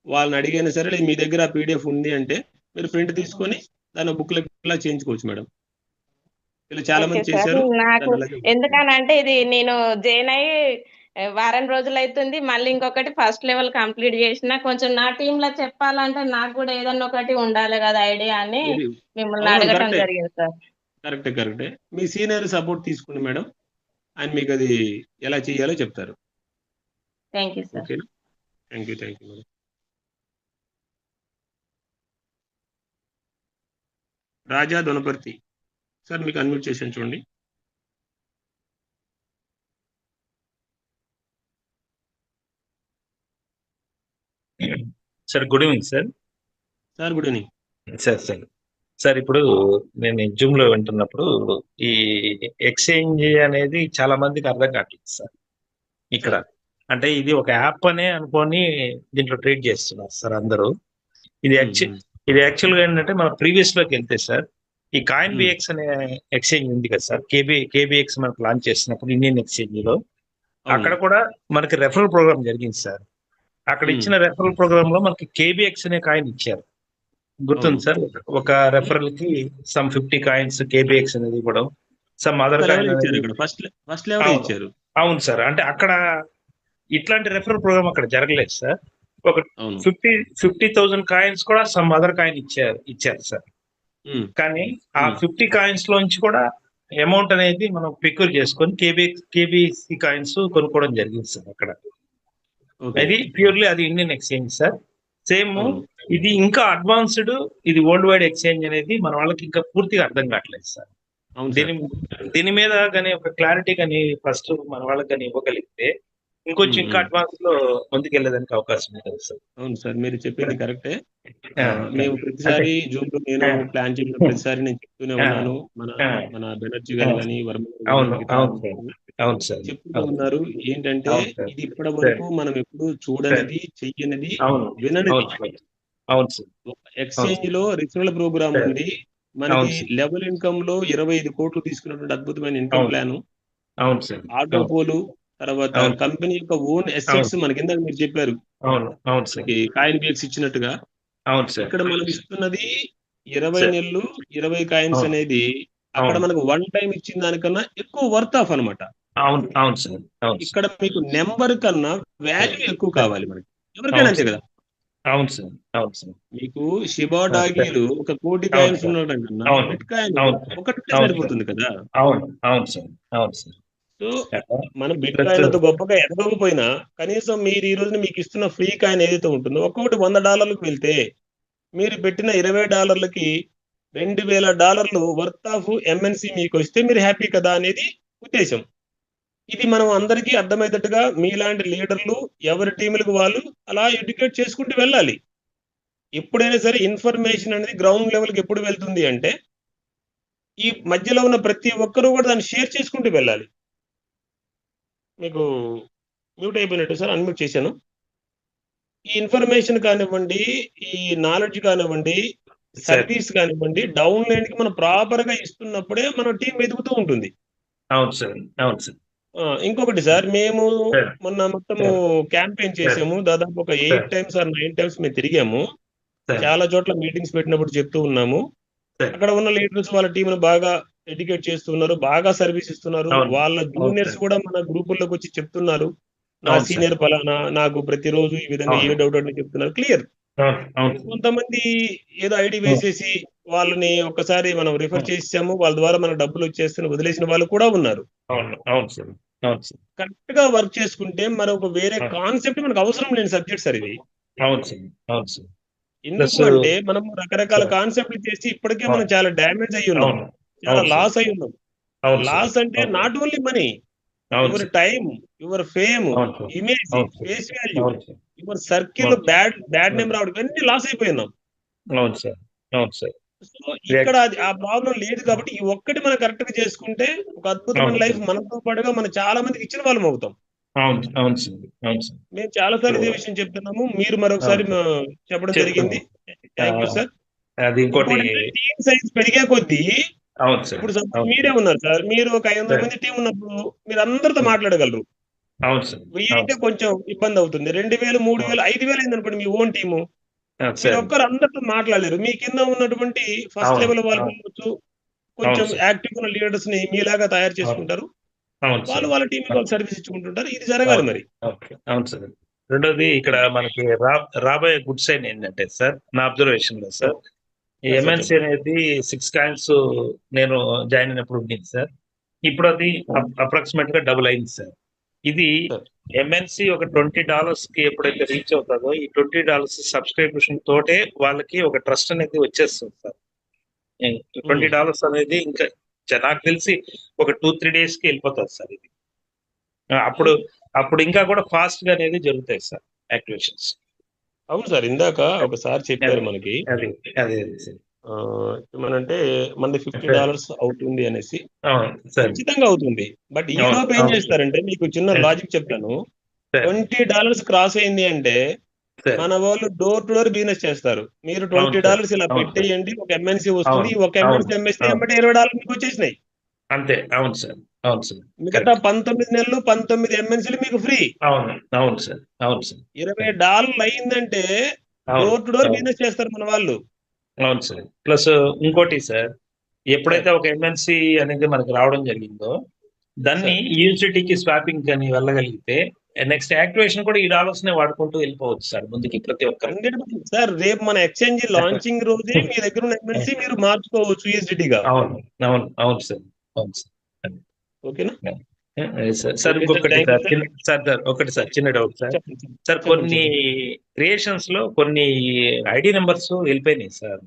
వాళ్ళని అడిగైనా సరే, లేదు మీ దగ్గర ఆ పీడిఎఫ్ ఉంది అంటే మీరు ప్రింట్ తీసుకొని దాన్ని బుక్‌లెట్‌లా చేయించుకోవచ్చు మేడం. ఇలా చాలా ఓకే మంది సార్. చేశారు. నాకు దాన్ని అలాగే ఎందుకనంటే ఇది నేను జాయిన్ అయ్యి వారం రోజులైతుంది. మళ్ళీ ఇంకొకటి ఫస్ట్ లెవెల్ కంప్లీట్ చేసిన. కొంచెం నా టీమ్‌లో చెప్పాలంటే నాకు కూడా ఏదన్నా ఒకటి ఉండాలి కదా ఐడియా అని వెరీ మిమ్మల్ని అవునవును. అడగటం కరెక్టే. జరిగింది సార్. కరెక్టే. మీ సీనియర్ సపోర్ట్ తీసుకోండి మేడం. ఆయన మీకు అది ఎలా చేయాలో చెప్తారు. Thank you sir. ఓకేనా? Thank you madam. Raja Donaparthi sir మీకు అన్మ్యూట్ చేశాను చూడండి. Sir good evening sir. Sir good evening. Sir ఇప్పుడు నేను జూమ్ లో వింటున్నప్పుడు ఈ ఎక్స్చేంజ్ అనేది చాలా మందికి అర్థం కావట్లేదు సార్ ఇక్కడ. అంటే ఇది ఒక యాప్ అనే అనుకొని దీంట్లో ట్రీట్ చేస్తున్నారు సార్ అందరూ. ఇది యాక్చువల్గా ఏంటంటే మన ప్రీవియస్ లోకి వెళ్తే సార్ ఈ కాయిన్ బిఎక్స్ అనే ఎక్స్చేంజ్ ఉంది కదా సార్, కేబిఎక్స్ మనకు లాంచ్ చేసినప్పుడు ఇండియన్ ఎక్స్చేంజ్ లో అక్కడ కూడా మనకి రెఫరల్ ప్రోగ్రామ్ జరిగింది సార్. అక్కడ ఇచ్చిన రెఫరల్ ప్రోగ్రామ్ లో మనకి కేబిఎక్స్ అనే కాయిన్ ఇచ్చారు, గుర్తుంది సార్. ఒక రెఫరల్ కి సమ్ 50 కాయిన్స్ కేబిఎక్స్ అనేది ఇవ్వడం, some other coin first level ఇచ్చారు. అవును సార్. అంటే అక్కడ ఇట్లాంటి రెఫరల్ ప్రోగ్రామ్ అక్కడ జరగలేదు సార్. ఒక 50,000 కాయిన్స్ కూడా సమ్ అదర్ కాయిన్ ఇచ్చారు సార్. కానీ ఆ 50 కాయిన్స్ లోంచి కూడా అమౌంట్ అనేది మనం పిక్యూర్ చేసుకొని కేబిసి కాయిన్స్ కొనుక్కోవడం జరిగింది సార్ అక్కడ. అది ప్యూర్లీ అది ఇండియన్ ఎక్స్చేంజ్ సార్. సేమ్ ఇది ఇంకా అడ్వాన్స్డ్, ఇది వరల్డ్ వైడ్ ఎక్స్చేంజ్ అనేది మన వాళ్ళకి ఇంకా పూర్తిగా అర్థం కావట్లేదు సార్. దీని మీద కానీ ఒక క్లారిటీ కానీ ఫస్ట్ మన వాళ్ళకి కానీ ఇవ్వగలిగితే ఇంకొంచెం ఇంకా అడ్వాన్స్ లో ముందుకెళ్ళేదానికి అవకాశం ఉంటుంది సార్. అవును సార్, మీరు చెప్పింది కరెక్టే. మేము ప్రతిసారి జూమ్ లో నేను ప్లాన్ చేసిన ప్రతిసారి నేను చెప్తూనే ఉన్నాను. మన బెనర్జీ గారు కానీ చెప్తూ ఉన్నారు. ఏంటంటే ఇది ఇప్పటి వరకు మనం ఎప్పుడు చూడనిది, చెయ్యనిది, విననిది. ఎక్స్చేంజ్ లో రిఫరల్ ప్రోగ్రామ్ ఉంది. మనకి లెవెల్ ఇన్కమ్ లో 25 కోట్లు తీసుకున్నటువంటి అద్భుతమైన ఇన్కమ్ ప్లాన్, ఆటోపోలు, తర్వాత కంపెనీ యొక్క ఓన్ అసెట్స్ మనకి ఇందాక మీరు చెప్పారు కాయిన్ బిఎక్స్ ఇచ్చినట్టుగా. ఇక్కడ మనం ఇస్తున్నది 20 నెలలు 20 కాయిన్స్ అనేది అక్కడ మనకు వన్ టైం ఇచ్చిన దానికన్నా ఎక్కువ వర్త్ ఆఫ్ అనమాట. ఇక్కడ మీకు నెంబర్ కన్నా వాల్యూ ఎక్కువ కావాలి మనకి, ఎవరికైనా అంతే కదా. అవును సార్. మీకు షిబా డాగీలు 1 కోటి కాయిన్స్ ఉండడం కన్నా బిట్ కాయిన్ ఒకటి సరిపోతుంది కదా. అవును సార్. సో మనం బిట్ కాయిన్లతో గొప్పగా ఎదగకపోయినా కనీసం మీరు ఈ రోజున మీకు ఇస్తున్న ఫ్రీ కాయిన్ ఏదైతే ఉంటుందో ఒక్కొక్కటి $100 వెళ్తే మీరు పెట్టిన $20కి $2,000 వర్త్ ఆఫ్ ఎంఎన్సి మీకు వస్తే మీరు హ్యాపీ కదా అనేది ఉద్దేశం. ఇది మనం అందరికీ అర్థమయ్యేటట్టుగా మీలాంటి లీడర్లు ఎవరి టీములకు వాళ్ళు అలా ఎడ్యుకేట్ చేసుకుంటూ వెళ్ళాలి. ఎప్పుడైనా సరే ఇన్ఫర్మేషన్ అనేది గ్రౌండ్ లెవెల్కి ఎప్పుడు వెళ్తుంది అంటే ఈ మధ్యలో ఉన్న ప్రతి ఒక్కరూ కూడా దాన్ని షేర్ చేసుకుంటూ వెళ్ళాలి. మీకు మ్యూట్ అయిపోయినట్టు సార్, అన్మ్యూట్ చేశాను. ఈ ఇన్ఫర్మేషన్ కానివ్వండి, ఈ నాలెడ్జ్ కానివ్వండి, సర్వీస్ కానివ్వండి, డౌన్ లైన్ కి మనం ప్రాపర్ గా ఇస్తున్నప్పుడే మన టీం ఎదుగుతూ ఉంటుంది. అవును సార్. ఇంకొకటి సార్, మేము మొన్న మొత్తము క్యాంపెయిన్ చేసాము. దాదాపు ఒక 8 times or 9 times మేము తిరిగాము. చాలా చోట్ల మీటింగ్స్ పెట్టినప్పుడు చెప్తూ ఉన్నాము. అక్కడ ఉన్న లీడర్స్ వాళ్ళ టీంను బాగా ఎడ్యుకేట్ చేస్తున్నారు, బాగా సర్వీస్ ఇస్తున్నారు. వాళ్ళ జూనియర్స్ కూడా మన గ్రూపుల్లోకి వచ్చి చెప్తున్నారు, నా సీనియర్ ఫలానా, నాకు ప్రతిరోజు ఈ విధంగా ఏ డౌట్ అని చెప్తున్నారు. క్లియర్. కొంతమంది ఏదో ఐడి వేసేసి వాళ్ళని ఒక్కసారి మనం రిఫర్ చేసాము, వాళ్ళ ద్వారా మన డబ్బులు వచ్చేస్తున్న వదిలేసిన వాళ్ళు కూడా ఉన్నారు. కరెక్ట్ గా వర్క్ చేసుకుంటే మరొక వేరే కాన్సెప్ట్ మనకు అవసరం లేని సబ్జెక్ట్ సార్ ఇది. ఎందుకు అంటే మనం రకరకాల కాన్సెప్ట్లు చేసి ఇప్పటికే మనం చాలా డ్యామేజ్ అయ్యి ఉన్నాం, చాలా లాస్ అయి ఉన్నాం. లాస్ అంటే not only money, your time, your fame, image, face value, your circle bad name రావడం ఇవన్నీ లాస్ అయిపోయినాం. అవును సార్, అవును సార్. సో ఇక్కడ ఆ ప్రాబ్లం లేదు కాబట్టి ఈ ఒక్కటి మనం కరెక్ట్ గా చేసుకుంటే ఒక అద్భుతమైన లైఫ్ మనతో పాటుగా మనం చాలా మందికి ఇచ్చిన వాళ్ళం అవుతాం. అవును, అవును సార్, అవును సార్. మేము చాలా సార్లు ఇదే విషయం చెప్తున్నాము, మీరు మరొకసారి చెప్పడం జరిగింది. Thank you sir. అది ఇంకోటి టీమ్ సైజ్ పెరిగే కొద్దీ అవును సార్, ఇప్పుడు మీరే ఉన్నారు సార్, మీరు ఒక 500 మంది టీం ఉన్నప్పుడు మీరు అందరితో మాట్లాడగలరు. అవును సార్. వెయ్యి అయితే కొంచెం ఇబ్బంది అవుతుంది. 2000, 3000, 5000 అయింది అనుకోండి మీ ఓన్ టీము, మీరు ఒక్కరు అందరితో మాట్లాడలేరు. మీ కింద ఉన్నటువంటి ఫస్ట్ లెవెల్ వాళ్ళు కావచ్చు, కొంచెం యాక్టివ్ ఉన్న లీడర్స్ ని మీలాగా తయారు చేసుకుంటారు. వాళ్ళు వాళ్ళ టీం వాళ్ళు సర్వీస్ ఇచ్చుకుంటుంటారు. ఇది జరగాలి మరి. అవును సార్. రెండోది ఇక్కడ మనకి రాబోయే గుడ్ సైన్ ఏంటంటే సార్, నా అబ్జర్వేషన్ లో సార్, ఈ ఎంఎన్సీ అనేది 6 కాయిన్స్ నేను జాయిన్ అయినప్పుడు ఉండింది సార్. ఇప్పుడు అది అప్రాక్సిమేట్ గా డబుల్ అయింది సార్. ఇది ఎంఎన్సీ ఒక $20 కి ఎప్పుడైతే రీచ్ అవుతుందో ఈ $20 సబ్స్క్రిప్షన్ తోటే వాళ్ళకి ఒక ట్రస్ట్ అనేది వచ్చేస్తుంది సార్. $20 అనేది ఇంకా నాకు తెలిసి ఒక 2-3 days కి వెళ్ళిపోతుంది సార్ ఇది. అప్పుడు ఇంకా కూడా ఫాస్ట్ గా అనేది జరుగుతాయి సార్ యాక్టివేషన్స్. అవును సార్, ఇందాక ఒకసారి చెప్పారు మనకి ఏమనంటే మనది $50 అవుతుంది అనేసి. ఖచ్చితంగా అవుతుంది. బట్ ఈ లోపు ఏం చేస్తారంటే, మీకు చిన్న లాజిక్ చెప్తాను. $20 క్రాస్ అయింది అంటే మన వాళ్ళు డోర్ టు డోర్ బిజినెస్ చేస్తారు. మీరు $20 ఇలా పెట్టేయండి, ఒక ఎంఎన్సీ వస్తుంది, ఒక ఎంఎన్సీ ఎంఎస్సీ అంటే $20 మీకు వచ్చేసినాయి అంతే. అవును సార్, అవును సార్. మిగతా 19 నెలలు 19 ఎంఎన్సీలు మీకు ఫ్రీ. అవును, అవును సార్, అవును సార్. $20 అయిందంటే డోర్ టు డోర్ బిజినెస్ చేస్తారు మన వాళ్ళు. అవును సార్. ప్లస్ ఇంకోటి సార్, ఎప్పుడైతే ఒక ఎంఎన్సీ అనేది మనకి రావడం జరిగిందో దాన్ని యూనివర్సిటీకి స్వాపింగ్ కానీ వెళ్ళగలిగితే నెక్స్ట్ యాక్టివేషన్ కూడా ఈ డాలర్స్ నే వాడుకుంటూ వెళ్ళిపోవచ్చు సార్ ముందుకి ప్రతి ఒక్కరు. సార్ రేపు మన ఎక్స్చేంజ్ లాంచింగ్ రోజే మీ దగ్గర ఉన్న ఎంఎన్సీ మీరు మార్చుకోవచ్చు యూఎస్డిటీగా. అవును, అవును, అవును సార్, అవును సార్. ఓకేనా సార్ ఇంకొకటి ఒకటి సార్ చిన్న డౌట్ సార్. సార్ కొన్ని క్రియేషన్స్ లో కొన్ని ఐడి నెంబర్స్ వెళ్ళిపోయినాయి sir.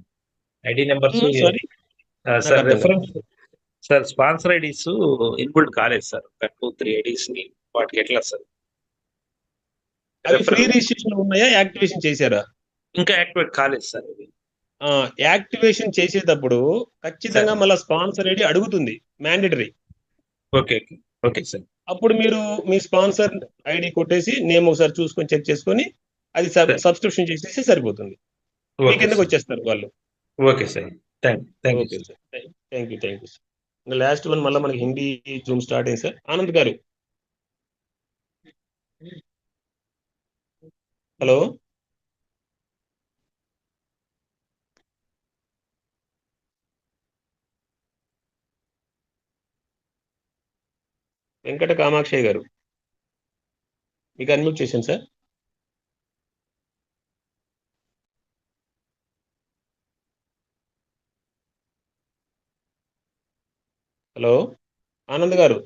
ID numbers sir reference sir sponsor IDs inbuilt కాలేదు సార్. 2-3 ఐడీస్ ని వాటికి ఎట్లా సార్? ఫ్రీ రిజిస్ట్రేషన్ ఉన్నాయా, యాక్టివేషన్ చేశారా? ఇంకా యాక్టివేట్ కాలేదు సార్. యాక్టివేషన్ చేసేటప్పుడు ఖచ్చితంగా మళ్ళీ స్పాన్సర్ ఐడి అడుగుతుంది, మ్యాండేటరీ. Okay, okay sir. అప్పుడు మీరు మీ స్పాన్సర్ ఐడి కొట్టేసి నేమ్ ఒకసారి చూసుకొని చెక్ చేసుకొని అది సబ్స్క్రిప్షన్ చేసేసి సరిపోతుంది. మీ కిందకి వచ్చేస్తారు వాళ్ళు. Okay sir, thank you sir. Thank you sir. Last one మళ్ళీ మనకి హిందీ జూమ్ స్టార్ట్ అయింది సార్. ఆనంద్ గారు, హలో. వెంకట కామాక్షయ్య గారు, మీకు అన్మ్యూట్ చేశాను సార్. హలో ఆనంద్ గారు.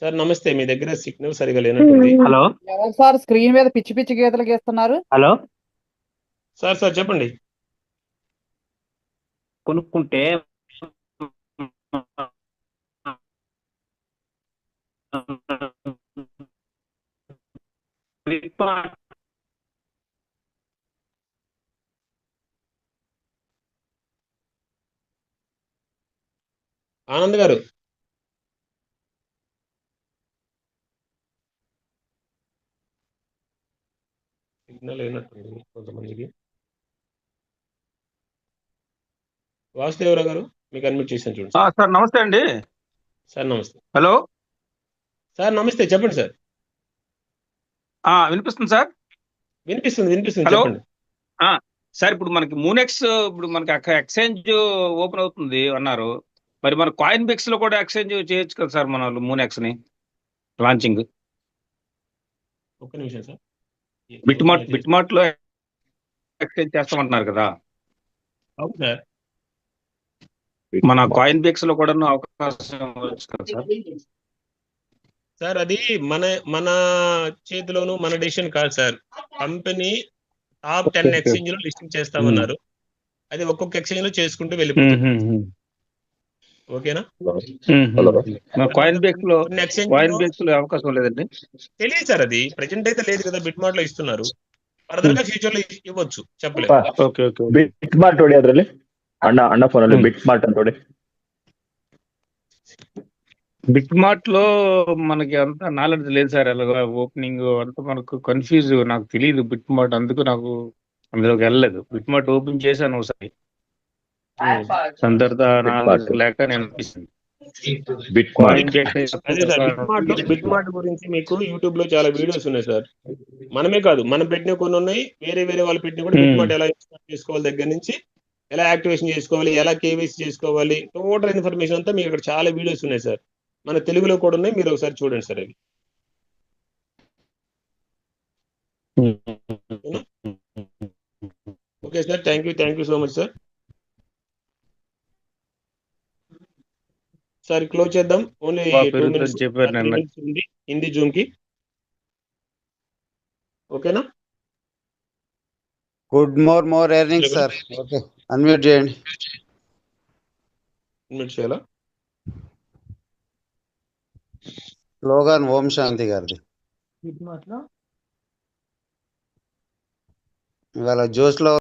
సార్ నమస్తే, మీ దగ్గర సిగ్నల్ సరిగా లేనట్టుంది. హలో సార్, స్క్రీన్ మీద పిచ్చి పిచ్చి గీతలు గీస్తున్నారు. హలో సార్ చెప్పండి. కొనుక్కుంటే ఆనంద్ గారు, సిగ్నల్ లేనట్టుంది కొంతమందికి. వాసుదేవరావు గారు, మీకు అన్మ్యూట్ చేశాను చూడండి. సార్ నమస్తే అండి. సార్ నమస్తే. హలో సార్ నమస్తే, చెప్పండి సార్. వినిపిస్తుంది సార్? వినిపిస్తుంది. హలో చెప్పండి సార్. ఇప్పుడు మనకి మూనెక్స్ ఇప్పుడు మనకి ఎక్స్చేంజ్ ఓపెన్ అవుతుంది అన్నారు. మరి మన కాయిన్ బిక్స్ లో కూడా ఎక్స్చేంజ్ చేయొచ్చు కదా సార్ మన మూనెక్స్ ని లాంచింగ్? ఒక్క నిమిషం సార్. బిట్మార్ట్ లో ఎక్స్చేంజ్ చేస్తామంటున్నారు కదా. అవును సార్. మన కాయిన్ బిక్స్ లో కూడా అవకాశం వచ్చు కదా సార్? సార్ అది మన చేతిలోను మన డెసిషన్ కాదు సార్. కంపెనీ టాప్ 10 ఎక్స్చేంజ్ లో లిస్టింగ్ చేస్తామన్నారు. అది ఒక్కొక్క ఎక్స్చేంజ్ లో చేసుకుంటూ వెళ్ళిపోతుంది. ఓకేనా? కాయిన్ బేస్ లో కొన్ని exchange కాయిన్ లో బేస్ లో అవకాశం లేదండి. తెలియదు సార్, అది ప్రెజెంట్ అయితే లేదు కదా, బిట్ మార్ట్ లో ఇస్తున్నారు. ఫర్దర్ గా ఫ్యూచర్ లో ఇవ్వచ్చు, చెప్పలేదు. ಓಕೆ ಓಕೆ ಬಿಟ್ ಮಾರ್ಟ್ ನೋಡಿ ಅದರಲ್ಲಿ ಅಣ್ಣ ಫೋನಲ್ಲಿ ಬಿಟ್ ಮಾರ್ಟ್ ಅಂತ ನೋಡಿ. బిట్ మార్ట్ లో మనకి అంత నాలెడ్జ్ లేదు సార్. అలాగా ఓపెనింగ్ అంతా మనకు కన్ఫ్యూజ్, నాకు తెలియదు బిట్ మార్ట్, అందుకు నాకు అందులోకి వెళ్ళలేదు. బిట్ మార్ట్ ఓపెన్ చేశాను ఒకసారి, దాని తర్వాత నాలెడ్జ్ లేక నేను అనిపిస్తుంది. బిట్ కాయిన్ అదే సార్, బిట్ మార్ట్ గురించి మీకు యూట్యూబ్ లో చాలా వీడియోస్ ఉన్నాయి సార్. మనమే కాదు, మనం పెట్టిన కొన్ని ఉన్నాయి, వేరే వేరే వాళ్ళు పెట్టిన కూడా బిట్ మార్ట్ ఎలా ఇన్స్టాల్ చేసుకోవాలి దగ్గర నుంచి, ఎలా యాక్టివేషన్ చేసుకోవాలి, ఎలా కేవైసీ చేసుకోవాలి, టోటల్ ఇన్ఫర్మేషన్ అంతా మీకు ఇక్కడ చాలా వీడియోస్ ఉన్నాయి సార్. మన తెలుగులో కూడా ఉన్నాయి, మీరు ఒకసారి చూడండి సార్ అవి. Okay sir, thank you so much sir. Sir close చేద్దాం. ఓన్లీ 2 minutes చెప్పారు నన్ను. ఉంది హిందీ జూమ్ కి. ఓకేనా? Good more earning sir. Okay, unmute చేయండి. అన్మ్యూట్ చేయాలా? స్లోగన్ ఓం శాంతి గారిది. ఇవాళ జోష్లో